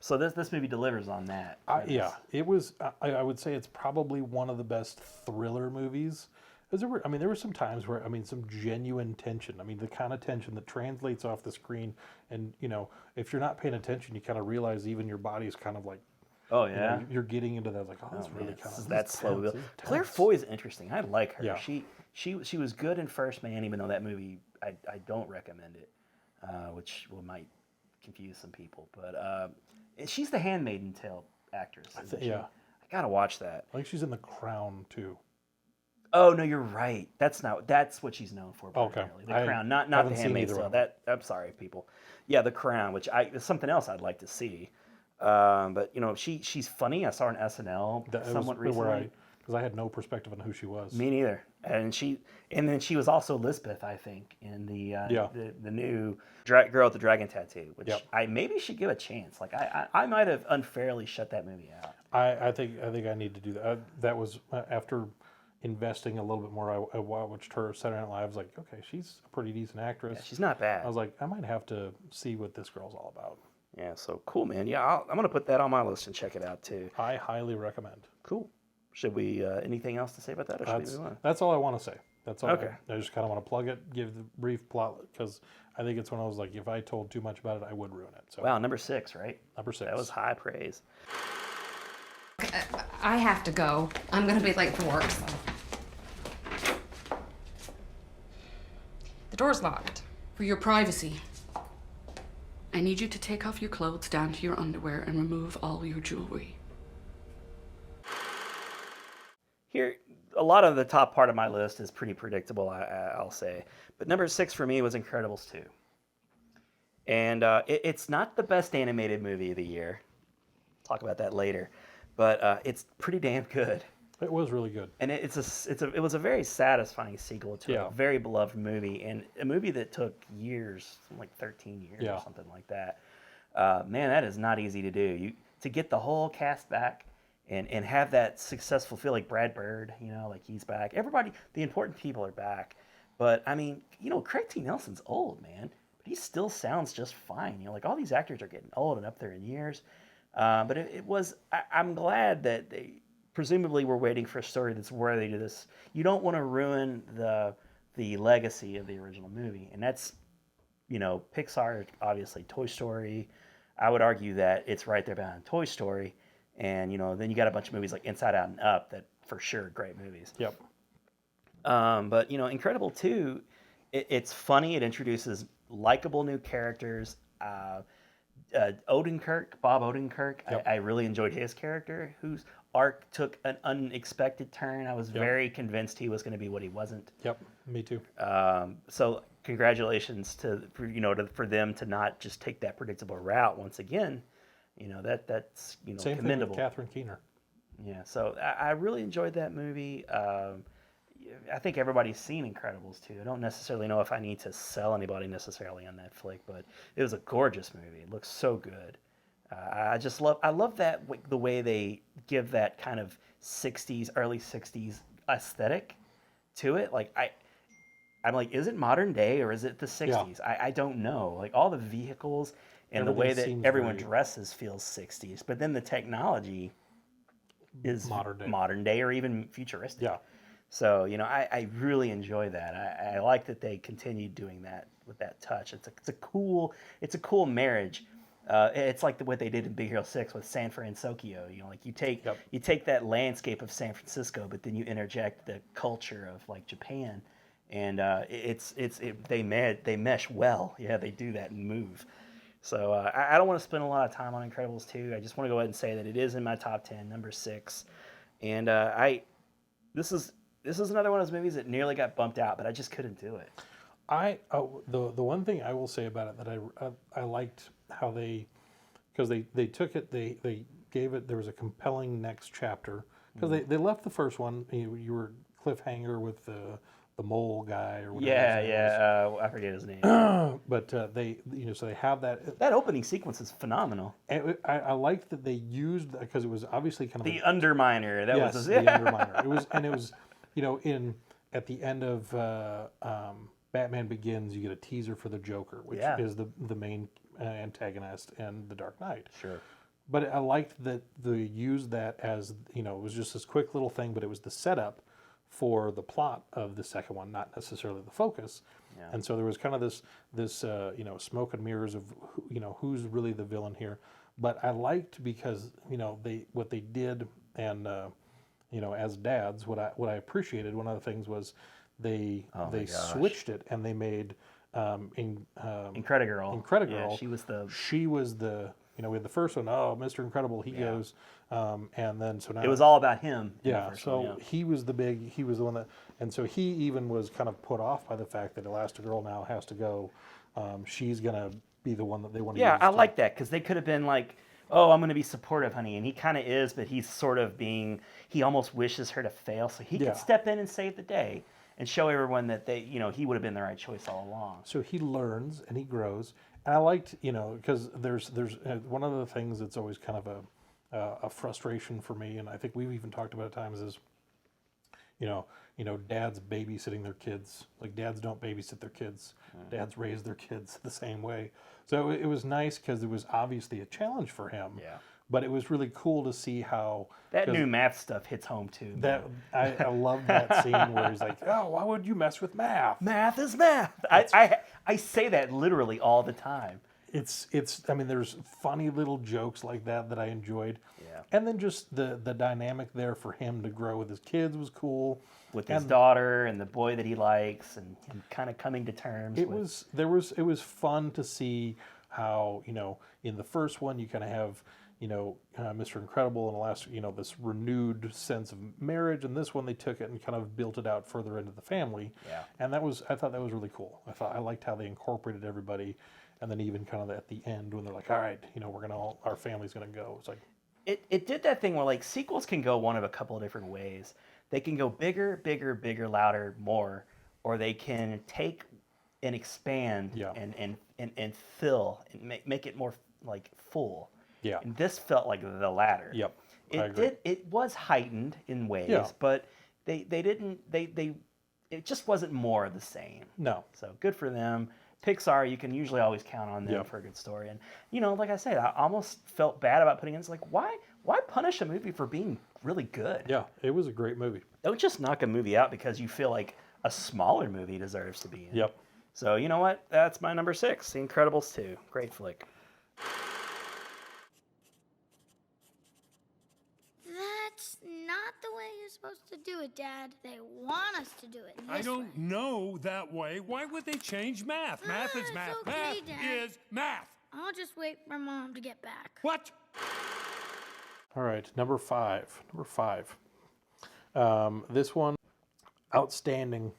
So this movie delivers on that. It was. I would say it's probably one of the best thriller movies. There were some times where some genuine tension. The kind of tension that translates off the screen, and if you're not paying attention, you kind of realize even your body's kind of like. Oh yeah. You're getting into that like, oh, that's really kind of that slow. Claire Foy is interesting. I like her. Yeah. She was good in First Man, even though that movie I don't recommend it, which might confuse some people. But she's the Handmaid's Tale actress. Yeah. gotta watch that. I think she's in The Crown too. Oh no, you're right. That's what she's known for. Okay. Primarily. The Crown, not The Handmaid's Tale. I'm sorry, people. Yeah, The Crown, which is something else I'd like to see. But you know, she's funny. I saw her in SNL somewhat recently. Because I had no perspective on who she was. Me neither. And then she was also Lisbeth, I think, in the new girl with the dragon tattoo, which I maybe should give a chance. Like I might have unfairly shut that movie out. I think I need to do that. That was after investing a little bit more. I watched her Saturday Night Live. I was like, okay, she's a pretty decent actress. Yeah, she's not bad. I was like, I might have to see what this girl's all about. Yeah, so cool, man. Yeah, I'm gonna put that on my list and check it out too. I highly recommend. Cool. Should we anything else to say about that, or should we move on? That's all I want to say. That's all. Okay. I just kind of want to plug it, give the brief plot, because I think it's one of those, like, if I told too much about it, I would ruin it. So wow, number 6, right? Number 6. That was high praise. I have to go. I'm gonna be late for work. So. The door's locked. For your privacy, I need you to take off your clothes down to your underwear and remove all your jewelry. Here, a lot of the top part of my list is pretty predictable, I'll say. But number 6 for me was Incredibles 2. And it's not the best animated movie of the year. Talk about that later. But it's pretty damn good. It was really good. And it was a very satisfying sequel to a very beloved movie. And a movie that took years, like 13 years or something like that. Man, that is not easy to do. To get the whole cast back and have that successful feel, like Brad Bird, you know, like he's back. Everybody, the important people are back. But, I mean, you know, Craig T. Nelson's old, man. But he still sounds just fine. You know, like all these actors are getting old and up there in years. But I'm glad that they presumably were waiting for a story that's worthy to this. You don't want to ruin the legacy of the original movie. And that's, you know, Pixar, obviously, Toy Story. I would argue that it's right there behind Toy Story. And, you know, then you got a bunch of movies like Inside Out and Up that, for sure, great movies. Yep. But, you know, Incredible 2, it's funny. It introduces likable new characters. Bob Odenkirk, yep. I really enjoyed his character, whose arc took an unexpected turn. I was very convinced he was going to be what he wasn't. Yep, me too. So congratulations for them to not just take that predictable route once again. You know, that's Same commendable. Thing with Catherine Keener. Yeah, so I really enjoyed that movie. I think everybody's seen Incredibles too. I don't necessarily know if I need to sell anybody necessarily on that flick, but it was a gorgeous movie. It looks so good. I love that the way they give that kind of 60s, early 60s aesthetic to it. Like I'm like, is it modern day or is it the 60s? Yeah. I don't know. Like all the vehicles and the way that everyone dresses feels 60s, but then the technology is modern day or even futuristic. Yeah. So, you know, I really enjoy that. I like that they continued doing that with that touch. It's a cool marriage. It's like what they did in Big Hero 6 with San Francisco. You know, like you take that landscape of San Francisco, but then you interject the culture of like Japan, and they mesh well. Yeah, they do that and move. So I don't want to spend a lot of time on Incredibles 2. I just want to go ahead and say that it is in my top 10, number 6, and this is another one of those movies that nearly got bumped out, but I just couldn't do it. The one thing I will say about it that I liked how because they took it, they gave it, there was a compelling next chapter, because they left the first one, you were cliffhanger with the mole guy or whatever. I forget his name. But so they have that. That opening sequence is phenomenal. And I liked that they used, because it was obviously kind of the Underminer. Was the Underminer. It was you know, at the end of Batman Begins, you get a teaser for the Joker, which is the main antagonist in The Dark Knight. Sure. But I liked that they used that as, you know, it was just this quick little thing, but it was the setup for the plot of the second one, not necessarily the focus. Yeah. And so there was kind of this you know, smoke and mirrors of, you know, who's really the villain here. But I liked, because, you know, what they did, and you know, as dads, what I appreciated, one of the things was they switched it and they made Incredigirl. Yeah, she was the You know, we had the first one, oh, Mr. Incredible, he goes, and then so now It was all about him. in the Yeah, first so one, he was the one that, and so he even was kind of put off by the fact that Elastigirl now has to go. She's gonna be the one that they want to Yeah, use. I like that because they could have been like, "Oh, I'm going to be supportive, honey," and he kind of is, but he's sort of being. He almost wishes her to fail, so he could step in and save the day and show everyone that he would have been the right choice all along. So he learns and he grows, and I liked, because there's one of the things that's always kind of a frustration for me, and I think we've even talked about at times is, dads babysitting their kids. Like dads don't babysit their kids. Dads raise their kids the same way. So it was nice because it was obviously a challenge for him. Yeah. But it was really cool to see how that new math stuff hits home too. That I love that scene where he's like, "Oh, why would you mess with math? Math is math." I say that literally all the time. It's. I mean, there's funny little jokes like that I enjoyed. Yeah. And then just the dynamic there for him to grow with his kids was cool. With his daughter and the boy that he likes, and him kind of coming to terms. It was fun to see how in the first one you kind of have Mr. Incredible and the last this renewed sense of marriage, and this one they took it and kind of built it out further into the family. Yeah. And I thought that was really cool. I liked how they incorporated everybody, and then even kind of at the end when they're like, all right, our family's gonna go. It's like it did that thing where like sequels can go one of a couple of different ways. They can go bigger, louder, more, or they can take and expand and fill and make it more like full. Yeah. And this felt like the latter. Yep. It was heightened in ways, but it just wasn't more of the same. No. So good for them. Pixar, you can usually always count on them for a good story. And like I said, I almost felt bad about putting in. It's like, why punish a movie for being really good? Yeah, it was a great movie. Don't just knock a movie out because you feel like a smaller movie deserves to be in. Yep. So you know what? That's my number 6, The Incredibles 2. Great flick. That's not the way you're supposed to do it, Dad. They want us to do it this I don't know that way. Why would they change math? Math is math. Okay, Math Dad. is math. I'll just wait for Mom to get back. What? All right, number 5. This one, outstanding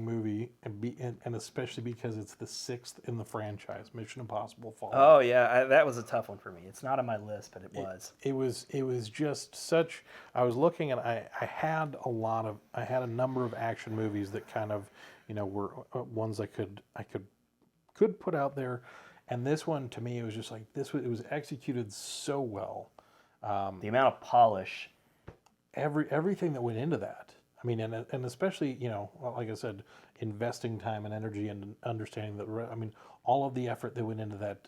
movie, and especially because it's the 6th in the franchise, Mission Impossible Fallout. Oh yeah, that was a tough one for me. It's not on my list, but it was. It was just such. I was looking, and I had a number of action movies that kind of were ones I could put out there, and this one to me it was just like it was executed so well. The amount of polish. Everything that went into that. I mean, and especially, like I said, investing time and energy and understanding that. I mean, all of the effort that went into that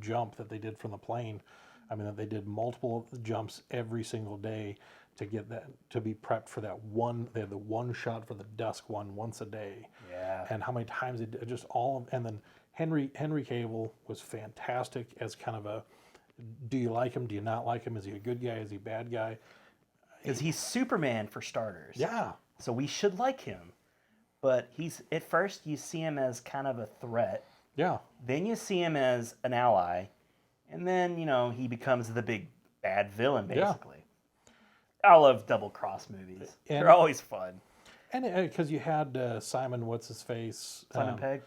jump that they did from the plane. I mean, that they did multiple jumps every single day to get that to be prepped for that one. They had the one shot for the dusk one once a day. Yeah. And how many times they did just all. And then Henry Cavill was fantastic as kind of a. Do you like him? Do you not like him? Is he a good guy? Is he a bad guy? Because he's Superman for starters. Yeah. So we should like him. But he's at first you see him as kind of a threat. Yeah. Then you see him as an ally. And then, he becomes the big bad villain, basically. Yeah. I love double cross movies. They're always fun. And because you had Simon, what's his face? Simon Pegg.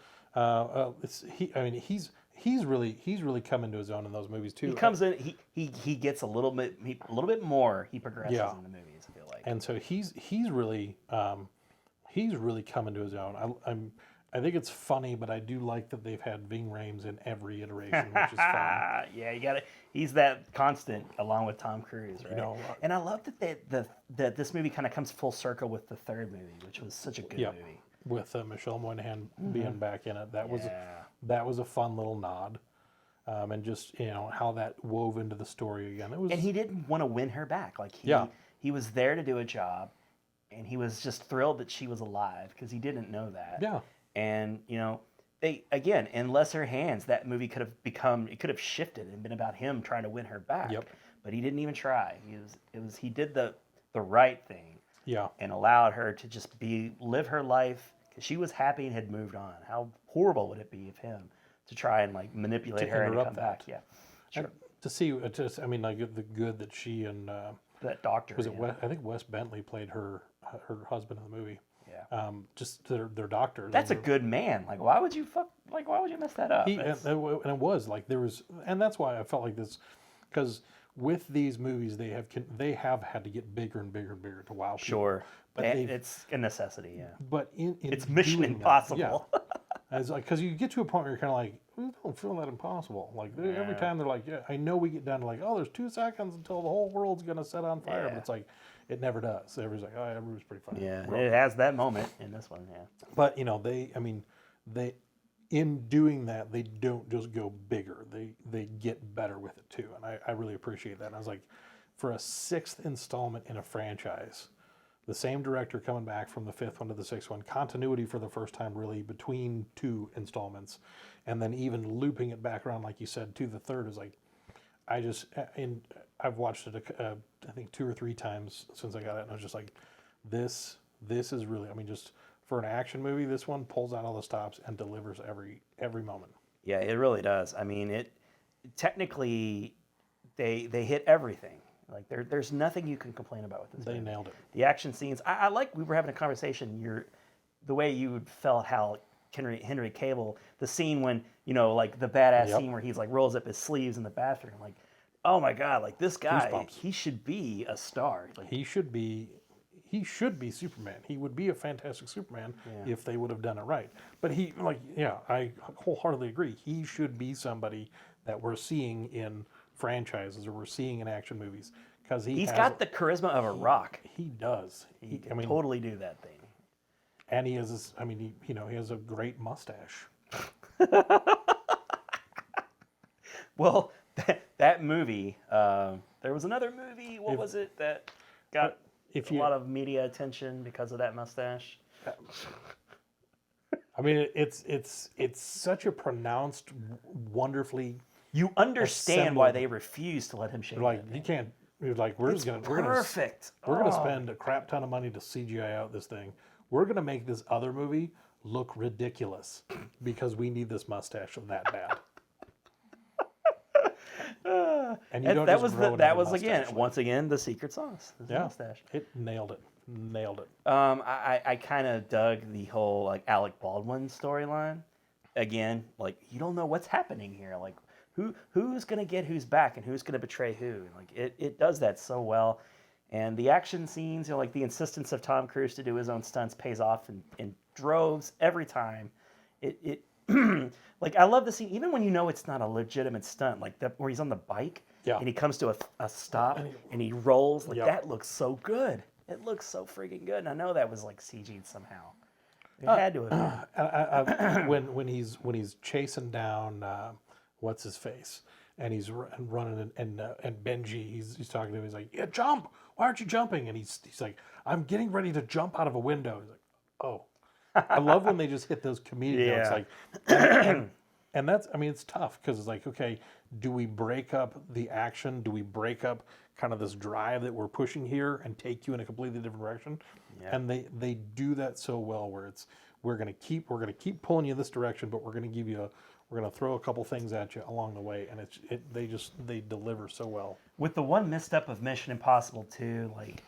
He's really come into his own in those movies too. He comes in. He gets a little bit more. He progresses in the movies. I feel like. And so he's really come into his own. I think it's funny, but I do like that they've had Ving Rhames in every iteration, which is fun. Yeah, you got it. He's that constant along with Tom Cruise, right? And I love that this movie kind of comes full circle with the third movie, which was such a good movie. With Michelle Monaghan being back in it, that was a fun little nod, and just how that wove into the story again. And he didn't want to win her back. Like he was there to do a job, and he was just thrilled that she was alive because he didn't know that. Yeah. And they again in lesser hands, that movie could have shifted and been about him trying to win her back. Yep. But he didn't even try. He did the right thing. Yeah. And allowed her to just live her life because she was happy and had moved on. How horrible would it be if him? to try and like manipulate her and interrupt come back. Yeah, And to see, I mean, like the good that she and that doctor was it? I think Wes Bentley played her husband in the movie. Yeah. Just their doctor. That's a good man. Like, why would you why would you mess that up? And it was like there was, and that's why I felt like this, because with these movies they have had to get bigger and bigger and bigger to wow people. Sure, but it's a necessity. Yeah, but in it's Mission doing Impossible. That, as like because you get to a point where you're kind of like, we don't feel that impossible. Like every time they're like, yeah, I know we get down to like, oh, there's 2 seconds until the whole world's gonna set on fire, but it's like. It never does. Everybody's like, oh, that movie's pretty funny. Yeah, it has that moment in this one, yeah. But, you know, they in doing that, they don't just go bigger. They get better with it, too. And I really appreciate that. And I was like, for a 6th installment in a franchise, the same director coming back from the 5th one to the 6th one, continuity for the first time, really, between 2 installments, and then even looping it back around, like you said, to the 3rd is like, I've watched it, I think 2 or 3 times since I got it, and I was just like, this is really, I mean, just for an action movie, this one pulls out all the stops and delivers every moment. Yeah, it really does. I mean, it technically they hit everything. Like there's nothing you can complain about with this. They nailed it. The action scenes. I like we were having a conversation. The way you felt how Henry Cavill, the scene when like the badass scene where he's like rolls up his sleeves in the bathroom, like. Oh my God! Like this guy, Goosebumps. He should be a star. Like, he should be Superman. He would be a fantastic Superman if they would have done it right. But I wholeheartedly agree. He should be somebody that we're seeing in franchises or we're seeing in action movies because he's got the charisma of a rock. He does. He can totally do that thing. And he has. He has a great mustache. Well. That movie, there was another movie, what was it, that got a lot of media attention because of that mustache? I mean, it's such a pronounced, wonderfully. You understand why they refuse to let him shave. Like you can't. You're like we're perfect. We're gonna spend a crap ton of money to CGI out this thing. We're gonna make this other movie look ridiculous because we need this mustache that bad. And that was again once again the secret sauce. The mustache. It nailed it. I kind of dug the whole like Alec Baldwin storyline. Again, like you don't know what's happening here. Like who's gonna get who's back and who's gonna betray who. Like it does that so well. And the action scenes, like the insistence of Tom Cruise to do his own stunts pays off in droves every time. It like I love the scene, even when you know it's not a legitimate stunt, like where he's on the bike and he comes to a stop and he rolls. Like that looks so good. It looks so freaking good. And I know that was like CG'd somehow. It had to have been. when he's chasing down what's his face and he's running and Benji he's talking to him. He's like, yeah, jump. Why aren't you jumping? And he's like, I'm getting ready to jump out of a window. He's like, oh. I love when they just hit those comedic notes, like, and that's. I mean, it's tough because it's like, okay, do we break up the action? Do we break up kind of this drive that we're pushing here and take you in a completely different direction? Yeah. And they do that so well, where it's we're gonna keep pulling you this direction, but we're gonna throw a couple things at you along the way, and they deliver so well. With the one misstep of Mission Impossible 2, like.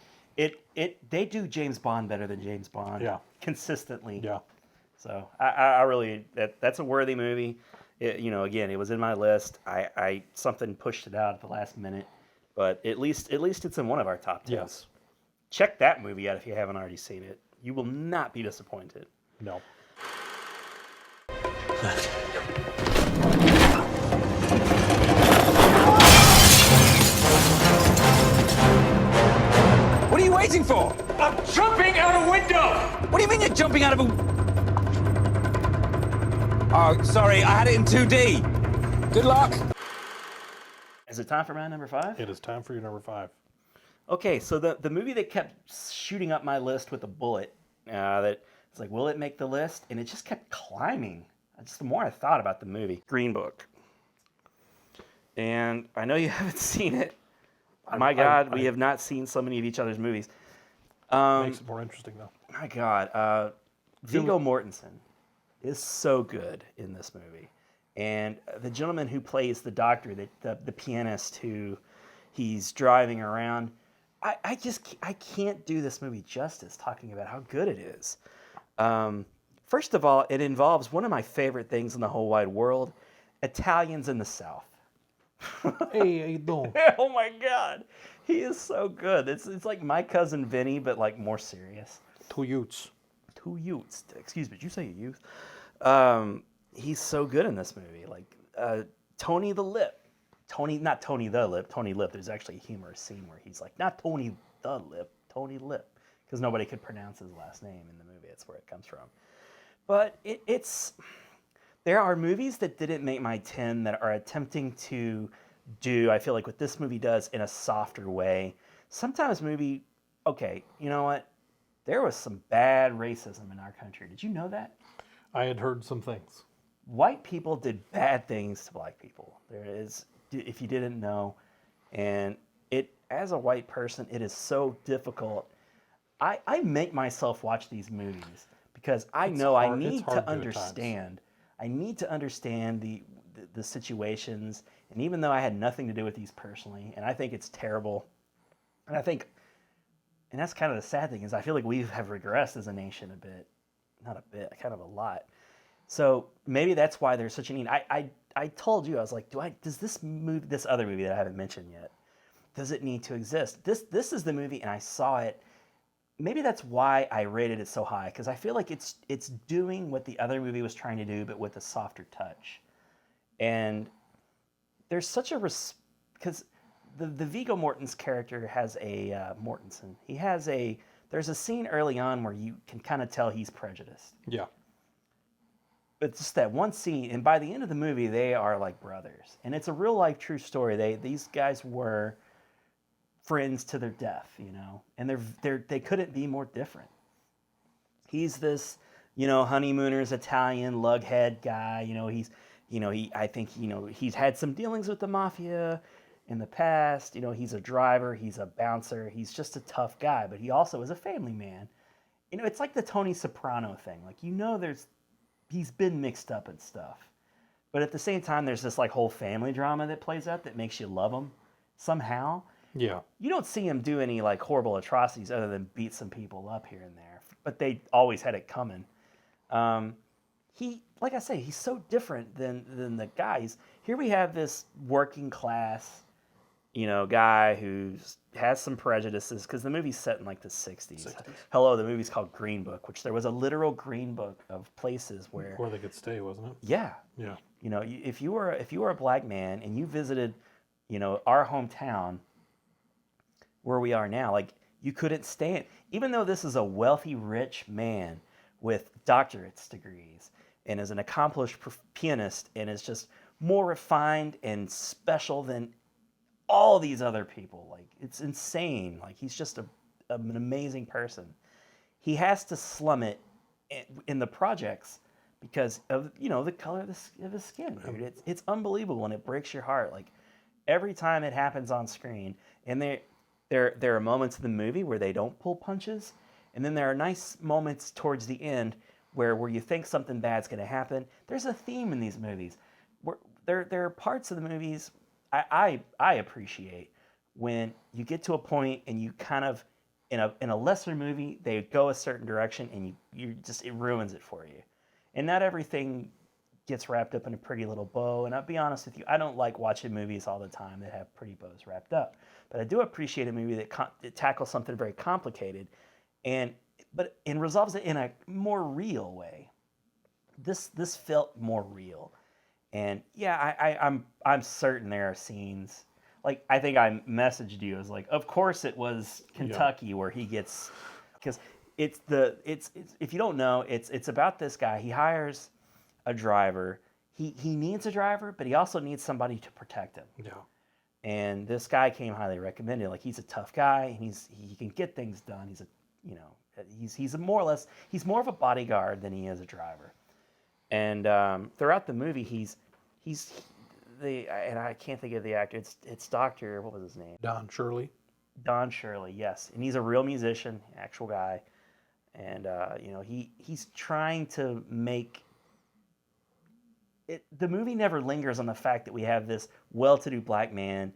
They do James Bond better than James Bond consistently. Yeah. So I really that's a worthy movie. Again, it was in my list. I something pushed it out at the last minute, but at least it's in one of our top 10s. Yes. Check that movie out if you haven't already seen it. You will not be disappointed. No. What are you waiting for? I'm jumping out a window! What do you mean you're jumping out of a... Oh, sorry, I had it in 2D. Good luck. Is it time for my number 5? It is time for your number 5. Okay, so the movie that kept shooting up my list with a bullet, that it's like, will it make the list? And it just kept climbing. Just the more I thought about the movie. Green Book. And I know you haven't seen it. My God, we have not seen so many of each other's movies. Makes it more interesting, though. My God. Viggo Mortensen is so good in this movie. And the gentleman who plays the doctor, the pianist who he's driving around, I can't do this movie justice talking about how good it is. First of all, it involves one of my favorite things in the whole wide world, Italians in the South. Hey, how you doing? Oh my God, he is so good. It's like My Cousin Vinny, but like more serious. Two youths. Excuse me, did you say youth? He's so good in this movie. Like Tony the Lip. Not Tony the Lip, Tony Lip. There's actually a humorous scene where he's like, not Tony the Lip, Tony Lip. Because nobody could pronounce his last name in the movie. That's where it comes from. But there are movies that didn't make my 10 that are attempting to do, I feel like what this movie does in a softer way. Sometimes okay, you know what? There was some bad racism in our country. Did you know that? I had heard some things. White people did bad things to black people. There is, if you didn't know, and as a white person, it is so difficult. I make myself watch these movies because I know I need to understand. I need to understand the situations, and even though I had nothing to do with these personally, and I think it's terrible, and that's kind of the sad thing is I feel like we have regressed as a nation a bit, not a bit, kind of a lot. So maybe that's why there's such a need. I told you, I was like, does this other movie that I haven't mentioned yet, does it need to exist? This is the movie, and I saw it. Maybe that's why I rated it so high, because I feel like it's doing what the other movie was trying to do, but with a softer touch. And there's such a because the Viggo Mortensen's character has Mortensen. There's a scene early on where you can kind of tell he's prejudiced. Yeah. But it's just that one scene, and by the end of the movie, they are like brothers, and it's a real life true story. These guys were friends to their death, and they couldn't be more different. He's this, honeymooners Italian lughead guy. He's had some dealings with the mafia in the past. He's a driver, he's a bouncer, he's just a tough guy, but he also is a family man. It's like the Tony Soprano thing. Like, he's been mixed up and stuff, but at the same time, there's this like whole family drama that plays out that makes you love him somehow. Yeah. You don't see him do any like horrible atrocities other than beat some people up here and there, but they always had it coming. Like I say, he's so different than the guys. Here we have this working class, guy who has some prejudices, because the movie's set in like the 60s. Hello, the movie's called Green Book, which there was a literal green book of places where they could stay, wasn't it? Yeah. Yeah. If you were a black man and you visited, our hometown where we are now, like, you couldn't stay in. Even though this is a wealthy, rich man with doctorate's degrees and is an accomplished pianist and is just more refined and special than all these other people. Like, it's insane. Like, he's just an amazing person. He has to slum it in the projects because of, the color of his skin, dude. It's unbelievable, and it breaks your heart. Like, every time it happens on screen, and there are moments in the movie where they don't pull punches, and then there are nice moments towards the end where you think something bad's going to happen. There's a theme in these movies. There are parts of the movies I appreciate when you get to a point and you kind of, in a lesser movie, they go a certain direction and it ruins it for you. And not everything gets wrapped up in a pretty little bow. And I'll be honest with you, I don't like watching movies all the time that have pretty bows wrapped up. But I do appreciate a movie that tackles something very complicated and resolves it in a more real way. This felt more real. And yeah, I'm certain there are scenes. Like, I think I messaged you as like, of course it was Kentucky where he gets, because it's if you don't know, it's about this guy. He hires a driver. He needs a driver, but he also needs somebody to protect him. Yeah. And this guy came highly recommended. Like, he's a tough guy, and he can get things done. He's more of a bodyguard than he is a driver. And throughout the movie, and I can't think of the actor. It's Dr. What was his name? Don Shirley. Don Shirley, yes, and he's a real musician, actual guy, and he's trying to make the movie never lingers on the fact that we have this well-to-do black man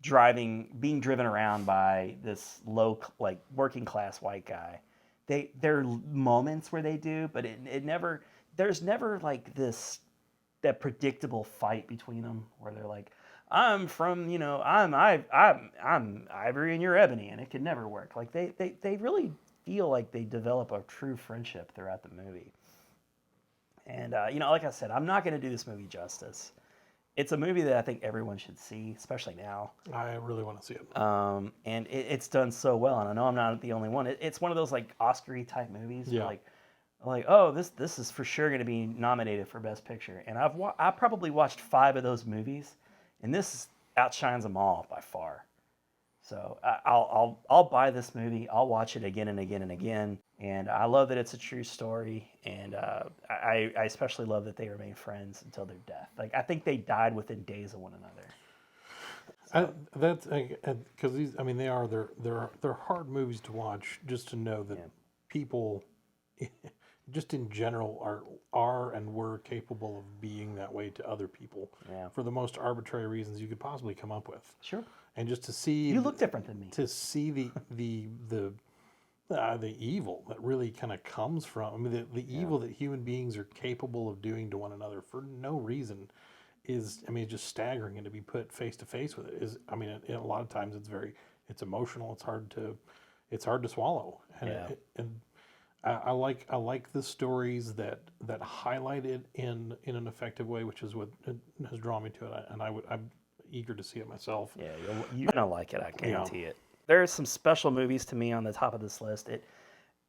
being driven around by this working class white guy. There are moments where they do, but it never. There's never like that predictable fight between them where they're like, I'm from, I'm Ivory and you're Ebony, and it could never work. Like they really feel like they develop a true friendship throughout the movie. And like I said, I'm not going to do this movie justice. It's a movie that I think everyone should see, especially now. I really want to see it. And it's done so well, and I know I'm not the only one. It's one of those like Oscar-y type movies. Yeah. Where, like, oh, this is for sure going to be nominated for Best Picture. And I probably watched 5 of those movies, and this outshines them all by far. So I'll buy this movie. I'll watch it again and again and again. And I love that it's a true story. And I especially love that they remain friends until their death. Like, I think they died within days of one another. That's because these. I mean, they're hard movies to watch. Just to know that people, just in general, are and were capable of being that way to other people for the most arbitrary reasons you could possibly come up with. Sure. And just to see you look different than me. To see the evil that really kind of comes from. I mean, the evil that human beings are capable of doing to one another for no reason is. I mean, it's just staggering, and to be put face to face with it is. I mean, a lot of times it's emotional. It's hard to swallow. And I like the stories that highlight it in an effective way, which is what has drawn me to it. And I'm eager to see it myself. Yeah, you're gonna like it. I guarantee it. There are some special movies to me on the top of this list.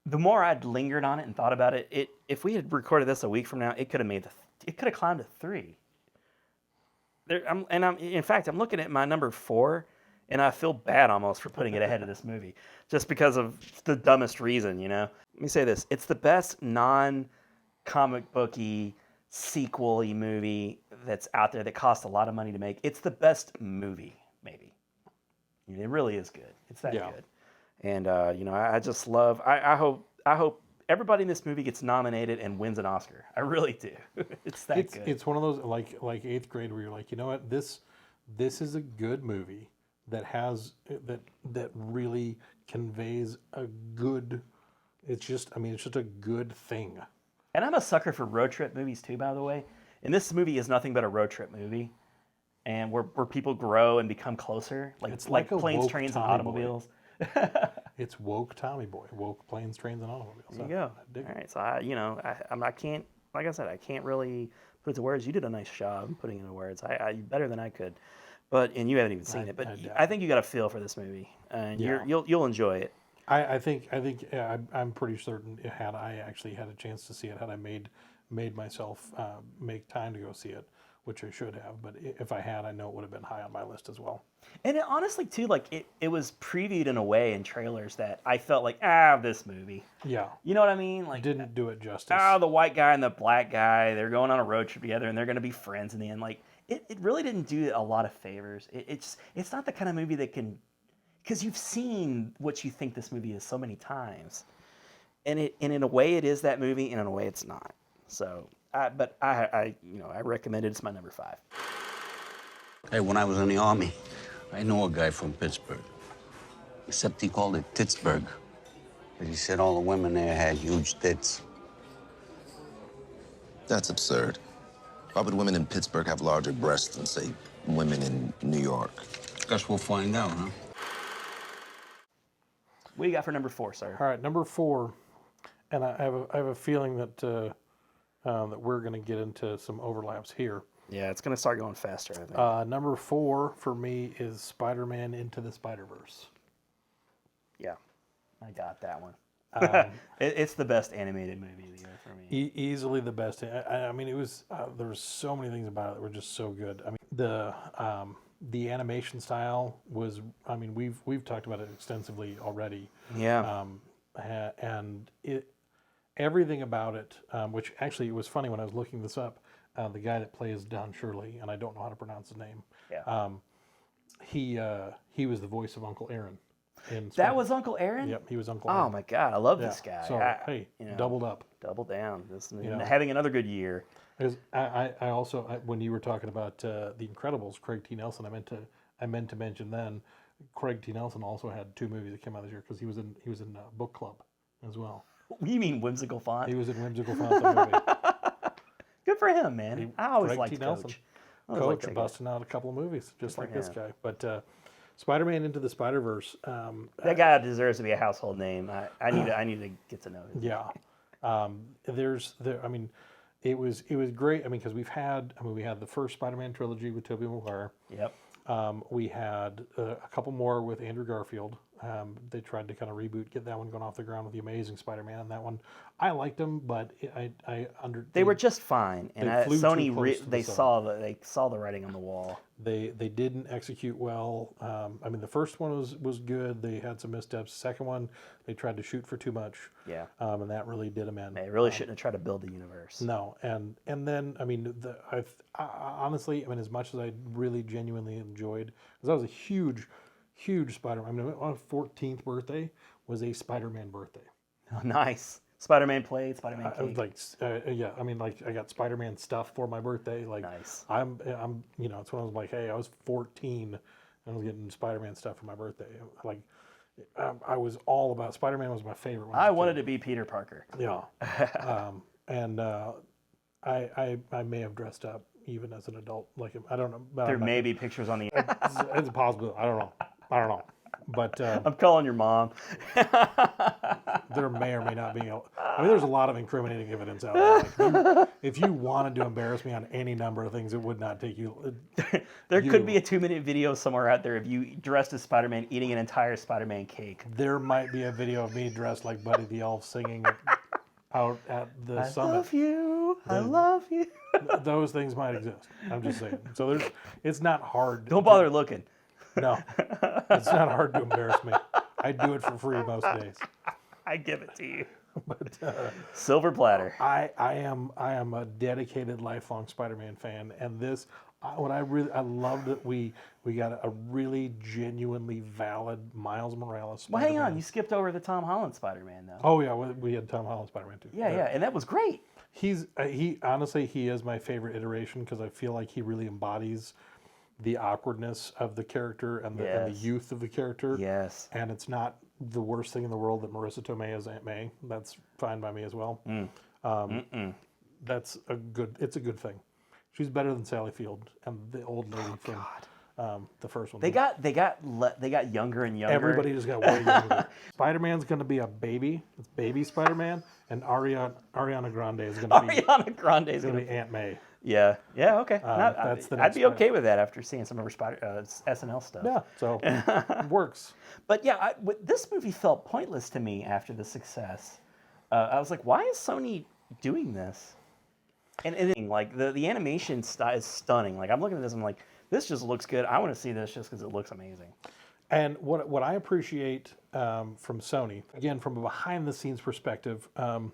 The more I'd lingered on it and thought about it, if we had recorded this a week from now, it could have climbed to 3. In fact, I'm looking at my number 4. And I feel bad almost for putting it ahead of this movie, just because of the dumbest reason, Let me say this. It's the best non-comic booky, sequel-y movie that's out there that cost a lot of money to make. It's the best movie, maybe. It really is good. It's that good. And, I just love... I hope everybody in this movie gets nominated and wins an Oscar. I really do. It's good. It's one of those, like 8th grade, where you're like, you know what? This is a good movie that has that really conveys a good. It's just a good thing. And I'm a sucker for road trip movies too, by the way. And this movie is nothing but a road trip movie, and where people grow and become closer, it's like planes, woke trains, Tommy and automobiles. It's woke Tommy Boy, woke planes, trains, and automobiles. There you go. All right, so I can't, like I said, I can't really put it to words. You did a nice job putting it into words. I better than I could. And you haven't even seen it, but I think you got a feel for this movie, and you'll enjoy it. I think I'm pretty certain had I actually had a chance to see it, had I made myself make time to go see it, which I should have, but if I had, I know it would have been high on my list as well. And honestly, too, it was previewed in a way in trailers that I felt like, this movie. Yeah. You know what I mean? Like, didn't do it justice. The white guy and the black guy, they're going on a road trip together, and they're going to be friends in the end. Like, it really didn't do a lot of favors. It's not the kind of movie that can, because you've seen what you think this movie is so many times, and in a way it is that movie, and in a way it's not. So, I recommend it. It's my number 5. Hey, when I was in the Army, I know a guy from Pittsburgh. Except he called it Titsburg. But he said all the women there had huge tits. That's absurd. Why would women in Pittsburgh have larger breasts than, say, women in New York? Guess we'll find out, huh? What do you got for number 4, sir? All right, number 4, and I have a feeling that that we're going to get into some overlaps here. Yeah, it's going to start going faster, I think. Number 4 for me is Spider-Man Into the Spider-Verse. Yeah, I got that one. It's the best animated movie of the year for me. Easily the best. I mean, it was. There were so many things about it that were just so good. I mean, the animation style was. I mean, we've talked about it extensively already. Yeah. And everything about it, which actually it was funny when I was looking this up. The guy that plays Don Shirley, and I don't know how to pronounce his name. Yeah. He was the voice of Uncle Aaron. That was Uncle Aaron? Yep, he was Uncle Oh Aaron. my God, I love this guy. So, hey, doubled up. Double down. You know. Having another good year. I also, when you were talking about The Incredibles, Craig T. Nelson, I meant to mention then, Craig T. Nelson also had 2 movies that came out this year because he was in Book Club as well. You mean Whimsical Font? He was in Whimsical Font, the movie. Good for him, man. I always Craig liked T. Nelson. Coach. Busting out a couple of movies just like this guy. But Spider-Man Into the Spider-Verse. That guy deserves to be a household name. I need to get to know him. Yeah. It was great. I mean, because we had the first Spider-Man trilogy with Tobey Maguire. Yep. We had a couple more with Andrew Garfield. They tried to kind of get that one going off the ground with The Amazing Spider-Man, and that one I liked them, but they were just fine. And Sony they saw the writing on the wall. They didn't execute well. I mean, the first one was good. They had some missteps. The second one, they tried to shoot for too much. Yeah. And that really did them in. They really shouldn't have tried to build the universe. No, and then I mean, honestly, I mean, as much as I really genuinely enjoyed, because that was a huge Spider-Man. I mean, my 14th birthday was a Spider-Man birthday. Oh, nice. Spider-Man plate, Spider-Man cake. Yeah. I mean, like I got Spider-Man stuff for my birthday. Like, nice. I'm, it's when I was like, hey, I was 14, and I was getting Spider-Man stuff for my birthday. Like, I was all about Spider-Man. Was my favorite one. I wanted to be Peter Parker. Yeah. I may have dressed up even as an adult like him. I don't know. There may be pictures on the. It's a possibility. I don't know. But I'm calling your mom. There may or may not be. I mean, there's a lot of incriminating evidence out there. Like if you wanted to embarrass me on any number of things, it would not take you. There could be a 2-minute video somewhere out there of you dressed as Spider-Man eating an entire Spider-Man cake. There might be a video of me dressed like Buddy the Elf singing out at the summit. I love you. I love you. Those things might exist. I'm just saying. So it's not hard. Don't bother looking. No, it's not hard to embarrass me. I do it for free most days. I give it to you. But silver platter. I am a dedicated lifelong Spider-Man fan, and I love that we got a really genuinely valid Miles Morales Spider-Man. Well, hang on, you skipped over the Tom Holland Spider-Man though. Oh yeah, we had Tom Holland Spider-Man too. Yeah, and that was great. He honestly is my favorite iteration because I feel like he really embodies the awkwardness of the character and the youth of the character. Yes. And it's not the worst thing in the world that Marissa Tomei is Aunt May. That's fine by me as well. It's a good thing. She's better than Sally Field and the old lady from the first one. They got younger and younger. Everybody just got way younger. Spider-Man's going to be a baby. It's baby Spider-Man, and Ariana Grande is going to be Aunt May. Yeah. Okay. I'd be okay with that after seeing some of her SNL stuff. Yeah. So it works. But yeah, this movie felt pointless to me after the success. I was like, why is Sony doing this? And like the animation style is stunning. Like I'm looking at this, I'm like, this just looks good. I want to see this just because it looks amazing. And what I appreciate from Sony, again, from a behind-the-scenes perspective, and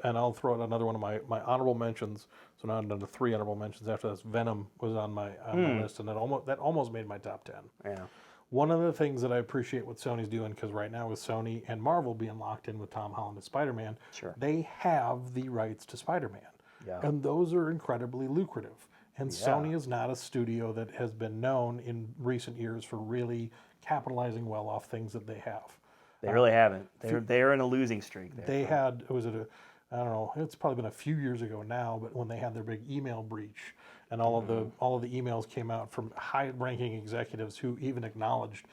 I'll throw out another one of my honorable mentions. So now I'm down to 3 honorable mentions. After this, Venom was on my list, and that almost made my top 10. Yeah. One of the things that I appreciate what Sony's doing, because right now with Sony and Marvel being locked in with Tom Holland as Spider-Man, they have the rights to Spider-Man. Yeah. And those are incredibly lucrative. And Sony is not a studio that has been known in recent years for really capitalizing well off things that they have. They really haven't. They're in a losing streak there. They had, I don't know, it's probably been a few years ago now, but when they had their big email breach and all of the emails came out from high-ranking executives who even acknowledged,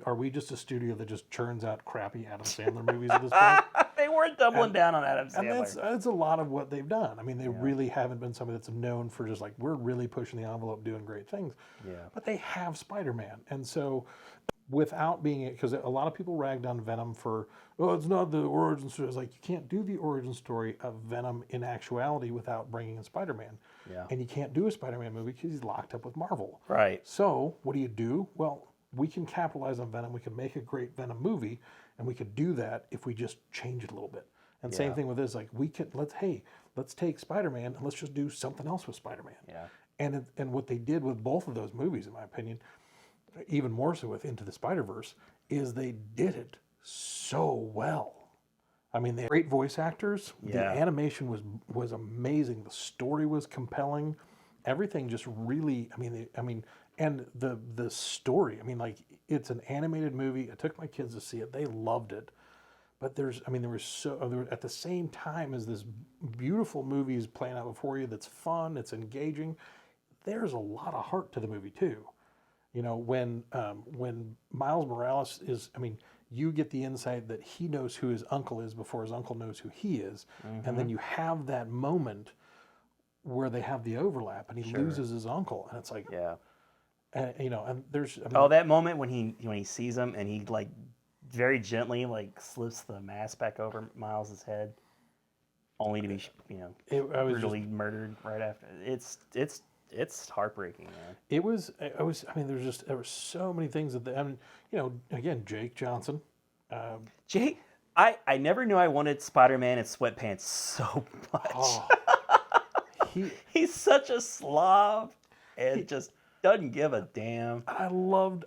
are we just a studio that just churns out crappy Adam Sandler movies at this point? They weren't doubling down on Adam Sandler. And that's a lot of what they've done. I mean, they really haven't been somebody that's known for just like, we're really pushing the envelope, doing great things. Yeah. But they have Spider-Man. And so without being, because a lot of people ragged on Venom for, it's not the origin story. It's like, you can't do the origin story of Venom in actuality without bringing in Spider-Man. Yeah. And you can't do a Spider-Man movie because he's locked up with Marvel. Right. So what do? Well, we can capitalize on Venom. We can make a great Venom movie, and we could do that if we just change it a little bit. And same thing with this, like let's take Spider-Man and let's just do something else with Spider-Man. Yeah. And what they did with both of those movies, in my opinion, even more so with Into the Spider-Verse, is they did it so well. I mean, they had great voice actors. The animation was amazing. The story was compelling. Everything just really. And the story. I mean, like it's an animated movie. I took my kids to see it. They loved it. But there was at the same time as this beautiful movie is playing out before you. That's fun. It's engaging. There's a lot of heart to the movie too. You know, when Miles Morales is. I mean. You get the insight that he knows who his uncle is before his uncle knows who he is. Mm-hmm. And then you have that moment where they have the overlap and he loses his uncle. And it's like, and there's... that moment when he sees him and he like very gently like slips the mask back over Miles's head only to be, brutally murdered right after. It's heartbreaking, man. There were so many things that, again, Jake Johnson. Jake, I never knew I wanted Spider-Man in sweatpants so much. Oh, he's such a slob and just doesn't give a damn. I loved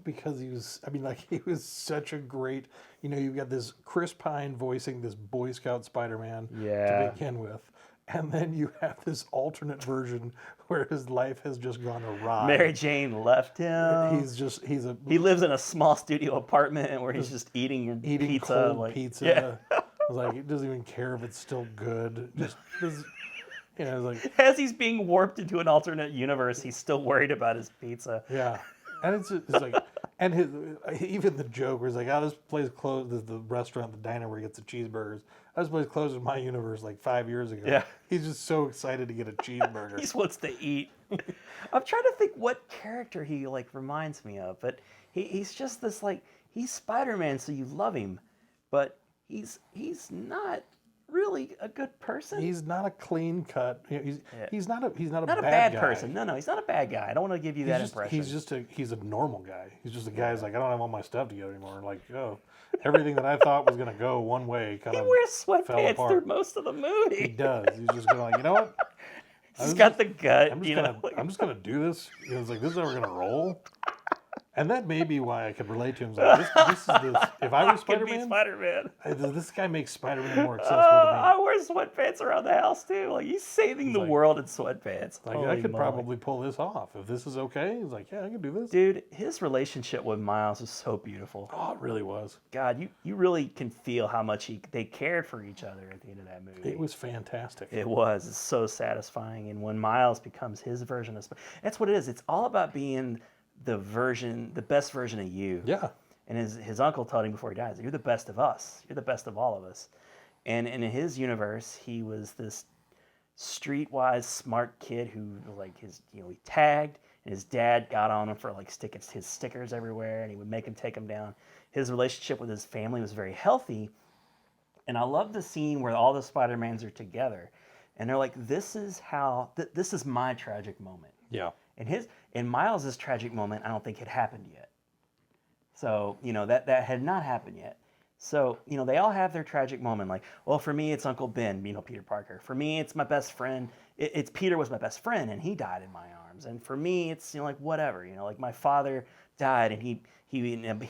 because he was such a great, you've got this Chris Pine voicing this Boy Scout Spider-Man to begin with. And then you have this alternate version where his life has just gone awry. Mary Jane left him. He lives in a small studio apartment where he's just eating pizza. Cold pizza. Yeah. Like he doesn't even care if it's still good. As he's being warped into an alternate universe, he's still worried about his pizza. Yeah. And it's like, and even the joke where he's like, this place closed, the restaurant, the diner where he gets the cheeseburgers. This place closed in my universe like 5 years ago. Yeah. He's just so excited to get a cheeseburger. He just wants to eat. I'm trying to think what character he like reminds me of, but he's just this like, he's Spider-Man, so you love him, but he's not really a good person. He's not a clean cut. He's not a bad guy. person. No, he's not a bad guy. I don't want to give you that impression. He's a normal guy. He's just a guy who's like, I don't have all my stuff together anymore. Like, everything that I thought was gonna go one way kind of. He wears sweatpants through most of the movie. He does. He's just going like, you know what? He's got the gut. I'm just gonna do this. It's like this is never gonna roll. And that may be why I could relate to him. Like, this is this. If I was Spider-Man, this guy makes Spider-Man more accessible to me. I wear sweatpants around the house too. Like he's saving the world in sweatpants. Like I could probably pull this off if this is okay. He's like, yeah, I can do this. Dude, his relationship with Miles is so beautiful. Oh, it really was. God, you really can feel how much they cared for each other at the end of that movie. It was fantastic. It was. It's so satisfying. And when Miles becomes his version of that's what it is. It's all about being the best version of you. Yeah. And his uncle told him before he dies, you're the best of us. You're the best of all of us. And in his universe, he was this streetwise smart kid who like he tagged, and his dad got on him for like sticking his stickers everywhere, and he would make him take them down. His relationship with his family was very healthy. And I love the scene where all the Spider-Mans are together. And they're like, this is my tragic moment. Yeah. And Miles' tragic moment, I don't think had happened yet. So, that had not happened yet. So, they all have their tragic moment. Like, well, for me, it's Uncle Ben, Peter Parker. For me, it's my best friend. It's Peter was my best friend, and he died in my arms. And for me, it's, like, whatever. Like, my father died, and he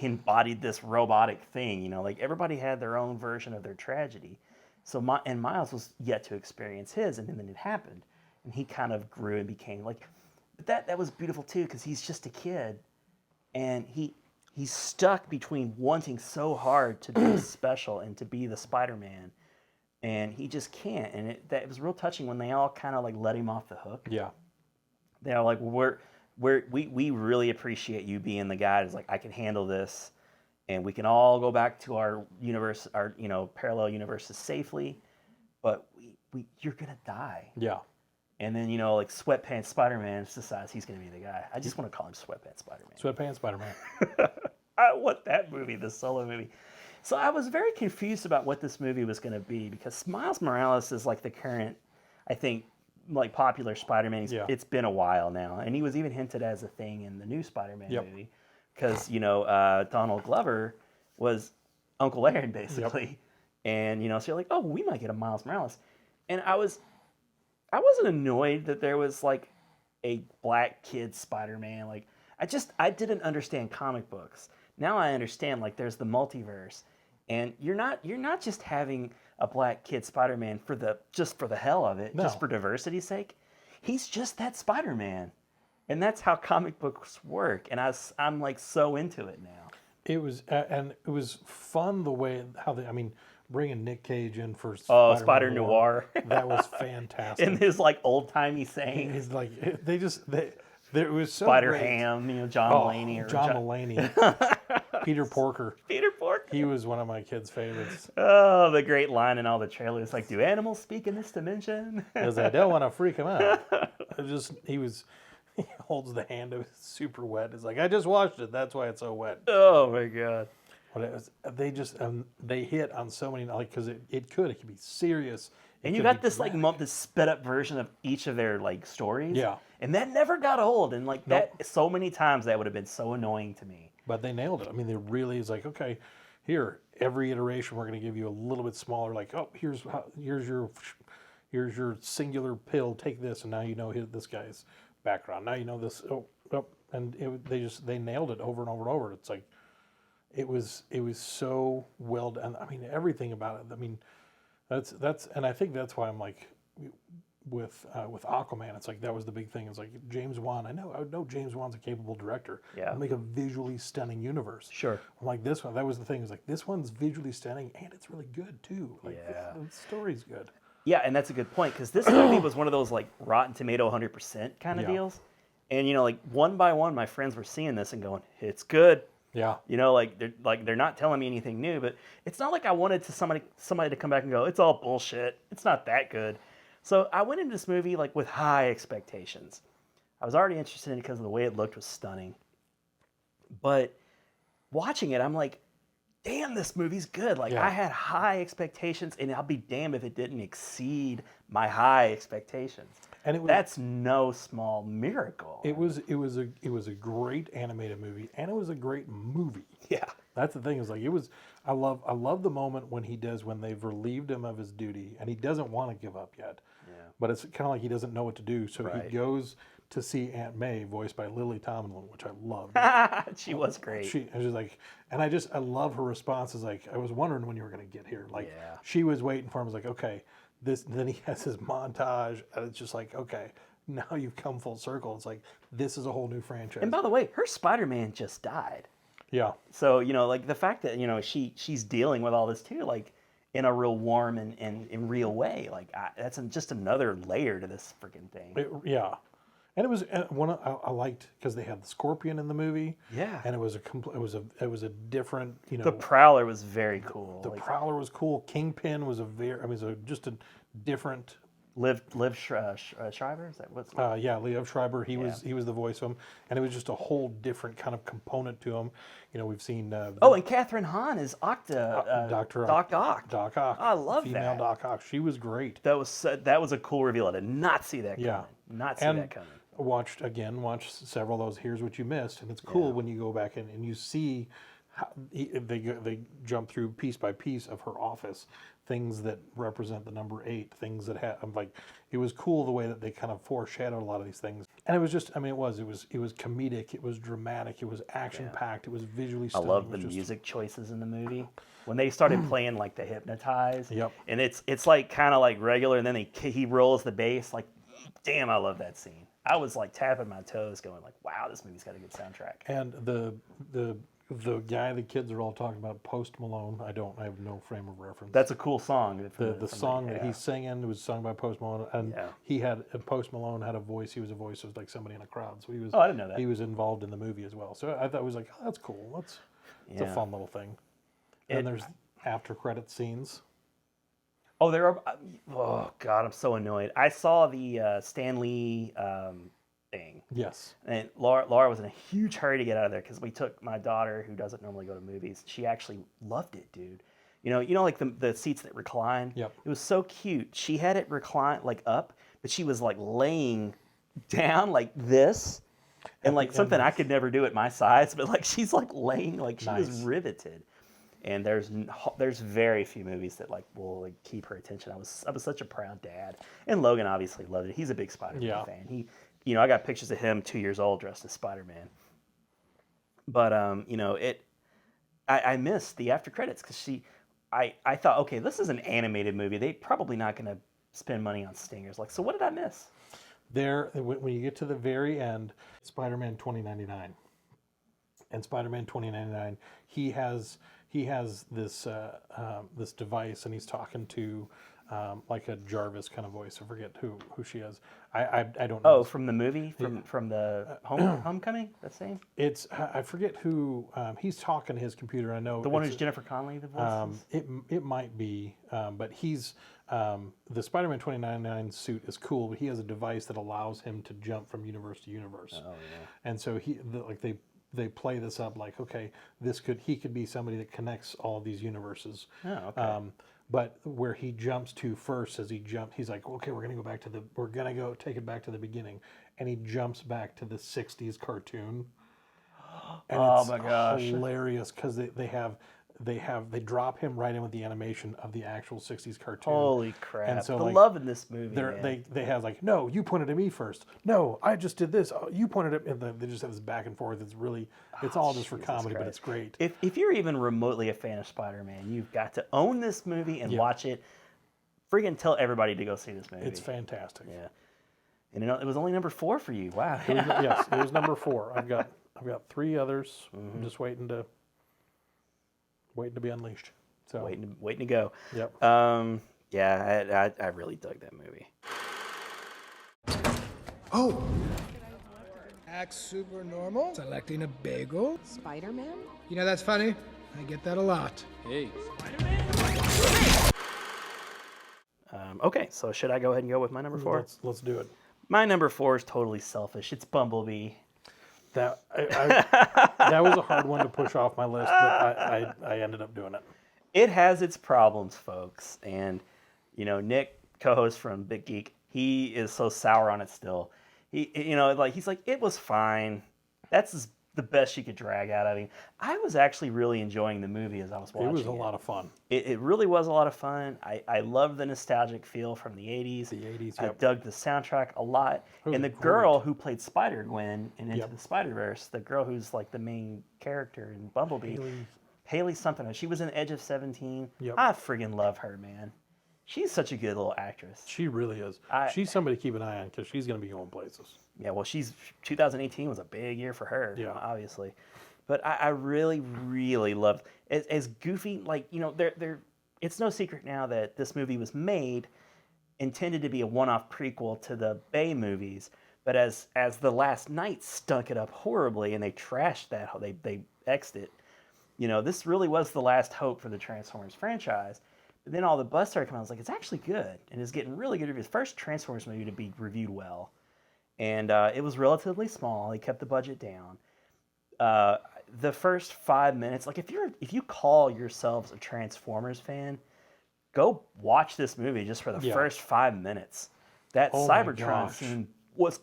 embodied this robotic thing. Like, everybody had their own version of their tragedy. So, Miles was yet to experience his, and then it happened. And he kind of grew and became, like... But that was beautiful too, because he's just a kid, and he's stuck between wanting so hard to be special and to be the Spider-Man, and he just can't. And it was real touching when they all kind of like let him off the hook. Yeah, they're like, we really appreciate you being the guy that's like, I can handle this, and we can all go back to our universe, our parallel universes safely, but you're gonna die. Yeah. And then, like Sweatpants Spider-Man decides he's going to be the guy. I just want to call him Sweatpants Spider-Man. Sweatpants Spider-Man. I want that movie, the solo movie. So I was very confused about what this movie was going to be, because Miles Morales is like the current, I think, like popular Spider-Man. It's been a while now. And he was even hinted as a thing in the new Spider-Man movie. Because, Donald Glover was Uncle Aaron, basically. Yep. And, so you're like, oh, we might get a Miles Morales. And I wasn't annoyed that there was like a black kid Spider-Man. Like I didn't understand comic books. now I understand. Like, there's the multiverse, and you're not just having a black kid Spider-Man for the hell of it, just for diversity's sake. He's just that Spider-Man, and that's how comic books work. And I'm like so into it now. It was and it was fun the way how they. I mean, bringing Nick Cage in for Spider Noir. That was fantastic. In his like old timey saying. He's like it was so Spider great. Ham, John Mulaney. John Mulaney. Peter Porker. Peter Porker. He was one of my kids' favorites. Oh, the great line in all the trailers, like, do animals speak in this dimension? Because I don't want to freak him out. He holds the hand, it was super wet. It's like, I just washed it, that's why it's so wet. Oh my God. But it was, they hit on so many, like, because it could be serious. And you got this this sped up version of each of their like stories. Yeah. And that never got old. And like that so many times that would have been so annoying to me. But they nailed it. I mean, they really is like, okay, here, every iteration we're going to give you a little bit smaller. Like, oh, here's your singular pill. Take this, and now you know this guy's background. Now you know this. And they nailed it over and over and over. It's like, it was so well done. I mean, everything about it. I mean, that's and I think that's why I'm like, with Aquaman, it's like that was the big thing. It's like James Wan. I know James Wan's a capable director. Yeah. I'll make a visually stunning universe. Sure. I'm like this one. That was the thing. It's like this one's visually stunning and it's really good too. Like, the story's good. Yeah, and that's a good point because this movie was one of those like Rotten Tomato 100% kind of deals, and like one by one, my friends were seeing this and going, "It's good." Yeah. They're not telling me anything new, but it's not like I wanted somebody to come back and go, "It's all bullshit." It's not that good. So I went into this movie like with high expectations. I was already interested in it because of the way it looked was stunning. But watching it, I'm like, damn, this movie's good. Like I had high expectations, and I'll be damned if it didn't exceed my high expectations. And that's no small miracle. It was a great animated movie, and it was a great movie. Yeah. That's the thing, is like I love the moment when they've relieved him of his duty and he doesn't want to give up yet. Yeah. But it's kind of like he doesn't know what to do, so he goes to see Aunt May, voiced by Lily Tomlin, which I loved. She was great. She's like, and I love her response. Is like, I was wondering when you were going to get here. Like, she was waiting for him. I was like, okay, then he has his montage, and it's just like, okay, now you've come full circle. It's like, this is a whole new franchise. And by the way, her Spider-Man just died. Yeah. So, like the fact that, she's dealing with all this too, like in a real warm and real way, like that's just another layer to this freaking thing. Yeah. And it was one I liked because they had the Scorpion in the movie. Yeah. And it was a different, The Prowler was very cool. The Prowler was cool. Kingpin was just a different. Liv Schreiber, is that what's? Yeah, Liev Schreiber. He was the voice of him, and it was just a whole different kind of component to him. We've seen. And Catherine Hahn is Doc Ock. Doc Ock. I love female that. Doc Ock. She was great. That was a cool reveal. I did not see that coming. Yeah. Not see that coming. Watched several of those. Here's what you missed, and it's cool when you go back in and you see how they jump through piece by piece of her office, things that represent the number 8, things that I'm like, it was cool the way that they kind of foreshadowed a lot of these things, and it was just, it was comedic, it was dramatic, it was action packed, it was visually stunning. I love the music choices in the movie when they started playing like the Hypnotize. Yep. And it's like kind of like regular, and then he rolls the bass. Like, damn, I love that scene. I was like tapping my toes, going like, wow, this movie's got a good soundtrack. And the guy the kids are all talking about, Post Malone, I have no frame of reference. That's a cool song. The song that he's singing was sung by Post Malone, and Post Malone had a voice. He was a voice of like somebody in a crowd, so he was. Oh, I didn't know that. He was involved in the movie as well. So I thought it was like, oh, that's cool. It's a fun little thing. And there's after credit scenes. Oh, there are. Oh God, I'm so annoyed. I saw the Stan Lee thing. Yes. And Laura was in a huge hurry to get out of there because we took my daughter, who doesn't normally go to movies. She actually loved it, dude. You know, like the seats that recline. Yep. It was so cute. She had it recline like up, but she was like laying down like this, and like something I could never do at my size. But like she's like laying like she was riveted. And there's very few movies that like will like keep her attention. I was such a proud dad, and Logan obviously loved it. He's a big Spider-Man fan. I got pictures of him 2 years old dressed as Spider-Man. But I missed the after credits because I thought, okay, this is an animated movie. They're probably not going to spend money on stingers. Like, so what did I miss? There, when you get to the very end, Spider-Man 2099, and Spider-Man 2099, he has this this device, and he's talking to like a Jarvis kind of voice. I forget who she is. I don't know. Oh, from the movie, from the Homecoming, that same. It's I forget who he's talking to his computer. I know the one who's Jennifer Connelly. The voice. It might be, but he's the Spider-Man 2099 suit is cool, but he has a device that allows him to jump from universe to universe. Oh yeah. And so they play this up like, okay, he could be somebody that connects all of these universes. Oh, okay. But where he jumps to first, as he jumped, he's like, okay, we're gonna go take it back to the beginning, and he jumps back to the '60s cartoon. And oh it's my gosh, hilarious because they drop him right in with the animation of the actual '60s cartoon. Holy crap! And so the love in this movie. They have like, no, you pointed at me first. No, I just did this. Oh, you pointed at me. They just have this back and forth. It's all just for comedy, but it's great. If you're even remotely a fan of Spider-Man, you've got to own this movie and watch it. Friggin' tell everybody to go see this movie. It's fantastic. Yeah, and it was only number 4 for you. Wow. Yes, it was number 4. I've got 3 others. I'm just waiting to be unleashed. So waiting to go. Yep. Yeah, I really dug that movie. Oh. Act super normal. Selecting a bagel. Spider-Man? You know, that's funny. I get that a lot. Hey. Okay, so should I go ahead and go with my number 4? Let's do it. My number 4 is totally selfish. It's Bumblebee. That was a hard one to push off my list, but I ended up doing it. It has its problems, folks, and Nick, co-host from Big Geek, he is so sour on it still. He's like, it was fine. That's the best you could drag out. I mean, I was actually really enjoying the movie as I was watching it. It was a lot of fun. It really was a lot of fun. I love the nostalgic feel from the 80s. The 80s, I dug the soundtrack a lot. And the girl who played Spider-Gwen in Into the Spider-Verse, the girl who's like the main character in Bumblebee, Haley something. She was in Edge of 17. Yep. I friggin' love her, man. She's such a good little actress. She really is. She's somebody to keep an eye on because she's going to be going places. Yeah, well, 2018 was a big year for her, obviously. But I really, really loved as goofy, it's no secret now that this movie was made, intended to be a one-off prequel to the Bay movies, but as The Last Night stunk it up horribly and they trashed that, they X'd it. This really was the last hope for the Transformers franchise. But then all the buzz started coming out. I was like, it's actually good. And it's getting really good reviews. First Transformers movie to be reviewed well. And it was relatively small. They kept the budget down. The first 5 minutes, like if you call yourselves a Transformers fan, go watch this movie just for the first 5 minutes. That Cybertron scene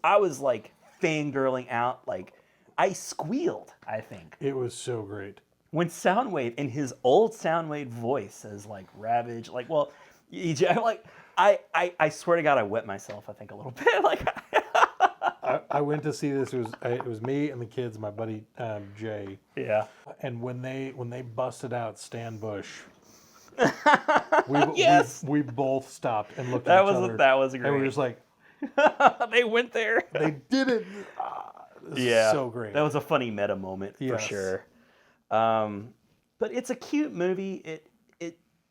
I was like fangirling out. Like I squealed, I think. It was so great. When Soundwave, in his old Soundwave voice, says like Ravage, like, well, I swear to God, I wet myself, I think, a little bit. Like, I went to see this. It was me and the kids, my buddy Jay. Yeah. And when they busted out Stan Bush, we both stopped and looked at each other. That was great. And we were just like, they went there. They did it. Yeah. So great. That was a funny meta moment for sure. But it's a cute movie.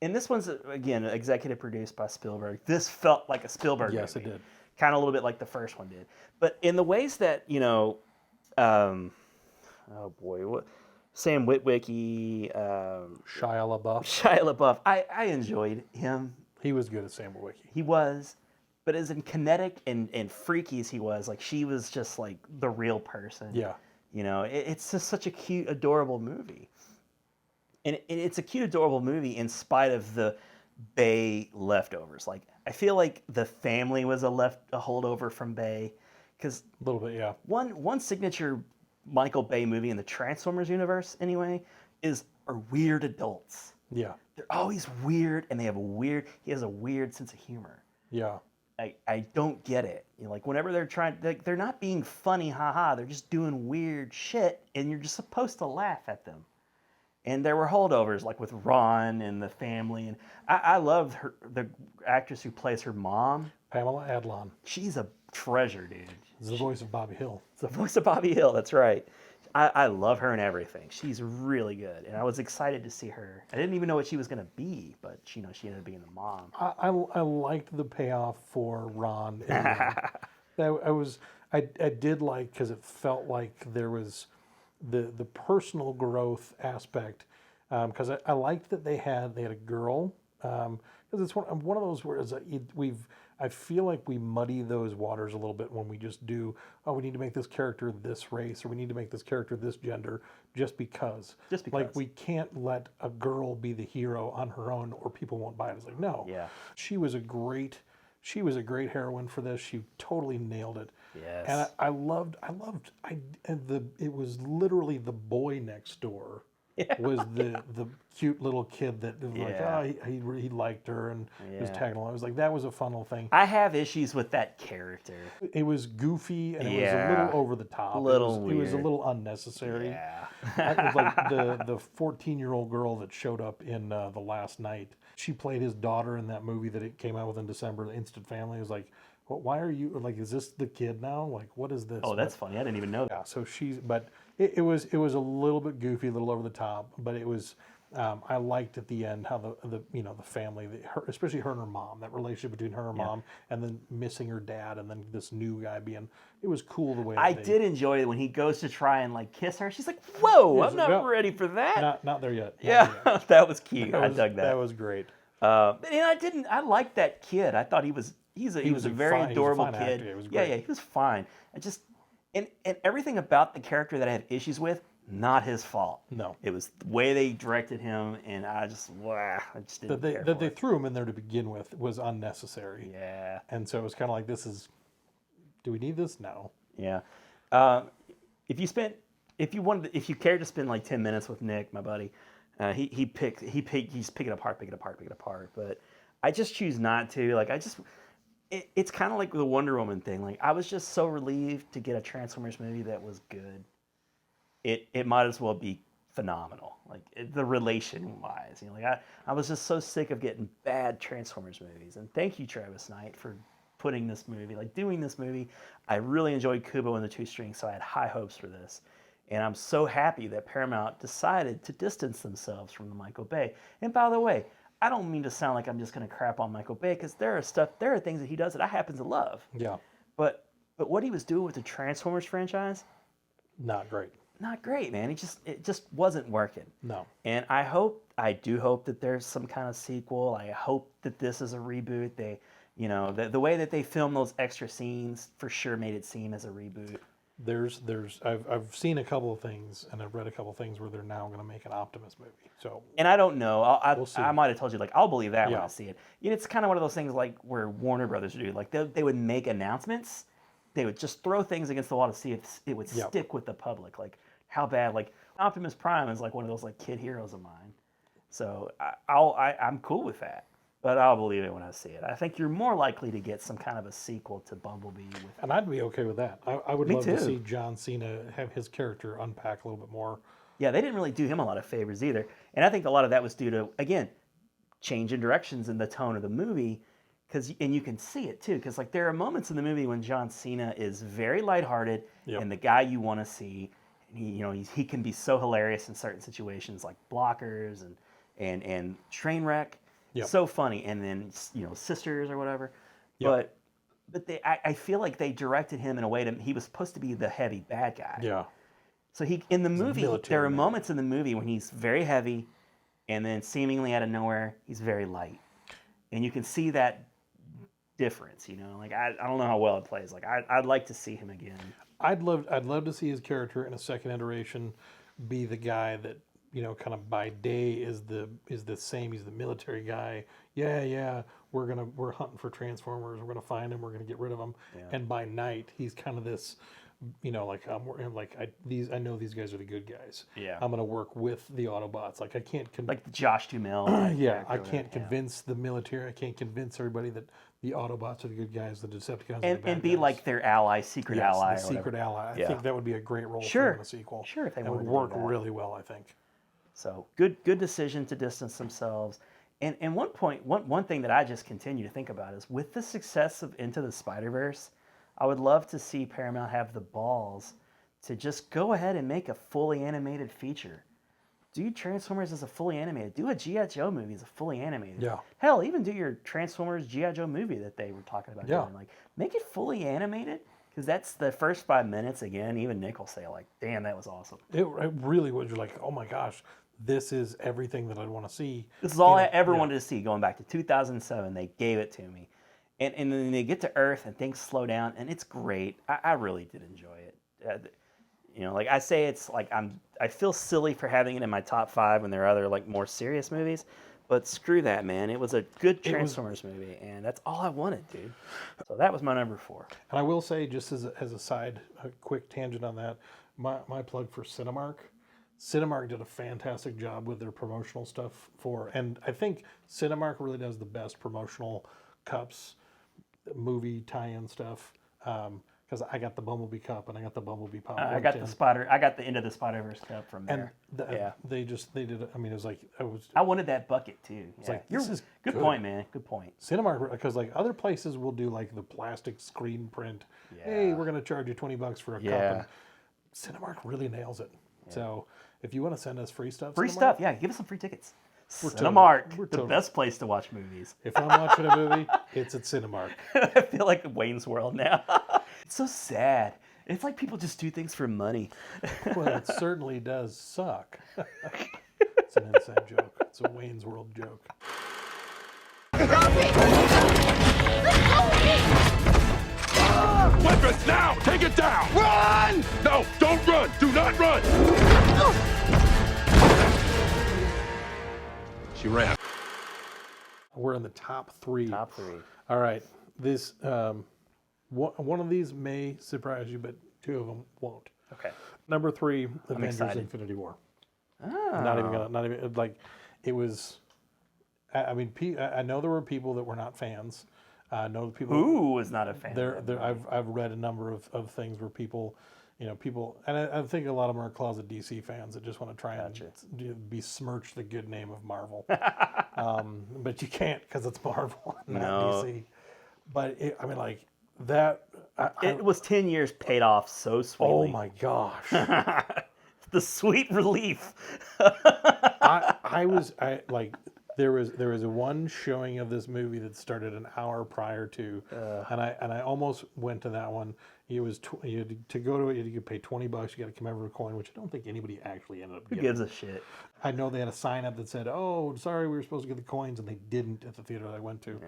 And this one's, again, executive produced by Spielberg. This felt like a Spielberg movie. Yes, it did. Kind of a little bit like the first one did. But in the ways that, oh boy, Sam Witwicky, Shia LaBeouf. I enjoyed him. He was good as Sam Witwicky. He was. But as in kinetic and freaky as he was, like she was just like the real person. Yeah. It's just such a cute, adorable movie. And it's a cute, adorable movie in spite of the Bay leftovers. Like, I feel like the family was a holdover from Bay. Because a little bit, yeah. One signature Michael Bay movie in the Transformers universe, anyway, are weird adults. Yeah. They're always weird, and he has a weird sense of humor. Yeah. I don't get it. Like whenever they're not being funny, haha. They're just doing weird shit, and you're just supposed to laugh at them. And there were holdovers, like with Ron and the family. And I love the actress who plays her mom. Pamela Adlon. She's a treasure, dude. It's the voice of Bobby Hill. It's the voice of Bobby Hill, that's right. I love her and everything. She's really good. And I was excited to see her. I didn't even know what she was going to be, but she ended up being the mom. I liked the payoff for Ron. I did like, because it felt like there was the personal growth aspect, because I liked that they had a girl, because it's one of those where I feel like we muddy those waters a little bit when we just do, we need to make this character this race, or we need to make this character this gender, just because. Like, we can't let a girl be the hero on her own, or people won't buy it. It's like, no. Yeah. She was a great heroine for this. She totally nailed it. Yes. And it was literally the boy next door. Was the cute little kid that was he liked her and was tagging along. I was like, that was a fun little thing. I have issues with that character. It was goofy and it was a little over the top. It was a little unnecessary. Yeah. It was like the 14-year-old girl that showed up in The Last Night. She played his daughter in that movie that it came out with in December, The Instant Family. It was like, why are you, like, is this the kid now? Like, what is this? Oh, that's funny. I didn't even know that. Yeah, so it was a little bit goofy, a little over the top, but it was, I liked at the end how the family, especially her and her mom, that relationship between her and her mom, and then missing her dad, and then this new guy it was cool the way I did enjoy it when he goes to try and like kiss her. She's like, whoa, I'm not ready for that. Not there yet. That was cute. I dug that. That was great. And I liked that kid. I thought he was a very adorable kid. Actor. He was great. Yeah, he was fine. And everything about the character that I have issues with, not his fault. No, it was the way they directed him, and I just didn't care. That they threw him in there to begin with was unnecessary. Yeah, and so it was kind of like, do we need this? No. Yeah. If you cared to spend like 10 minutes with Nick, my buddy, he's pick it apart. But I just choose not to. Like, it's kind of like the Wonder Woman thing. Like, I was just so relieved to get a Transformers movie that was good. It might as well be phenomenal. Like, the relation wise, like I was just so sick of getting bad Transformers movies. And thank you, Travis Knight, for doing this movie. I really enjoyed Kubo and the Two Strings, so I had high hopes for this. And I'm so happy that Paramount decided to distance themselves from the Michael Bay. And by the way, I don't mean to sound like I'm just going to crap on Michael Bay, because there are things that he does that I happen to love. Yeah. But what he was doing with the Transformers franchise, not great. Not great, man. It just wasn't working. No. And I do hope that there's some kind of sequel. I hope that this is a reboot. They, the way that they filmed those extra scenes for sure made it seem as a reboot. I've seen a couple of things, and I've read a couple of things where they're now going to make an Optimus movie. So. And I don't know. We'll see. I might have told you, like, I'll believe that when I see it. It's kind of one of those things like where Warner Brothers do. Like, they would make announcements. They would just throw things against the wall to see if it would stick with the public. Like, how bad, like, Optimus Prime is like one of those like kid heroes of mine. So I'm cool with that. But I'll believe it when I see it. I think you're more likely to get some kind of a sequel to Bumblebee. And I'd be okay with that. I would love to see John Cena have his character unpack a little bit more. Yeah, they didn't really do him a lot of favors either. And I think a lot of that was due to, again, change in directions in the tone of the movie. And you can see it too, because like there are moments in the movie when John Cena is very lighthearted and the guy you want to see. And he can be so hilarious in certain situations like Blockers and Trainwreck. Yep. So funny, and then Sisters or whatever. Yep. But I feel like they directed him in a way he was supposed to be the heavy bad guy. Yeah. So in the movie, there are moments in the movie when he's very heavy, and then seemingly out of nowhere he's very light, and you can see that difference. Like I don't know how well it plays. Like I'd like to see him again. I'd love to see his character in a second iteration be the guy that. Kind of by day is the same. He's the military guy. Yeah. We're hunting for Transformers. We're gonna find him. We're gonna get rid of them. Yeah. And by night, he's kind of this, I know these guys are the good guys. Yeah. I'm gonna work with the Autobots. Like I can't like the Josh Duhamel. Yeah. I can't convince the military. I can't convince everybody that the Autobots are the good guys. The Decepticons are the bad and be guys. like their ally, secret ally. The secret ally. I think that would be a great role for him in a sequel. Sure, if they would work really well. I think. So good decision to distance themselves. And one thing that I just continue to think about is with the success of Into the Spider-Verse, I would love to see Paramount have the balls to just go ahead and make a fully animated feature. Do Transformers as a fully animated. Do a G.I. Joe movie as a fully animated. Yeah. Hell, even do your Transformers G.I. Joe movie that they were talking about doing. Like, make it fully animated, because that's the first 5 minutes, again, even Nick will say, like, damn, that was awesome. It really was. You're like, oh my gosh, this is everything that I'd want to see. This is all I ever wanted to see going back to 2007. They gave it to me. And then they get to Earth and things slow down, and it's great. I really did enjoy it. Like I say, it's like I feel silly for having it in my top 5 when there are other like more serious movies, but screw that, man. It was a good Transformers movie, and that's all I wanted, dude. So that was my number 4. And I will say, just as a side, a quick tangent on that, my plug for Cinemark. Cinemark did a fantastic job with their promotional stuff and I think Cinemark really does the best promotional cups, movie tie-in stuff. Because I got the Bumblebee cup and I got the Bumblebee pop. I got the Into the Spider-Verse cup from there. And they did it. I mean, it was like I wanted that bucket too. It's like this is good point, man. Good point. Cinemark, because like other places will do like the plastic screen print. Yeah. Hey, we're gonna charge you $20 for a cup. And Cinemark really nails it. Yeah. So if you want to send us free stuff, give us some free tickets. Cinemark, the best place to watch movies. If I'm watching a movie, it's at Cinemark. I feel like Wayne's World now. It's so sad. It's like people just do things for money. Well, it certainly does suck. It's an inside joke. It's a Wayne's World joke. Weapons now! Take it down! Run! No, don't run! Do not run! She ran. We're in the top 3. Top 3. All right. This one of these may surprise you, but 2 of them won't. Okay. Number 3, Avengers: Infinity War. Oh. Not even like it was. I mean, I know there were people that were not fans. I know the people who was not a fan. I've read a number of things where people, and I think a lot of them are closet DC fans that just want to try and besmirch the good name of Marvel. But you can't because it's Marvel, not DC. But it was 10 years paid off so sweetly. Oh my gosh. The sweet relief. There was one showing of this movie that started an hour prior to, and I almost went to that one. It was you had to go to it. You could pay $20. You got to come over a coin, which I don't think anybody actually ended up getting. Who gives a shit? I know they had a sign up that said, "Oh, sorry, we were supposed to get the coins," and they didn't at the theater I went to.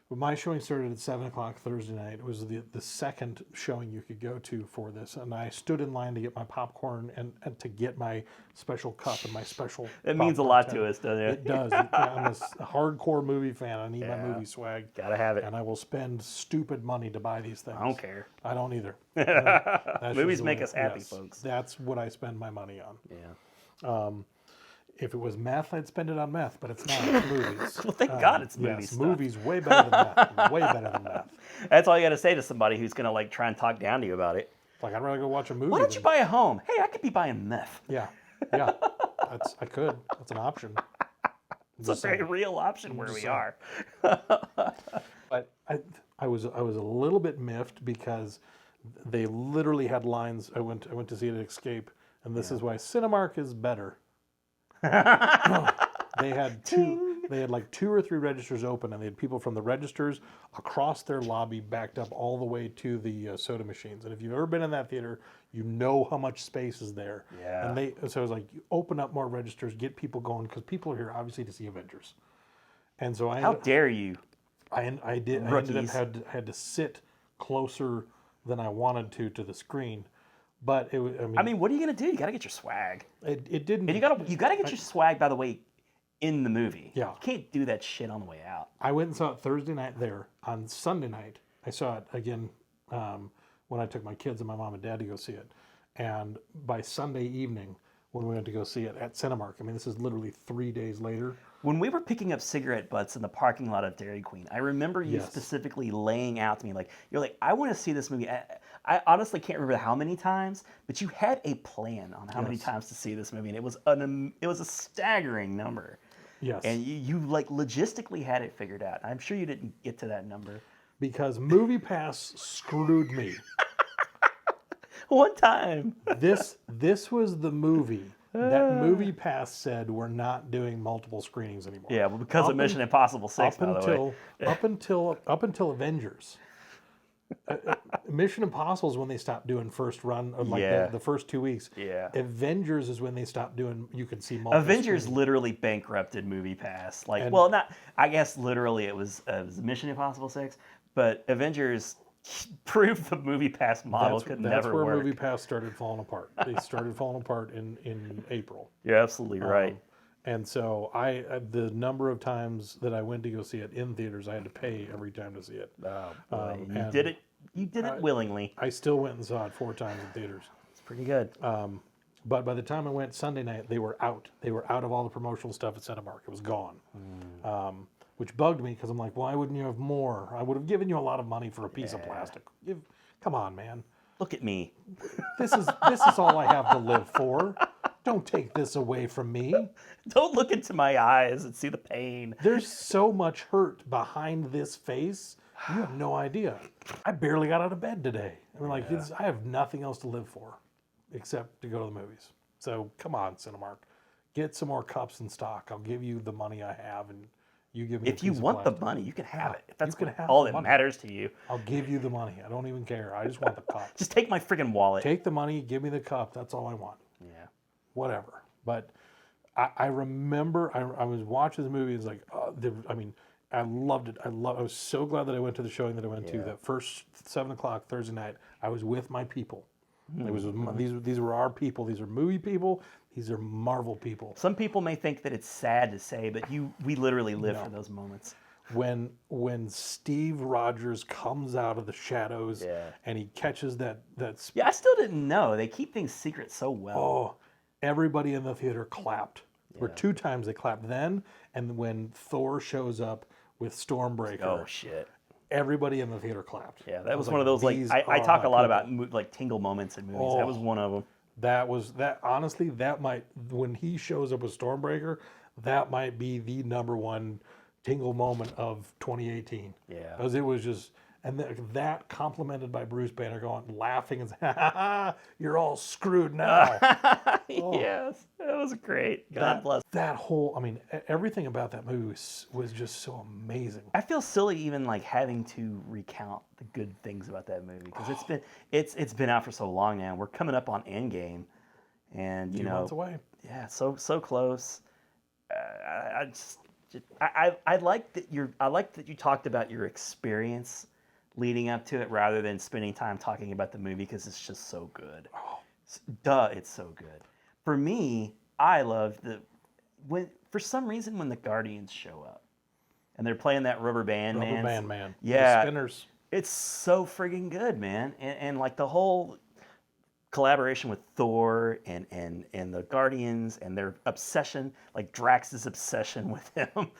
But my showing started at 7 o'clock Thursday night. It was the second showing you could go to for this. And I stood in line to get my popcorn and to get my special cup and my special It means a lot to us, doesn't it? It does. I'm a hardcore movie fan. I need my movie swag. Gotta have it. And I will spend stupid money to buy these things. I don't care. I don't either. Movies make us happy, folks. That's what I spend my money on. Yeah. If it was meth, I'd spend it on meth, but it's not. It's movies. Well, thank God it's movies. Yes, movies way better than meth. Way better than meth. That's all you got to say to somebody who's going to try and talk down to you about it. Like, I'd rather go watch a movie. Why don't you buy a home? Hey, I could be buying meth. Yeah. I could. That's an option. It's a very real option where we are. But I was a little bit miffed because they literally had lines. I went to see it at Escape, and this is why Cinemark is better. They had 2 or 3 registers open, and they had people from the registers across their lobby backed up all the way to the soda machines. And if you've ever been in that theater, you know how much space is there. Yeah. And so it was like, you open up more registers, get people going, because people are here obviously to see Avengers. And so how dare you? I ended up had to sit closer than I wanted to the screen. But it was, I mean, what are you gonna do? You gotta get your swag. It didn't. And you gotta get your swag, by the way, in the movie. Yeah. You can't do that shit on the way out. I went and saw it Thursday night there. On Sunday night, I saw it again when I took my kids and my mom and dad to go see it. And by Sunday evening, when we went to go see it at Cinemark, I mean, this is literally 3 days later. When we were picking up cigarette butts in the parking lot of Dairy Queen, I remember you specifically laying out to me, you're like, I want to see this movie. I honestly can't remember how many times, but you had a plan on how many times to see this movie, and it was a staggering number. Yes. And you like logistically had it figured out. I'm sure you didn't get to that number. Because MoviePass screwed me. One time. This was the movie that MoviePass said we're not doing multiple screenings anymore. Yeah, well, because of Mission Impossible 6, by the way. Up until Avengers. Mission Impossible is when they stopped doing first run, like the first 2 weeks. Yeah. Avengers is when they stopped doing, you can see multiple Avengers screenings. literally bankrupted MoviePass. Like, well, not, I guess literally it was Mission Impossible 6, but Avengers proved the MoviePass model could never work. That's where MoviePass started falling apart. They started falling apart in April. You're absolutely right. And so the number of times that I went to go see it in theaters, I had to pay every time to see it. You did it willingly. I still went and saw it 4 times in theaters. It's pretty good. But by the time I went Sunday night, they were out. They were out of all the promotional stuff at Cinemark. It was gone. Which bugged me because I'm like, why wouldn't you have more? I would have given you a lot of money for a piece of plastic. Come on, man. Look at me. This is all I have to live for. Don't take this away from me. Don't look into my eyes and see the pain. There's so much hurt behind this face. You have no idea. I barely got out of bed today. I mean, like, I have nothing else to live for except to go to the movies. So come on, Cinemark. Get some more cups in stock. I'll give you the money I have, and you give me. If you want the money, you can have it. If that's all that matters to you. I'll give you the money. I don't even care. I just want the cup. Just take my friggin' wallet. Take the money. Give me the cup. That's all I want. Yeah. Whatever. But I remember I was watching the movie. It's like, I loved it. I was so glad that I went to the showing that I went to. That first 7 o'clock Thursday night, I was with my people. It was these were our people. These are movie people. These are Marvel people. Some people may think that it's sad to say, but we literally live for those moments. When Steve Rogers comes out of the shadows and he catches that I still didn't know. They keep things secret so well. Oh, everybody in the theater clapped. There were 2 times they clapped then, and when Thor shows up with Stormbreaker. Oh shit. Everybody in the theater clapped. Yeah, that was one of those, like, I talk a lot about like tingle moments in movies. That was one of them. Honestly, that might, when he shows up with Stormbreaker, that might be the number one tingle moment of 2018. Yeah. Because it was just, and that complimented by Bruce Banner laughing and saying, ha ha ha, you're all screwed now. Yes, that was great. God bless. That whole, everything about that movie was just so amazing. I feel silly even like having to recount the good things about that movie because it's been out for so long now. We're coming up on Endgame, and 2 months away. Yeah, so close. I like that you talked about your experience leading up to it rather than spending time talking about the movie because it's just so good. It's so good. For me, I love for some reason when the Guardians show up and they're playing that Rubber Band Man. Yeah. The spinners. It's so friggin' good, man. And like the whole collaboration with Thor and the Guardians and their obsession, like Drax's obsession with him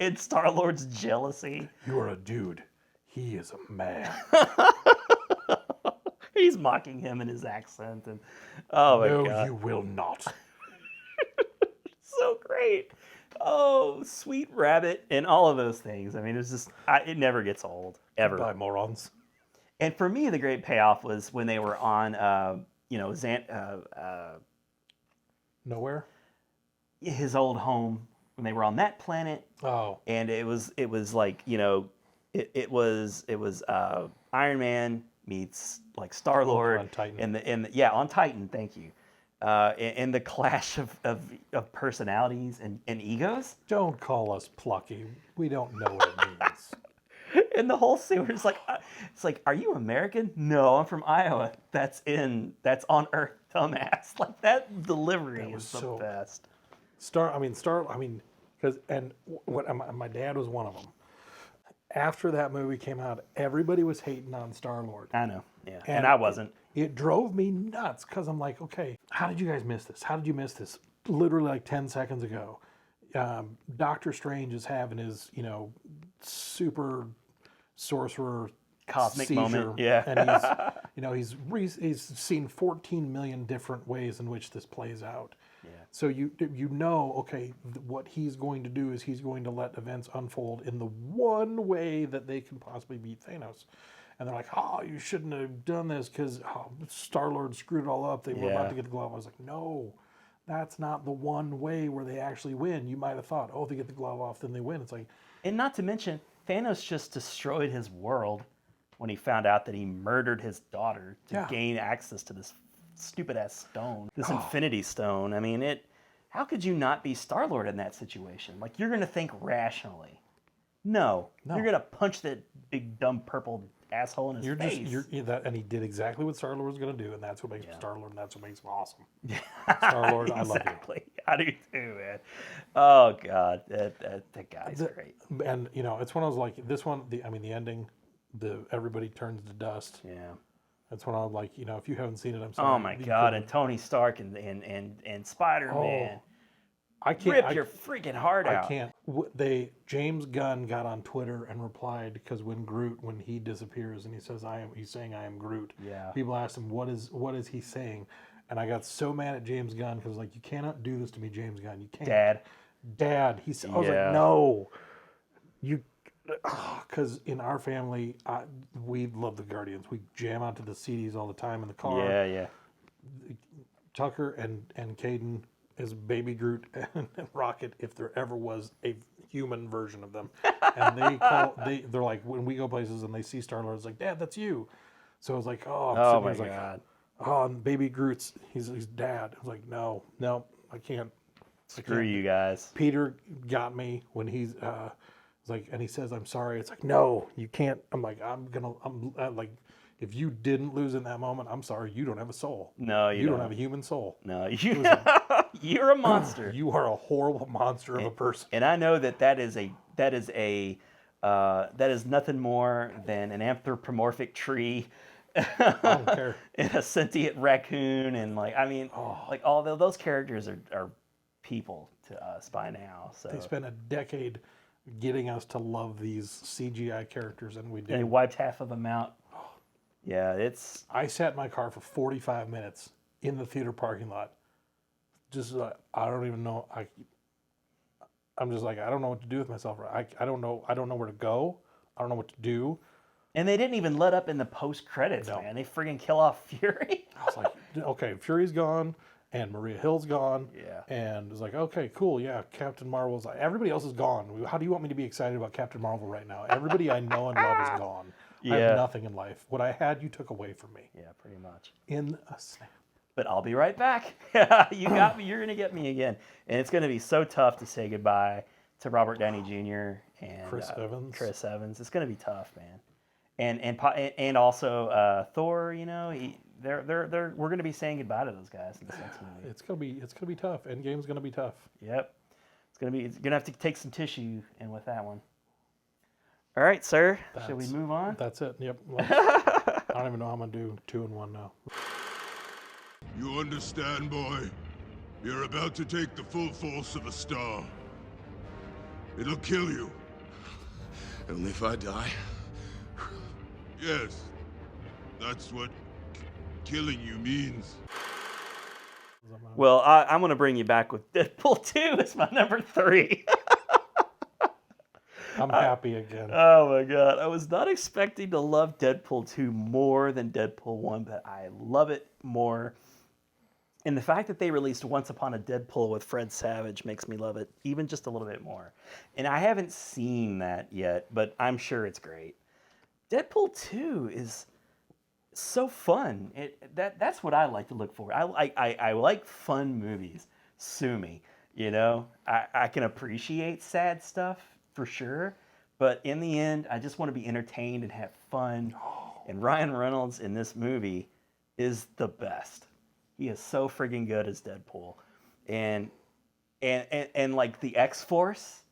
and Star-Lord's jealousy. You are a dude. He is a man. He's mocking him in his accent, and oh my God! No, you will not. So great. Oh, Sweet Rabbit, and all of those things. I mean, it's just it never gets old ever. By morons. And for me, the great payoff was when they were on, Nowhere. His old home when they were on that planet. Oh. And it was like it was Iron Man meets like Star-Lord on Titan. On Titan, thank you. And the clash of personalities and egos. Don't call us plucky. We don't know what it means. And the whole scene, it's like, are you American? No, I'm from Iowa. That's on Earth, dumbass. Like that delivery is the best. Because my dad was one of them. After that movie came out, everybody was hating on Star-Lord. I know, yeah, and I wasn't. It drove me nuts because I'm like, okay, how did you guys miss this? How did you miss this? Literally like 10 seconds ago, Doctor Strange is having his, super sorcerer cosmic seizure, moment. Yeah. And he's seen 14 million different ways in which this plays out. Yeah. So you know, okay, what he's going to do is he's going to let events unfold in the one way that they can possibly beat Thanos. And they're like, oh, you shouldn't have done this because Star-Lord screwed it all up. They were about to get the glove. I was like, no, that's not the one way where they actually win. You might have thought, oh, if they get the glove off, then they win. It's like, and not to mention, Thanos just destroyed his world when he found out that he murdered his daughter to gain access to this stupid-ass stone, this Infinity Stone. I mean, how could you not be Star-Lord in that situation? Like, you're going to think rationally. No. You're going to punch that big, dumb, purple asshole in his face. And he did exactly what Star-Lord was going to do, and that's what makes him Star-Lord, and that's what makes him awesome. Star-Lord, I love you. Exactly. I do too, man. Oh, God. That guy's great. And, it's one of those, like, this one, the ending, everybody turns to dust. Yeah. That's when I'm like, if you haven't seen it, I'm sorry. Oh my God! And Tony Stark and Spider-Man. I can't rip your freaking heart out. I can't. James Gunn got on Twitter and replied because when he disappears and he says he's saying I am Groot. Yeah. People asked him what is he saying, and I got so mad at James Gunn because like you cannot do this to me, James Gunn. You can't. Dad. He said, I was like, no, you. Because in our family, we love the Guardians. We jam out to the CDs all the time in the car. Yeah. Tucker and Caden is Baby Groot and Rocket, if there ever was a human version of them. And they're like, when we go places and they see Star-Lord, it's like, Dad, that's you. So I was like, oh my God. And Baby Groot's, he's Dad. I was like, no, I can't. Screw you guys. Peter got me when he's... like, and he says, I'm sorry. It's like, no, you can't. I'm like, I'm like, if you didn't lose in that moment, I'm sorry. You don't have a soul. No, you don't have a human soul. No, you're a monster. You are a horrible monster of a person. And I know that is nothing more than an anthropomorphic tree. I don't care. And a sentient raccoon. And like all those characters are people to us by now. So they spent a decade getting us to love these CGI characters, and we did. And they wiped half of them out. Yeah, I sat in my car for 45 minutes in the theater parking lot. Just I don't even know. I'm just like, I don't know what to do with myself. I don't know where to go. I don't know what to do. And they didn't even let up in the post credits, man. They friggin' kill off Fury. I was like, okay, Fury's gone. And Maria Hill's gone. Yeah. And it's like, okay, cool. Yeah. Captain Marvel's like, everybody else is gone. How do you want me to be excited about Captain Marvel right now? Everybody I know and love is gone. Yeah. I have nothing in life. What I had, you took away from me. Yeah, pretty much. In a snap. But I'll be right back. You got me. You're going to get me again. And it's going to be so tough to say goodbye to Robert Downey Jr. and Chris Evans. Chris Evans. It's going to be tough, man. And also Thor, we're going to be saying goodbye to those guys in this next movie. It's gonna be tough. Endgame's gonna be tough. Yep, you're gonna have to take some tissue in with that one. All right, sir. Shall we move on? That's it. Yep. I don't even know how I'm gonna do 2 and 1 now. You understand, boy? You're about to take the full force of a star. It'll kill you. Only if I die. Yes, that's what killing you means. Well, I'm going to bring you back with Deadpool 2 as my number 3. I'm happy again. Oh my God. I was not expecting to love Deadpool 2 more than Deadpool 1, but I love it more. And the fact that they released Once Upon a Deadpool with Fred Savage makes me love it even just a little bit more. And I haven't seen that yet, but I'm sure it's great. Deadpool 2 is so fun. That's what I like to look for. I like fun movies. Sue me. I can appreciate sad stuff for sure, but in the end, I just want to be entertained and have fun. And Ryan Reynolds in this movie is the best. He is so friggin' good as Deadpool, and like the X-Force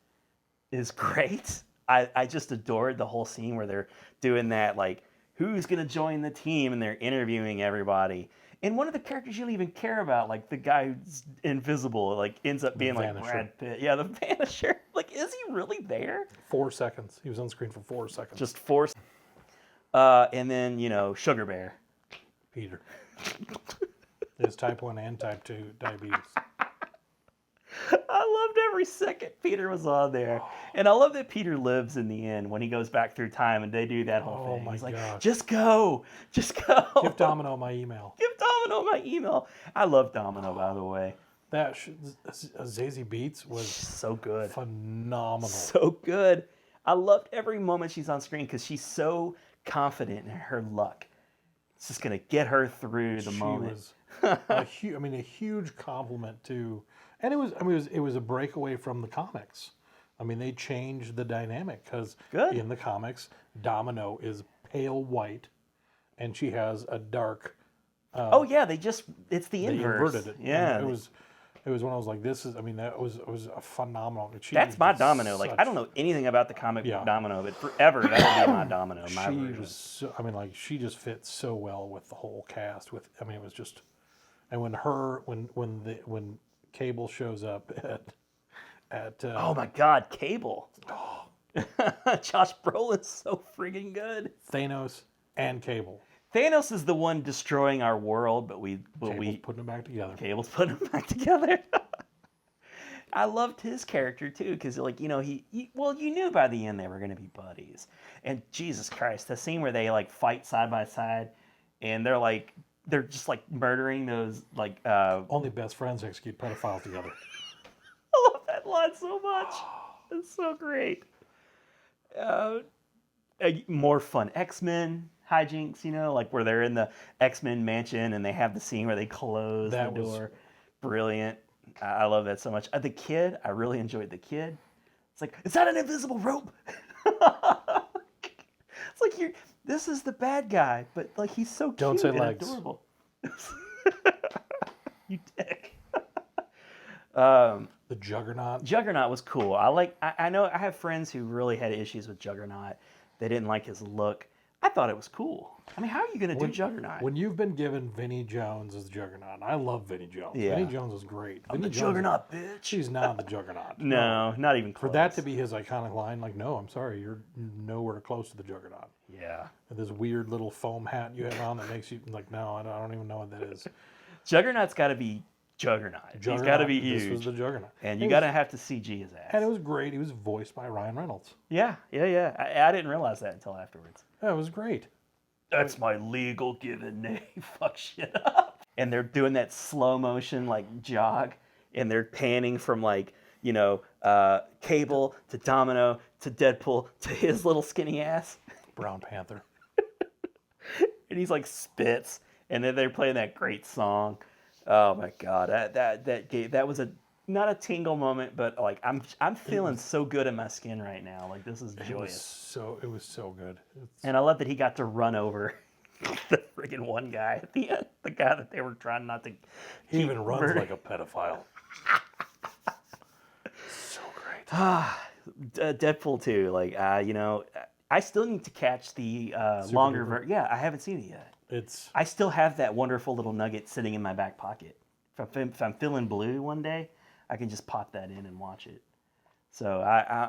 is great. I just adored the whole scene where they're doing that, like, who's going to join the team, and they're interviewing everybody. And one of the characters you don't even care about, like the guy who's invisible, like ends up being like Brad Pitt. Yeah, the Vanisher. Like, is he really there? 4 seconds. He was on screen for 4 seconds. Just 4. And then, you know, Sugar Bear. Peter. There's type 1 and type 2 diabetes. I loved every second Peter was on there. And I love that Peter lives in the end when he goes back through time and they do that whole thing. My He's like, gosh. just go. Just go. Give Domino my email. Give Domino my email. I love Domino, by the way. That Zazie Beetz was so good. Phenomenal. So good. I loved every moment she's on screen because she's so confident in her luck. It's just going to get her through the moment. Was a huge compliment to, and it was a breakaway from the comics. I mean, they changed the dynamic because in the comics, Domino is pale white, and she has a dark. It's the inverse. Inverted it. Yeah, it was when I was like, this is. I mean, it was a phenomenal. That's my Domino. Like, I don't know anything about the comic book Domino, but forever that'll be my Domino. My version. Was so, I mean, like, she just fits so well with the whole cast. It was just, and when Cable shows up at oh my God, Cable! Josh Brolin's so friggin' good. Thanos and Cable. Thanos is the one destroying our world, but Cable's putting them back together. Cable's putting them back together. I loved his character too, because like, you know, you knew by the end they were going to be buddies. And Jesus Christ, the scene where they like fight side by side, and they're just like murdering those like only best friends execute pedophiles together. I love that line so much. It's so great. More fun X-Men hijinks, you know, like where they're in the X-Men mansion and they have the scene where they close the door. Brilliant. I love that so much. The kid, I really enjoyed the kid. It's like, is that an invisible rope? It's like this is the bad guy, but like he's so cute Don't say and legs. adorable. You dick. The Juggernaut. Juggernaut was cool. I know I have friends who really had issues with Juggernaut. They didn't like his look. I thought it was cool. I mean, how are you going to do Juggernaut? When you've been given Vinnie Jones as Juggernaut, and I love Vinnie Jones. Yeah. Vinnie Jones is great. I'm Vinnie the Jones, Juggernaut, bitch. She's not the Juggernaut. No, not even close. For that to be his iconic line, like, no, I'm sorry, you're nowhere close to the Juggernaut. Yeah. And this weird little foam hat you have on that makes you like, no, I don't even know what that is. Juggernaut's got to be Juggernaut. He's got to be huge. This was the Juggernaut. And you got to have to CG his ass. And it was great. He was voiced by Ryan Reynolds. Yeah. I didn't realize that until afterwards. Yeah, it was great. That's my legal given name. Fuck shit up. And they're doing that slow motion like jog, and they're panning from like, you know, Cable to Domino to Deadpool to his little skinny ass. Brown Panther. And he's like spits, and then they're playing that great song. Oh my God, that was not a tingle moment, but like I'm feeling so good in my skin right now. Like this is joyous. It was so good. And I love that he got to run over the friggin' one guy at the end, the guy that they were trying not to. He even runs like a pedophile. So great. Deadpool 2, like you know, I still need to catch the longer version. Yeah, I haven't seen it yet. I still have that wonderful little nugget sitting in my back pocket. If I'm feeling blue one day, I can just pop that in and watch it. So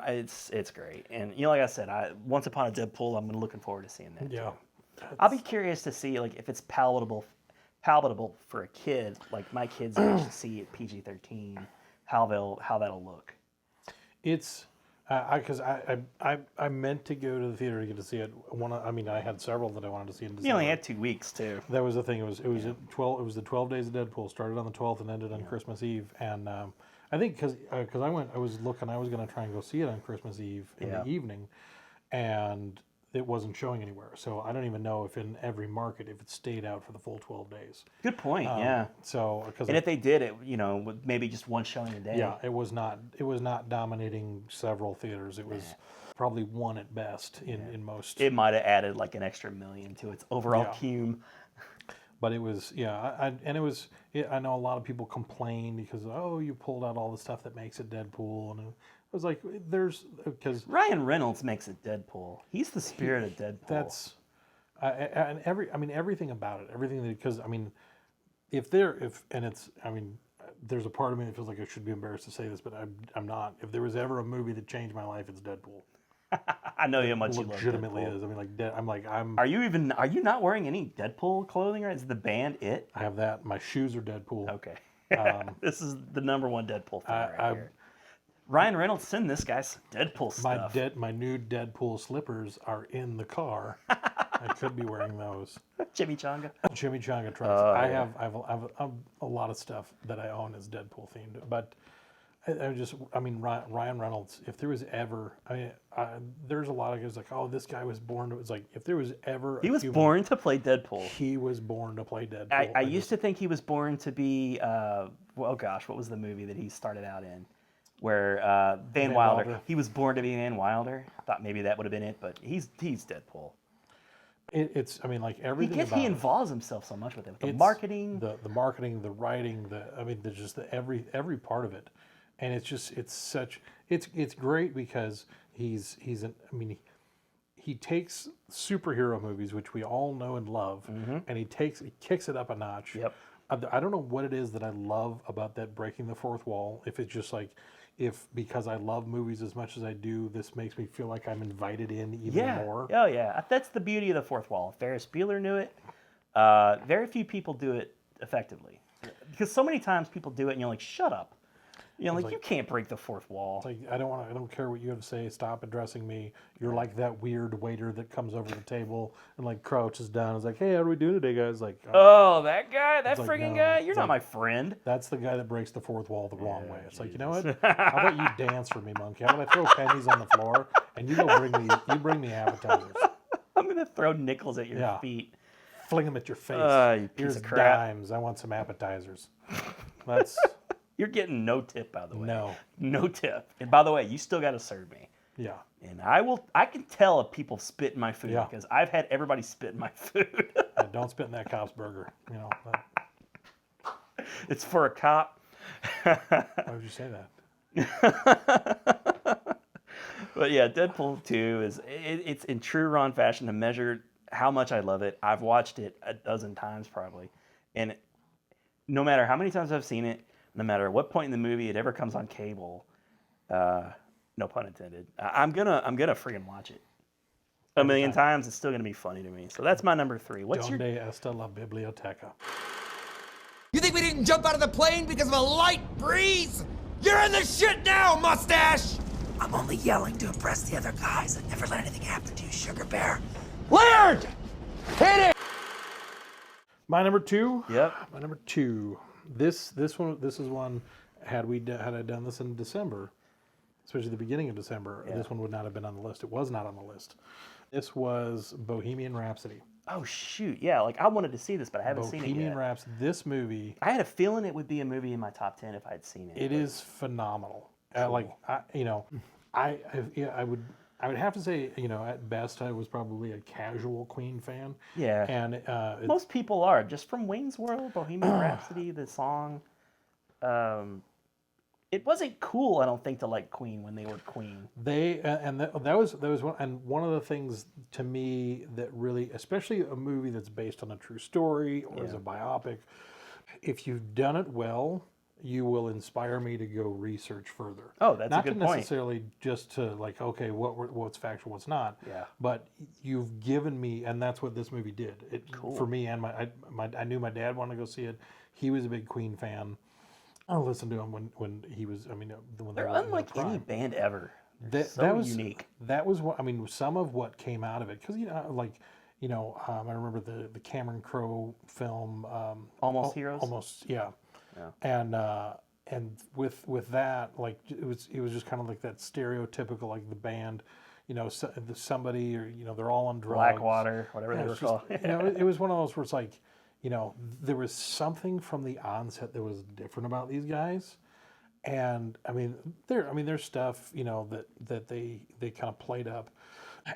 it's great. And you know, like I said, Once Upon a Deadpool, I'm looking forward to seeing that. Yeah. I'll be curious to see like if it's palatable for a kid, like my kids age to see it PG-13, how that'll look. It's because I meant to go to the theater to get to see it. I had several that I wanted to see in December. You only had 2 weeks too. That was the thing. It was at 12. It was the 12 days of Deadpool. Started on the 12th and ended on Christmas Eve. And I think because I was looking, I was going to try and go see it on Christmas Eve in the evening, and it wasn't showing anywhere. So I don't even know if in every market if it stayed out for the full 12 days. Good point. Yeah. So if they did it, you know, with maybe just one showing a day. Yeah, it was not dominating several theaters. It was probably one at best in most. It might have added like an extra million to its overall cume. But it was, I know a lot of people complain because, you pulled out all the stuff that makes it Deadpool. And it was like, because Ryan Reynolds makes it Deadpool. He's the spirit of Deadpool. That's, everything about it, because, there's a part of me that feels like I should be embarrassed to say this, but I'm not. If there was ever a movie that changed my life, it's Deadpool. I know how much you love legitimately Deadpool. is. I mean, like, I'm. Are you not wearing any Deadpool clothing? Or is the band it? I have that. My shoes are Deadpool. Okay. This is the number one Deadpool fan right here. Ryan Reynolds, send this guy some Deadpool stuff. My new Deadpool slippers are in the car. I could be wearing those. Chimichanga. Chimichanga trunks. I have a lot of stuff that I own is Deadpool themed, but I mean, Ryan Reynolds. If there was ever, there's a lot of guys like, oh, this guy was born to. It's like if there was ever, He was born to play Deadpool. He was born to play Deadpool. I used to think he was born to be. Well, gosh, what was the movie that he started out in? Where Van Wilder. He was born to be Van Wilder. I thought maybe that would have been it, but he's Deadpool. It's I mean, like everything. He involves himself so much with it. The marketing, the marketing, the writing, there's just every part of it, and it's great because he takes superhero movies, which we all know and love, and he kicks it up a notch. Yep. I don't know what it is that I love about that breaking the fourth wall. If it's just like, because I love movies as much as I do, this makes me feel like I'm invited in even more. Oh yeah, that's the beauty of the fourth wall. Ferris Bueller knew it. Very few people do it effectively, because so many times people do it and you're like, shut up. You know, like you can't break the fourth wall. It's like I don't care what you have to say. Stop addressing me. You're like that weird waiter that comes over the table and like crouches down. It's like, hey, how are we doing today, guys? Like, oh, that guy, that like, friggin' no, guy. You're not like, my friend. That's the guy that breaks the fourth wall the wrong way. It's like, you know what? How about you dance for me, monkey? How about I throw pennies on the floor and you bring me appetizers. I'm gonna throw nickels at your feet. Fling them at your face. You piece Here's of crap. dimes. I want some appetizers. That's. You're getting no tip, by the way. No tip. And by the way, you still got to serve me. Yeah. And I can tell if people spit in my food because I've had everybody spit in my food. Don't spit in that cop's burger. You know. It's for a cop. Why would you say that? But yeah, Deadpool 2 it's in true Ron fashion to measure how much I love it. I've watched it a dozen times probably, and no matter how many times I've seen it, no matter what point in the movie it ever comes on cable, no pun intended, I'm gonna freaking watch it a million times. It's still gonna be funny to me. So that's my number 3. What's your? Donde está la biblioteca? You think we didn't jump out of the plane because of a light breeze? You're in the shit now, mustache! I'm only yelling to impress the other guys. I never let anything happen to you, Sugar Bear. Laird! Hit it! My number 2. Yep. My number 2. This is one. Had I done this in December, especially the beginning of December, this one would not have been on the list. It was not on the list. This was Bohemian Rhapsody. Oh shoot, yeah. Like I wanted to see this, but I haven't seen it yet. Bohemian Rhapsody. This movie. I had a feeling it would be a movie in my top 10 if I had seen it. It is phenomenal. Cool. I would have to say, at best, I was probably a casual Queen fan. Yeah. And most people are. Just from Wayne's World, Bohemian Rhapsody, the song. It wasn't cool, I don't think, to like Queen when they were Queen. That was one of the things to me that really, especially a movie that's based on a true story or is a biopic, if you've done it well, you will inspire me to go research further. Oh, that's a good point. Not necessarily just to like, okay, what's factual, what's not. Yeah. But you've given me, and that's what this movie did. For me, and I knew my dad wanted to go see it. He was a big Queen fan. I listened to him when he was. When they're unlike any band ever. That was unique. That was what some of what came out of it, because I remember the Cameron Crowe film, Almost Heroes. Almost, yeah. And with that, like it was just kind of like that stereotypical, like the band, somebody, or they're all on drugs. Blackwater, whatever they were called. It was one of those where it's like, there was something from the onset that was different about these guys, and there's stuff that they kind of played up,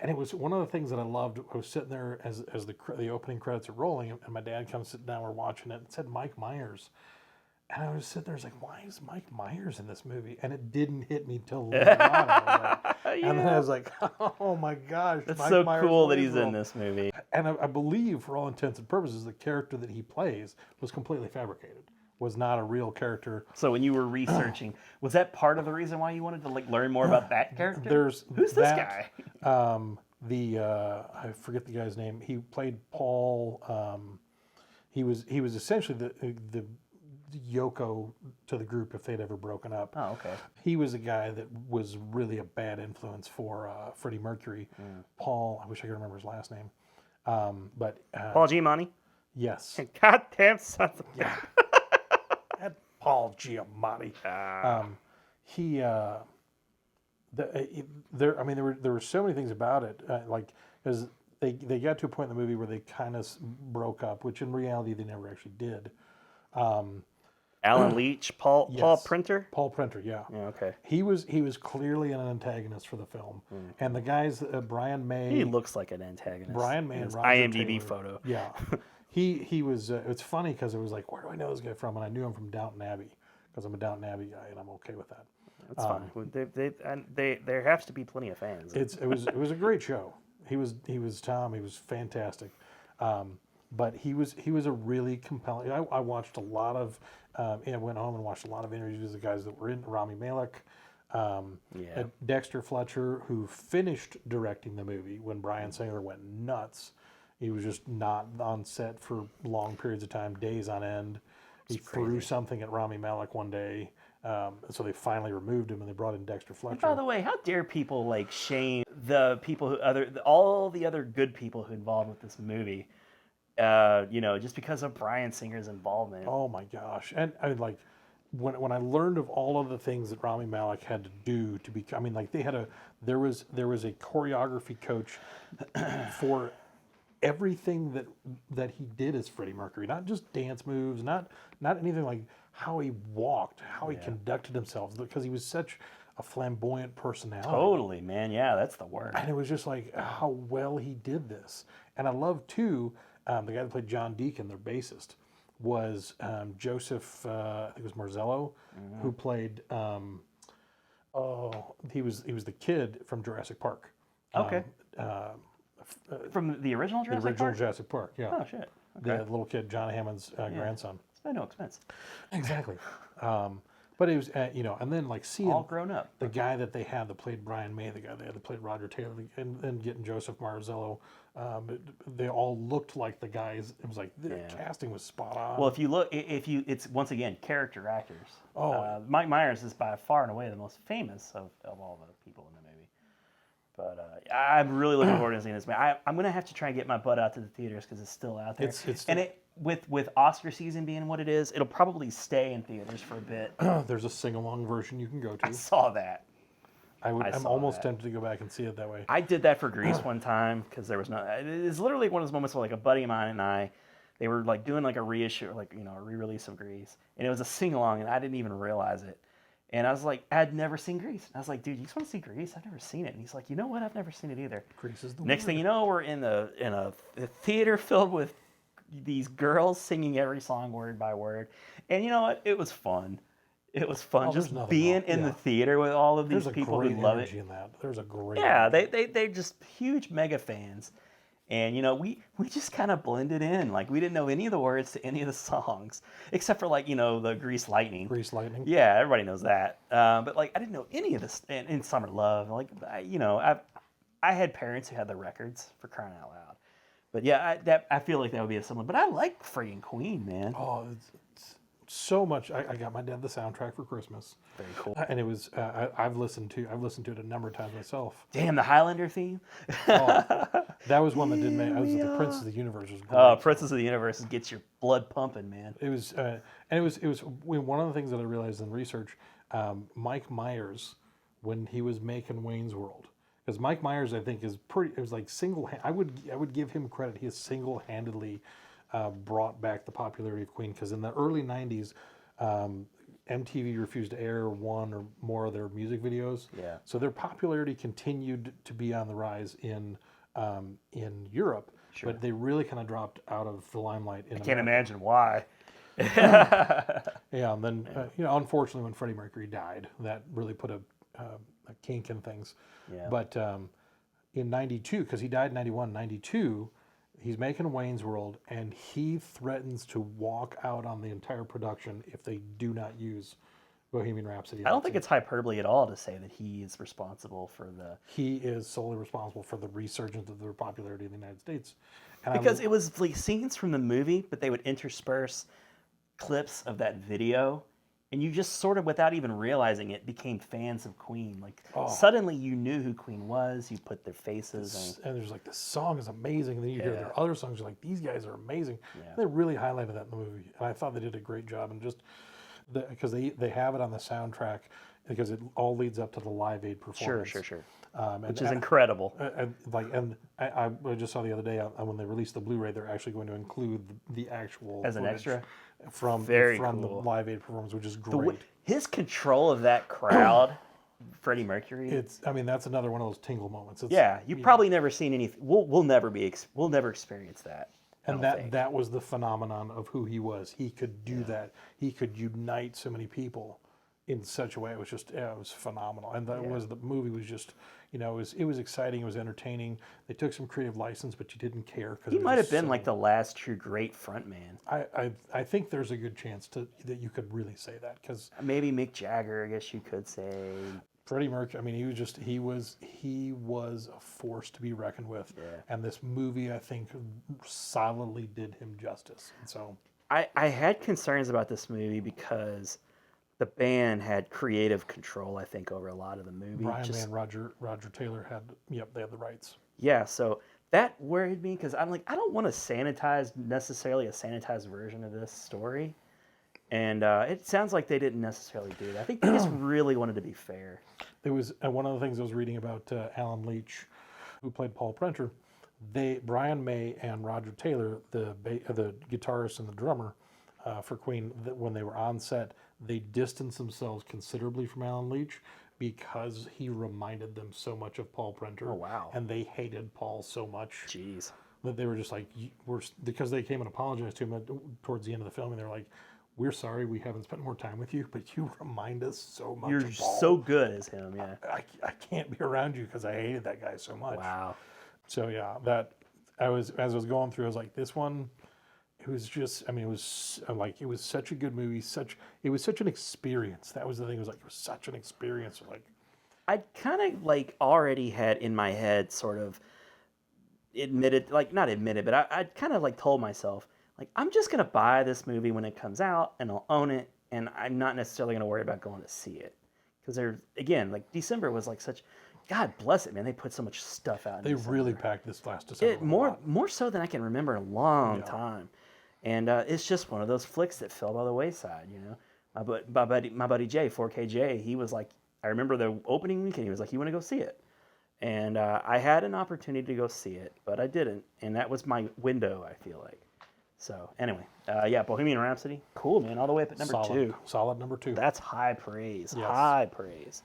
and it was one of the things that I loved. I was sitting there as the opening credits are rolling, and my dad comes sitting down, we're watching it, and it said Mike Myers. And I was sitting there, I was like, why is Mike Myers in this movie? And it didn't hit me till later on. And then I was like, oh my gosh. That's Mike so Myers cool that he's in this movie. And I believe, for all intents and purposes, the character that he plays was completely fabricated. was not a real character. So when you were researching, was that part of the reason why you wanted to like learn more about that character? Who's this guy? I forget the guy's name. He played Paul. He was essentially the Yoko to the group if they'd ever broken up. Oh, okay. He was a guy that was really a bad influence for Freddie Mercury. Paul, I wish I could remember his last name. But Paul Giamatti? Yes. Goddamn sons of yeah. That Paul Giamatti. There were so many things about it, because they got to a point in the movie where they kind of broke up, which in reality they never actually did. Alan Leach, Paul Printer? Paul Printer, yeah. Yeah, okay. He was clearly an antagonist for the film. And the guys, Brian May... He looks like an antagonist. Brian May and Roger IMDb Taylor, photo. Yeah. He was... it's funny because it was like, where do I know this guy from? And I knew him from Downton Abbey because I'm a Downton Abbey guy and I'm okay with that. That's fine. There has to be plenty of fans. It was a great show. He was Tom. He was fantastic. But he was a really compelling. I watched a lot of. I went home and watched a lot of interviews with the guys that were in Rami Malek, Dexter Fletcher, who finished directing the movie when Bryan Singer went nuts. He was just not on set for long periods of time, days on end. He threw something at Rami Malek one day. So they finally removed him and they brought in Dexter Fletcher. And by the way, how dare people like shame the people all the other good people who involved with this movie, just because of Bryan Singer's involvement. Oh my gosh. And I mean, like when I learned of all of the things that Rami Malek had to do to be, there was a choreography coach for everything that he did as Freddie Mercury, not just dance moves, not anything like how he walked, how he conducted himself, because he was such a flamboyant personality. Totally, man. Yeah, that's the word. And it was just like how well he did this. And I love too, the guy that played John Deacon, their bassist, was Joseph, I think it was Marzello, who played. He was the kid from Jurassic Park. Okay. From the original Jurassic Park? The original Jurassic Park, yeah. Oh, shit. Okay. The little kid, John Hammond's grandson. It's no expense. Exactly. But it was, and then like seeing all grown up. The guy that they had that played Brian May, the guy they had that played Roger Taylor, and getting Joseph Marzello, they all looked like the guys. It was like the casting was spot on. Well, it's once again character actors. Oh, Mike Myers is by far and away the most famous of all the people in the movie. But I'm really looking forward to seeing this, man. I'm gonna have to try and get my butt out to the theaters because it's still out there. With Oscar season being what it is, it'll probably stay in theaters for a bit. There's a sing-along version you can go to. I saw that. I'm almost tempted to go back and see it that way. I did that for Grease one time because there was no. It's literally one of those moments where like a buddy of mine and I, they were like doing like a reissue, like a re-release of Grease, and it was a sing-along, and I didn't even realize it. And I was like, I'd never seen Grease. And I was like, dude, you just want to see Grease? I've never seen it. And he's like, you know what? I've never seen it either. Grease is the Next thing you know, we're in a theater filled with these girls singing every song word by word. And you know what? It was fun. It was fun just being in the theater with all of these people who love it. In that. There's a great they're just huge mega fans. And we just kind of blended in. Like we didn't know any of the words to any of the songs except for like the Grease Lightning. Grease Lightning. Yeah, everybody knows that. But like I didn't know any of this. And Summer Love. Like I had parents who had the records, for crying out loud. But yeah, I feel like that would be a similar. But I like freaking Queen, man. Oh, it's so much. I got my dad the soundtrack for Christmas. Very cool. And it was I've listened to it a number of times myself. Damn, the Highlander theme. That was one that did make. I was the Prince of the Universe. Was great. Oh, Princess of the Universe gets your blood pumping, man. It was, and it was one of the things that I realized in research. Mike Myers, when he was making Wayne's World, because Mike Myers, I think, is pretty. It was like I would give him credit. He has single-handedly brought back the popularity of Queen, because in the early '90s. MTV refused to air one or more of their music videos. Yeah. So their popularity continued to be on the rise in Europe, sure. But they really kind of dropped out of the limelight. I can't imagine why. Yeah, and then unfortunately, when Freddie Mercury died, that really put a kink in things. Yeah. But in '92, because he died in '91, '92, He's making Wayne's World, and he threatens to walk out on the entire production if they do not use Bohemian Rhapsody. I don't think it's hyperbole at all to say that he is responsible for the... He is solely responsible for the resurgence of their popularity in the United States. And because it was like scenes from the movie, but they would intersperse clips of that video, and you just sort of, without even realizing it, became fans of Queen. Like, suddenly you knew who Queen was, you put their faces on... And there's like, this song is amazing, and then you hear their other songs, you're like, these guys are amazing. Yeah. They really highlighted that in the movie, and I thought they did a great job, and just... because they have it on the soundtrack because it all leads up to the Live Aid performance. Sure. Which is incredible. I just saw the other day when they released the Blu-ray, they're actually going to include the actual as an extra from cool. the Live Aid performance, which is great. His control of that crowd, Freddie Mercury. That's another one of those tingle moments. You've probably never seen anything. We'll never experience that. And that was the phenomenon of who he was. He could do that. He could unite so many people in such a way. It was just, it was phenomenal. And the movie was just, it was exciting. It was entertaining. They took some creative license, but you didn't care. He might have been like the last true great frontman. I think there's a good chance that you could really say that, because maybe Mick Jagger, I guess you could say. Freddie Mercury, I mean, he was a force to be reckoned with. Yeah. And this movie, I think, solidly did him justice. And so I had concerns about this movie because the band had creative control, I think, over a lot of the movie. Brian May and Roger Taylor they had the rights. Yeah, so that worried me because I'm like, I don't want to necessarily a sanitized version of this story. And it sounds like they didn't necessarily do that. I think they just really wanted to be fair. There was one of the things I was reading about Alan Leach, who played Paul Prenter. Brian May and Roger Taylor, the guitarist and the drummer for Queen, when they were on set, they distanced themselves considerably from Alan Leach because he reminded them so much of Paul Prenter. Oh, wow. And they hated Paul so much. Jeez. That they were just like, because they came and apologized to him towards the end of the film, and they're like, we're sorry we haven't spent more time with you, but you remind us so much You're of Paul. so good as him, yeah. I can't be around you because I hated that guy so much. Wow. So yeah, as I was going through, I was like, this one, it was just, I mean, it was such a good movie, it was such an experience. That was the thing, it was such an experience. I kind of already had in my head sort of not admitted, but I kind of told myself, I'm just going to buy this movie when it comes out, and I'll own it, and I'm not necessarily going to worry about going to see it. Because December was such... God bless it, man. They put so much stuff out. They really packed this last December. More so than I can remember in a long time. And it's just one of those flicks that fell by the wayside, My buddy Jay, 4KJ, he was like... I remember the opening weekend, he was like, you want to go see it? And I had an opportunity to go see it, but I didn't. And that was my window, I feel like. So anyway, Bohemian Rhapsody, cool, man, all the way up at number 2. Solid number 2. That's high praise. Yes. High praise.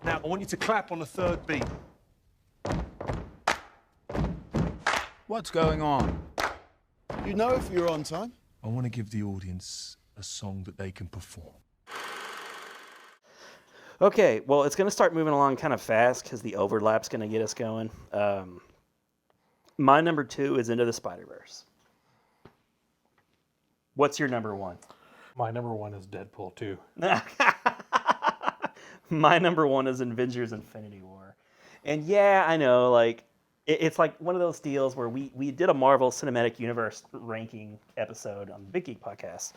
Now I want you to clap on the third beat. What's going on? You know if you're on time. I want to give the audience a song that they can perform. Okay, well, it's going to start moving along kind of fast because the overlap's going to get us going. My number 2 is Into the Spider-Verse. What's your number 1? My number 1 is Deadpool 2. My number 1 is Avengers Infinity War. And yeah, I know, it's like one of those deals where we did a Marvel Cinematic Universe ranking episode on the Big Geek Podcast.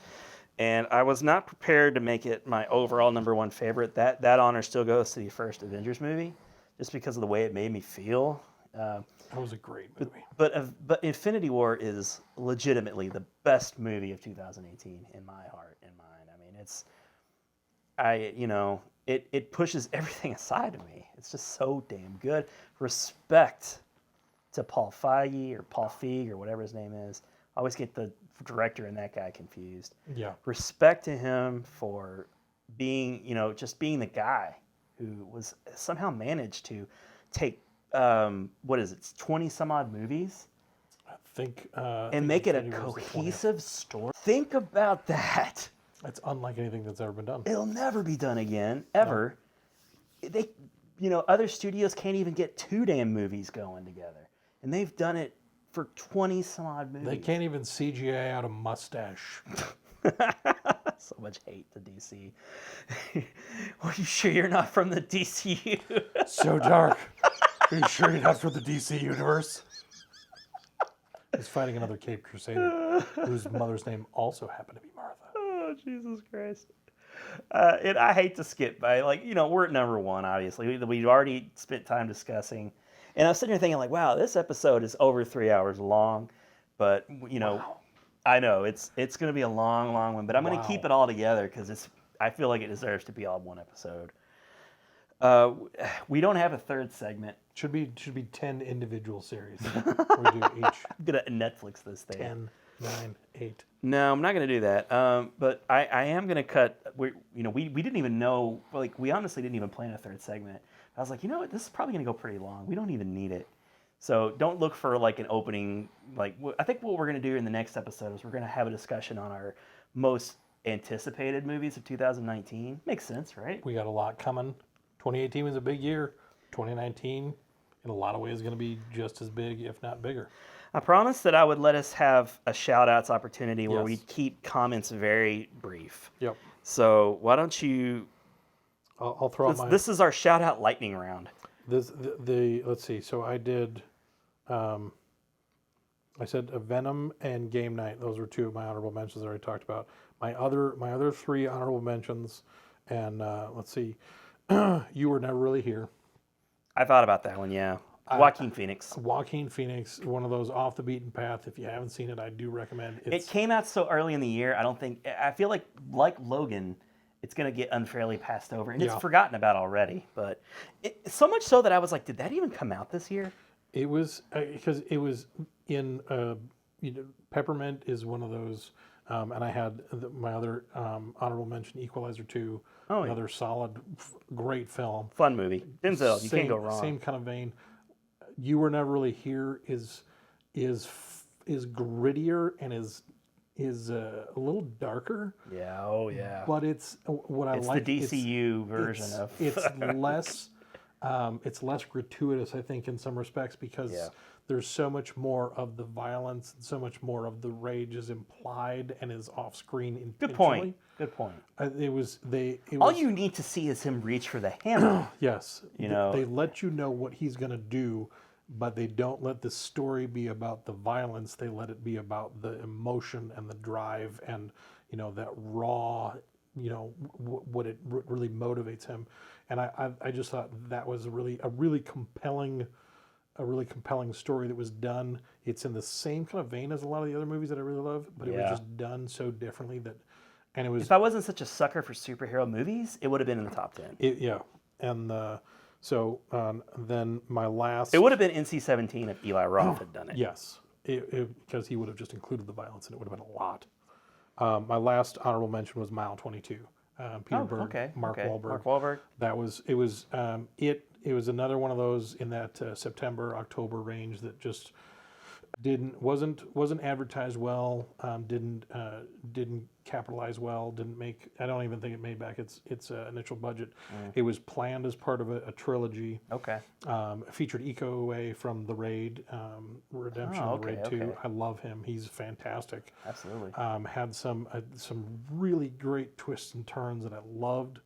And I was not prepared to make it my overall number 1 favorite. That honor still goes to the first Avengers movie, just because of the way it made me feel. That was a great movie. But Infinity War is legitimately the best movie of 2018 in my heart and mind. I mean, it pushes everything aside to me. It's just so damn good. Respect to Paul Feig or Paul Feig or whatever his name is. I always get the director and that guy confused. Yeah. Respect to him for being, just being the guy who was somehow managed to take 20 some odd movies? I think and make it a cohesive story. Think about that. It's unlike anything that's ever been done. It'll never be done again, ever. No. other studios can't even get 2 damn movies going together, and they've done it for 20 some odd movies. They can't even CGI out a mustache. So much hate to DC. Are you sure you're not from the DCU? So dark. Are you sure you're not from the DC universe? He's fighting another Caped Crusader, whose mother's name also happened to be Martha. Oh, Jesus Christ. And I hate to skip by, we're at number 1, obviously. We've already spent time discussing. And I was sitting here thinking, wow, this episode is over 3 hours long. But, Wow. I know, it's going to be a long, long one. But I'm going to keep it all together because I feel like it deserves to be all one episode. We don't have a third segment. Should be 10 individual series. We do each. I'm going to Netflix this thing. 10, 9, 8. No, I'm not going to do that. But I am going to cut. We didn't even know. We honestly didn't even plan a third segment. I was like, you know what? This is probably going to go pretty long. We don't even need it. So don't look for an opening. I think what we're going to do in the next episode is we're going to have a discussion on our most anticipated movies of 2019. Makes sense, right? We got a lot coming. 2018 was a big year. 2019, in a lot of ways, is going to be just as big, if not bigger. I promised that I would let us have a shout-outs opportunity where Yes. we keep comments very brief. Yep. So why don't you... I'll throw out my... This is our shout-out lightning round. Let's see. So I did... I said Venom and Game Night. Those were 2 of my honorable mentions I already talked about. My other 3 honorable mentions, and let's see. You Were Never Really Here. I thought about that one, yeah. Joaquin Phoenix. Joaquin Phoenix, one of those off the beaten path. If you haven't seen it, I do recommend it. It came out so early in the year, I feel like Logan, it's going to get unfairly passed over, and it's forgotten about already. But so much so that I was like, did that even come out this year? It was, because it was in, Peppermint is one of those, and I had my other honorable mention, Equalizer 2, another solid, great film. Fun movie. Denzel, you can't go wrong. Same kind of vein. You Were Never Really Here is grittier and is a little darker. Yeah, oh yeah. But it's what I like. It's the DCU version of. It's less gratuitous, I think, in some respects, because there's so much more of the violence and so much more of the rage is implied and is off screen intentionally. Good point. All you need to see is him reach for the hammer. Yes. They let you know what he's going to do, but they don't let the story be about the violence. They let it be about the emotion and the drive and, that raw, what it really motivates him. And I just thought that was a really compelling story that was done. It's in the same kind of vein as a lot of the other movies that I really love, but it was just done so differently and it was. If I wasn't such a sucker for superhero movies, it would have been in the top 10. Then my last. It would have been NC-17 if Eli Roth had done it. Yes, because he would have just included the violence, and it would have been a lot. My last honorable mention was Mile 22. Peter Berg, Mark Wahlberg. Mark Wahlberg. It was another one of those in that September, October range that just wasn't advertised well, didn't capitalize well, I don't even think it made back its initial budget. It was planned as part of a trilogy. Okay. Featured Iko Uwais from The Raid, Redemption, The Raid 2. I love him. He's fantastic. Absolutely. Had some really great twists and turns that I loved.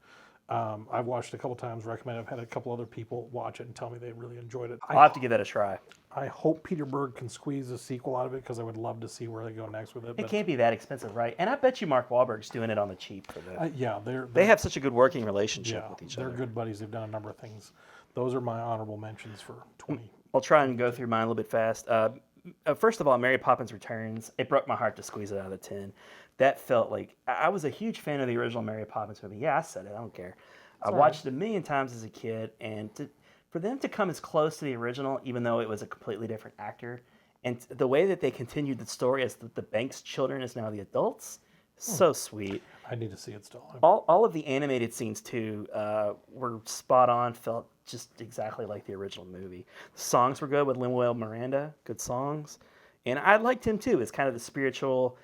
I've watched it a couple times, recommend it. I've had a couple other people watch it and tell me they really enjoyed it. I'll have to give that a try. I hope Peter Berg can squeeze a sequel out of it, because I would love to see where they go next with it. It can't be that expensive, right? And I bet you Mark Wahlberg's doing it on the cheap for that. They have such a good working relationship with each other. They're good buddies. They've done a number of things. Those are my honorable mentions for 20. I'll try and go through mine a little bit fast. First of all, Mary Poppins Returns. It broke my heart to squeeze it out of the 10. That felt like I was a huge fan of the original Mary Poppins movie. Yeah, I said it. I don't care. I watched it a million times as a kid, and for them to come as close to the original, even though it was a completely different actor, and the way that they continued the story as the Banks children is now the adults, so sweet. I need to see it still. All of the animated scenes too were spot on. Felt just exactly like the original movie. The songs were good with Lin-Manuel Miranda, good songs, and I liked him too. It's kind of the spiritual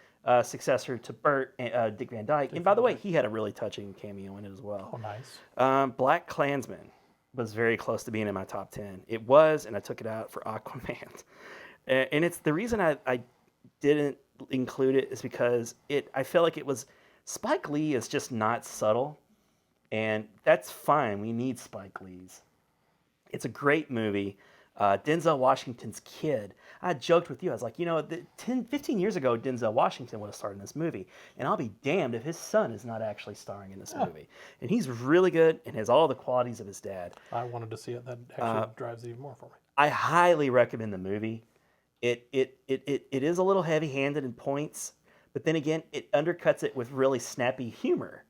successor to Bert, Dick Van Dyke. And by the way, he had a really touching cameo in it as well. Oh, nice. Black Klansman. was very close to being in my top 10. It was, and I took it out for Aquaman. And it's the reason I didn't include it is because I feel like it was Spike Lee is just not subtle, and that's fine. We need Spike Lee's. It's a great movie. Denzel Washington's kid. I joked with you. I was like, 15 years ago, Denzel Washington would have starred in this movie. And I'll be damned if his son is not actually starring in this movie. And he's really good and has all the qualities of his dad. I wanted to see it. That actually drives it even more for me. I highly recommend the movie. It is a little heavy-handed in points, but then again, it undercuts it with really snappy humor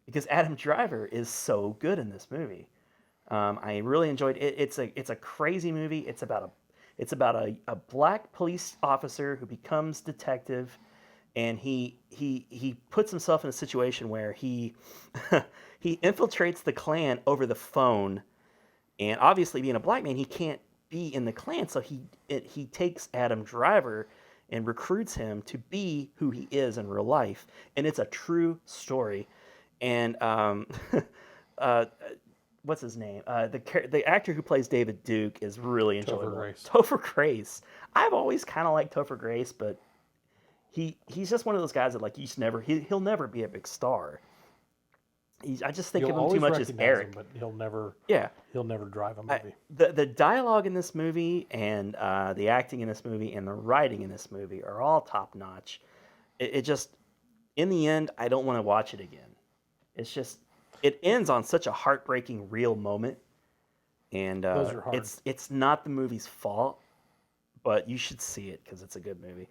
because Adam Driver is so good in this movie. I really enjoyed it. It's a crazy movie. It's about a black police officer who becomes detective, and he puts himself in a situation where he he infiltrates the Klan over the phone, and obviously being a black man, he can't be in the Klan, so he takes Adam Driver and recruits him to be who he is in real life, and it's a true story, and what's his name? The actor who plays David Duke is really enjoyable. Topher Grace. I've always kind of liked Topher Grace, but he's just one of those guys that he'll never be a big star. I just think of him too much as Eric. But he'll never drive a movie. The dialogue in this movie and the acting in this movie and the writing in this movie are all top notch. It just, in the end, I don't want to watch it again. It's just. It ends on such a heartbreaking, real moment, and Those are hard. It's not the movie's fault, but you should see it because it's a good movie.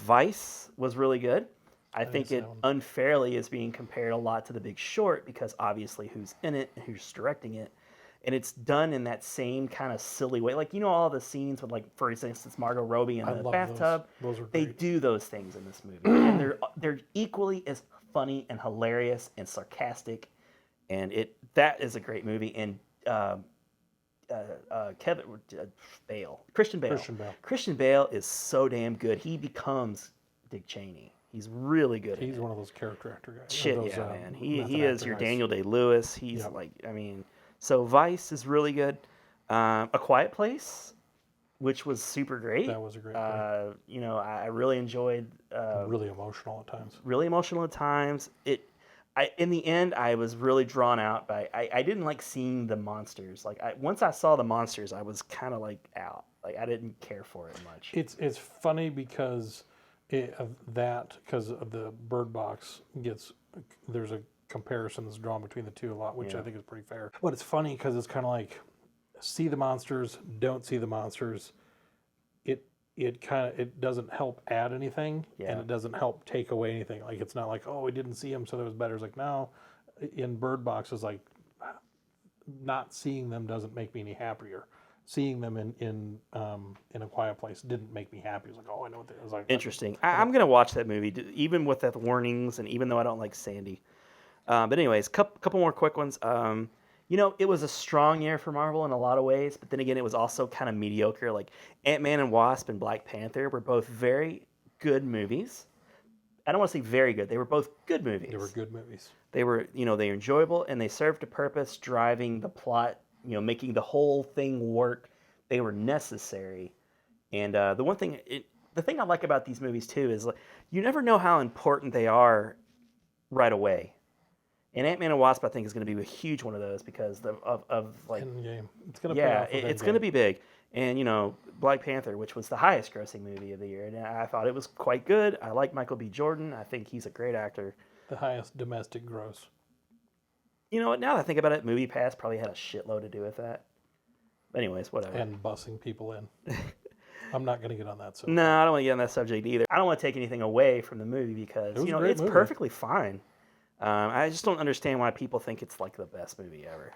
Vice was really good. I think it unfairly is being compared a lot to The Big Short because obviously who's in it and who's directing it, and it's done in that same kind of silly way. Like all the scenes with, like, for instance, Margot Robbie in the bathtub. Those are they do those things in this movie, and they're equally as funny and hilarious and sarcastic, and that is a great movie. And Christian Bale is so damn good. He becomes Dick Cheney. He's really good. He's one of those character actor guys. Shit, man. He is your Daniel Day-Lewis. He's so Vice is really good. A Quiet Place, which was super great. That was a great movie. I really enjoyed. Really emotional at times. Really emotional at times. In the end, I was really drawn out by. I didn't like seeing the monsters. Like once I saw the monsters, I was kind of like out. Like I didn't care for it much. It's funny because the Bird Box there's a comparison that's drawn between the two a lot, which I think is pretty fair. But it's funny because it's kind of like see the monsters, don't see the monsters. It doesn't help add anything, and it doesn't help take away anything. Like it's not like, oh, we didn't see them, so there was better. It's like, no, in Bird Box is like not seeing them doesn't make me any happier. Seeing them in A Quiet Place didn't make me happy. It was like, oh, I know what it was like. Interesting. I'm gonna watch that movie, even with the warnings, and even though I don't like Sandy. But anyways, couple more quick ones. It was a strong year for Marvel in a lot of ways, but then again, it was also kind of mediocre. Like Ant-Man and Wasp and Black Panther were both very good movies. I don't want to say very good. They were both good movies. They were good movies. They were, they were enjoyable, and they served a purpose, driving the plot, making the whole thing work. They were necessary. And the thing I like about these movies too is like you never know how important they are right away. And Ant-Man and Wasp, I think, is going to be a huge one of those because of like Endgame. It's going to pay off with it's going to be big. And Black Panther, which was the highest grossing movie of the year, and I thought it was quite good. I like Michael B. Jordan. I think he's a great actor. The highest domestic gross. You know what? Now that I think about it, MoviePass probably had a shitload to do with that. But anyways, whatever. And bussing people in. I'm not going to get on that subject. No, I don't want to get on that subject either. I don't want to take anything away from the movie because it's perfectly fine. I just don't understand why people think it's like the best movie ever.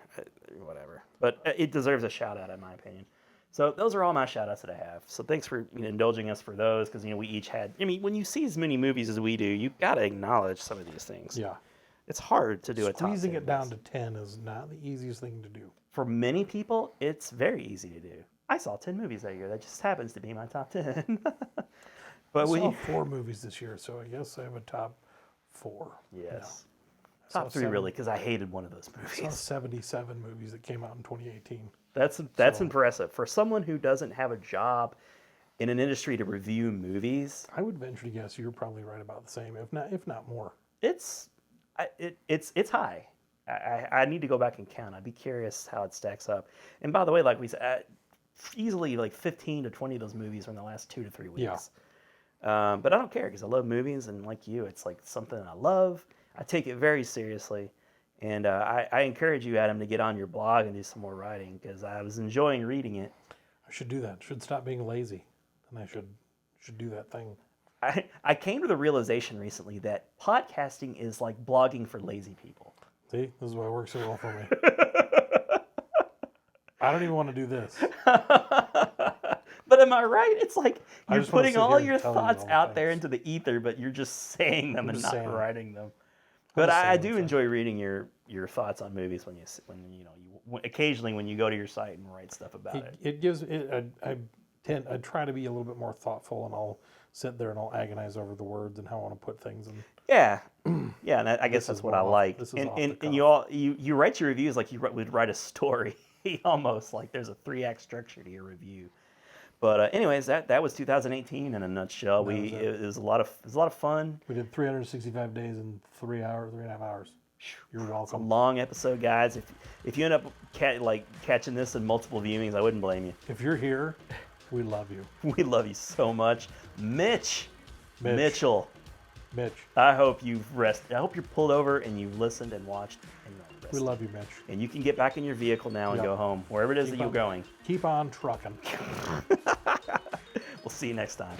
Whatever. But it deserves a shout out in my opinion. So those are all my shout outs that I have. So thanks for indulging us for those because we each had. When you see as many movies as we do, you've got to acknowledge some of these things. Yeah. It's hard to do a top 10. Squeezing it down to 10 is not the easiest thing to do. For many people, it's very easy to do. I saw 10 movies that year. That just happens to be my top 10. But I saw 4 movies this year, so I guess I have a top 4. Yes. Top 3 really, because I hated one of those movies. I saw 77 movies that came out in 2018. That's impressive for someone who doesn't have a job in an industry to review movies. I would venture to guess you're probably right about the same, if not more. It's high. I need to go back and count. I'd be curious how it stacks up. And by the way, like we said, easily like 15 to 20 of those movies are in the last 2 to 3 weeks. Yeah. But I don't care because I love movies, and like you, it's like something I love. I take it very seriously, and I encourage you, Adam, to get on your blog and do some more writing because I was enjoying reading it. I should do that. Should stop being lazy, and I should do that thing. I came to the realization recently that podcasting is like blogging for lazy people. See, this is why it works so well for me. I don't even want to do this. But am I right? It's like you're just wanna putting sit all here your and tell you thoughts all out the there things. into the ether, but you're just saying them and not writing them. I'm But just I saying do them. enjoy reading your thoughts on movies when occasionally when you go to your site and write stuff about it. It gives it. I try to be a little bit more thoughtful, and I'll sit there and I'll agonize over the words and how I want to put things. And Yeah, yeah, and I guess that's what I like. This is And, off the and, cuff. and you write your reviews like you would write a story, almost like there's a 3-act structure to your review. But anyways, that was 2018 in a nutshell. It was a lot of fun. We did 365 days in 3.5 hours. You're welcome. It's a long episode, guys. If you end up catching this in multiple viewings, I wouldn't blame you. If you're here, we love you. We love you so much, Mitchell. Mitch. I hope you've rested. I hope you're pulled over and you've listened and watched and rested. We love you, Mitch. And you can get back in your vehicle now and go home, wherever it is that you're going. Keep on trucking. We'll see you next time.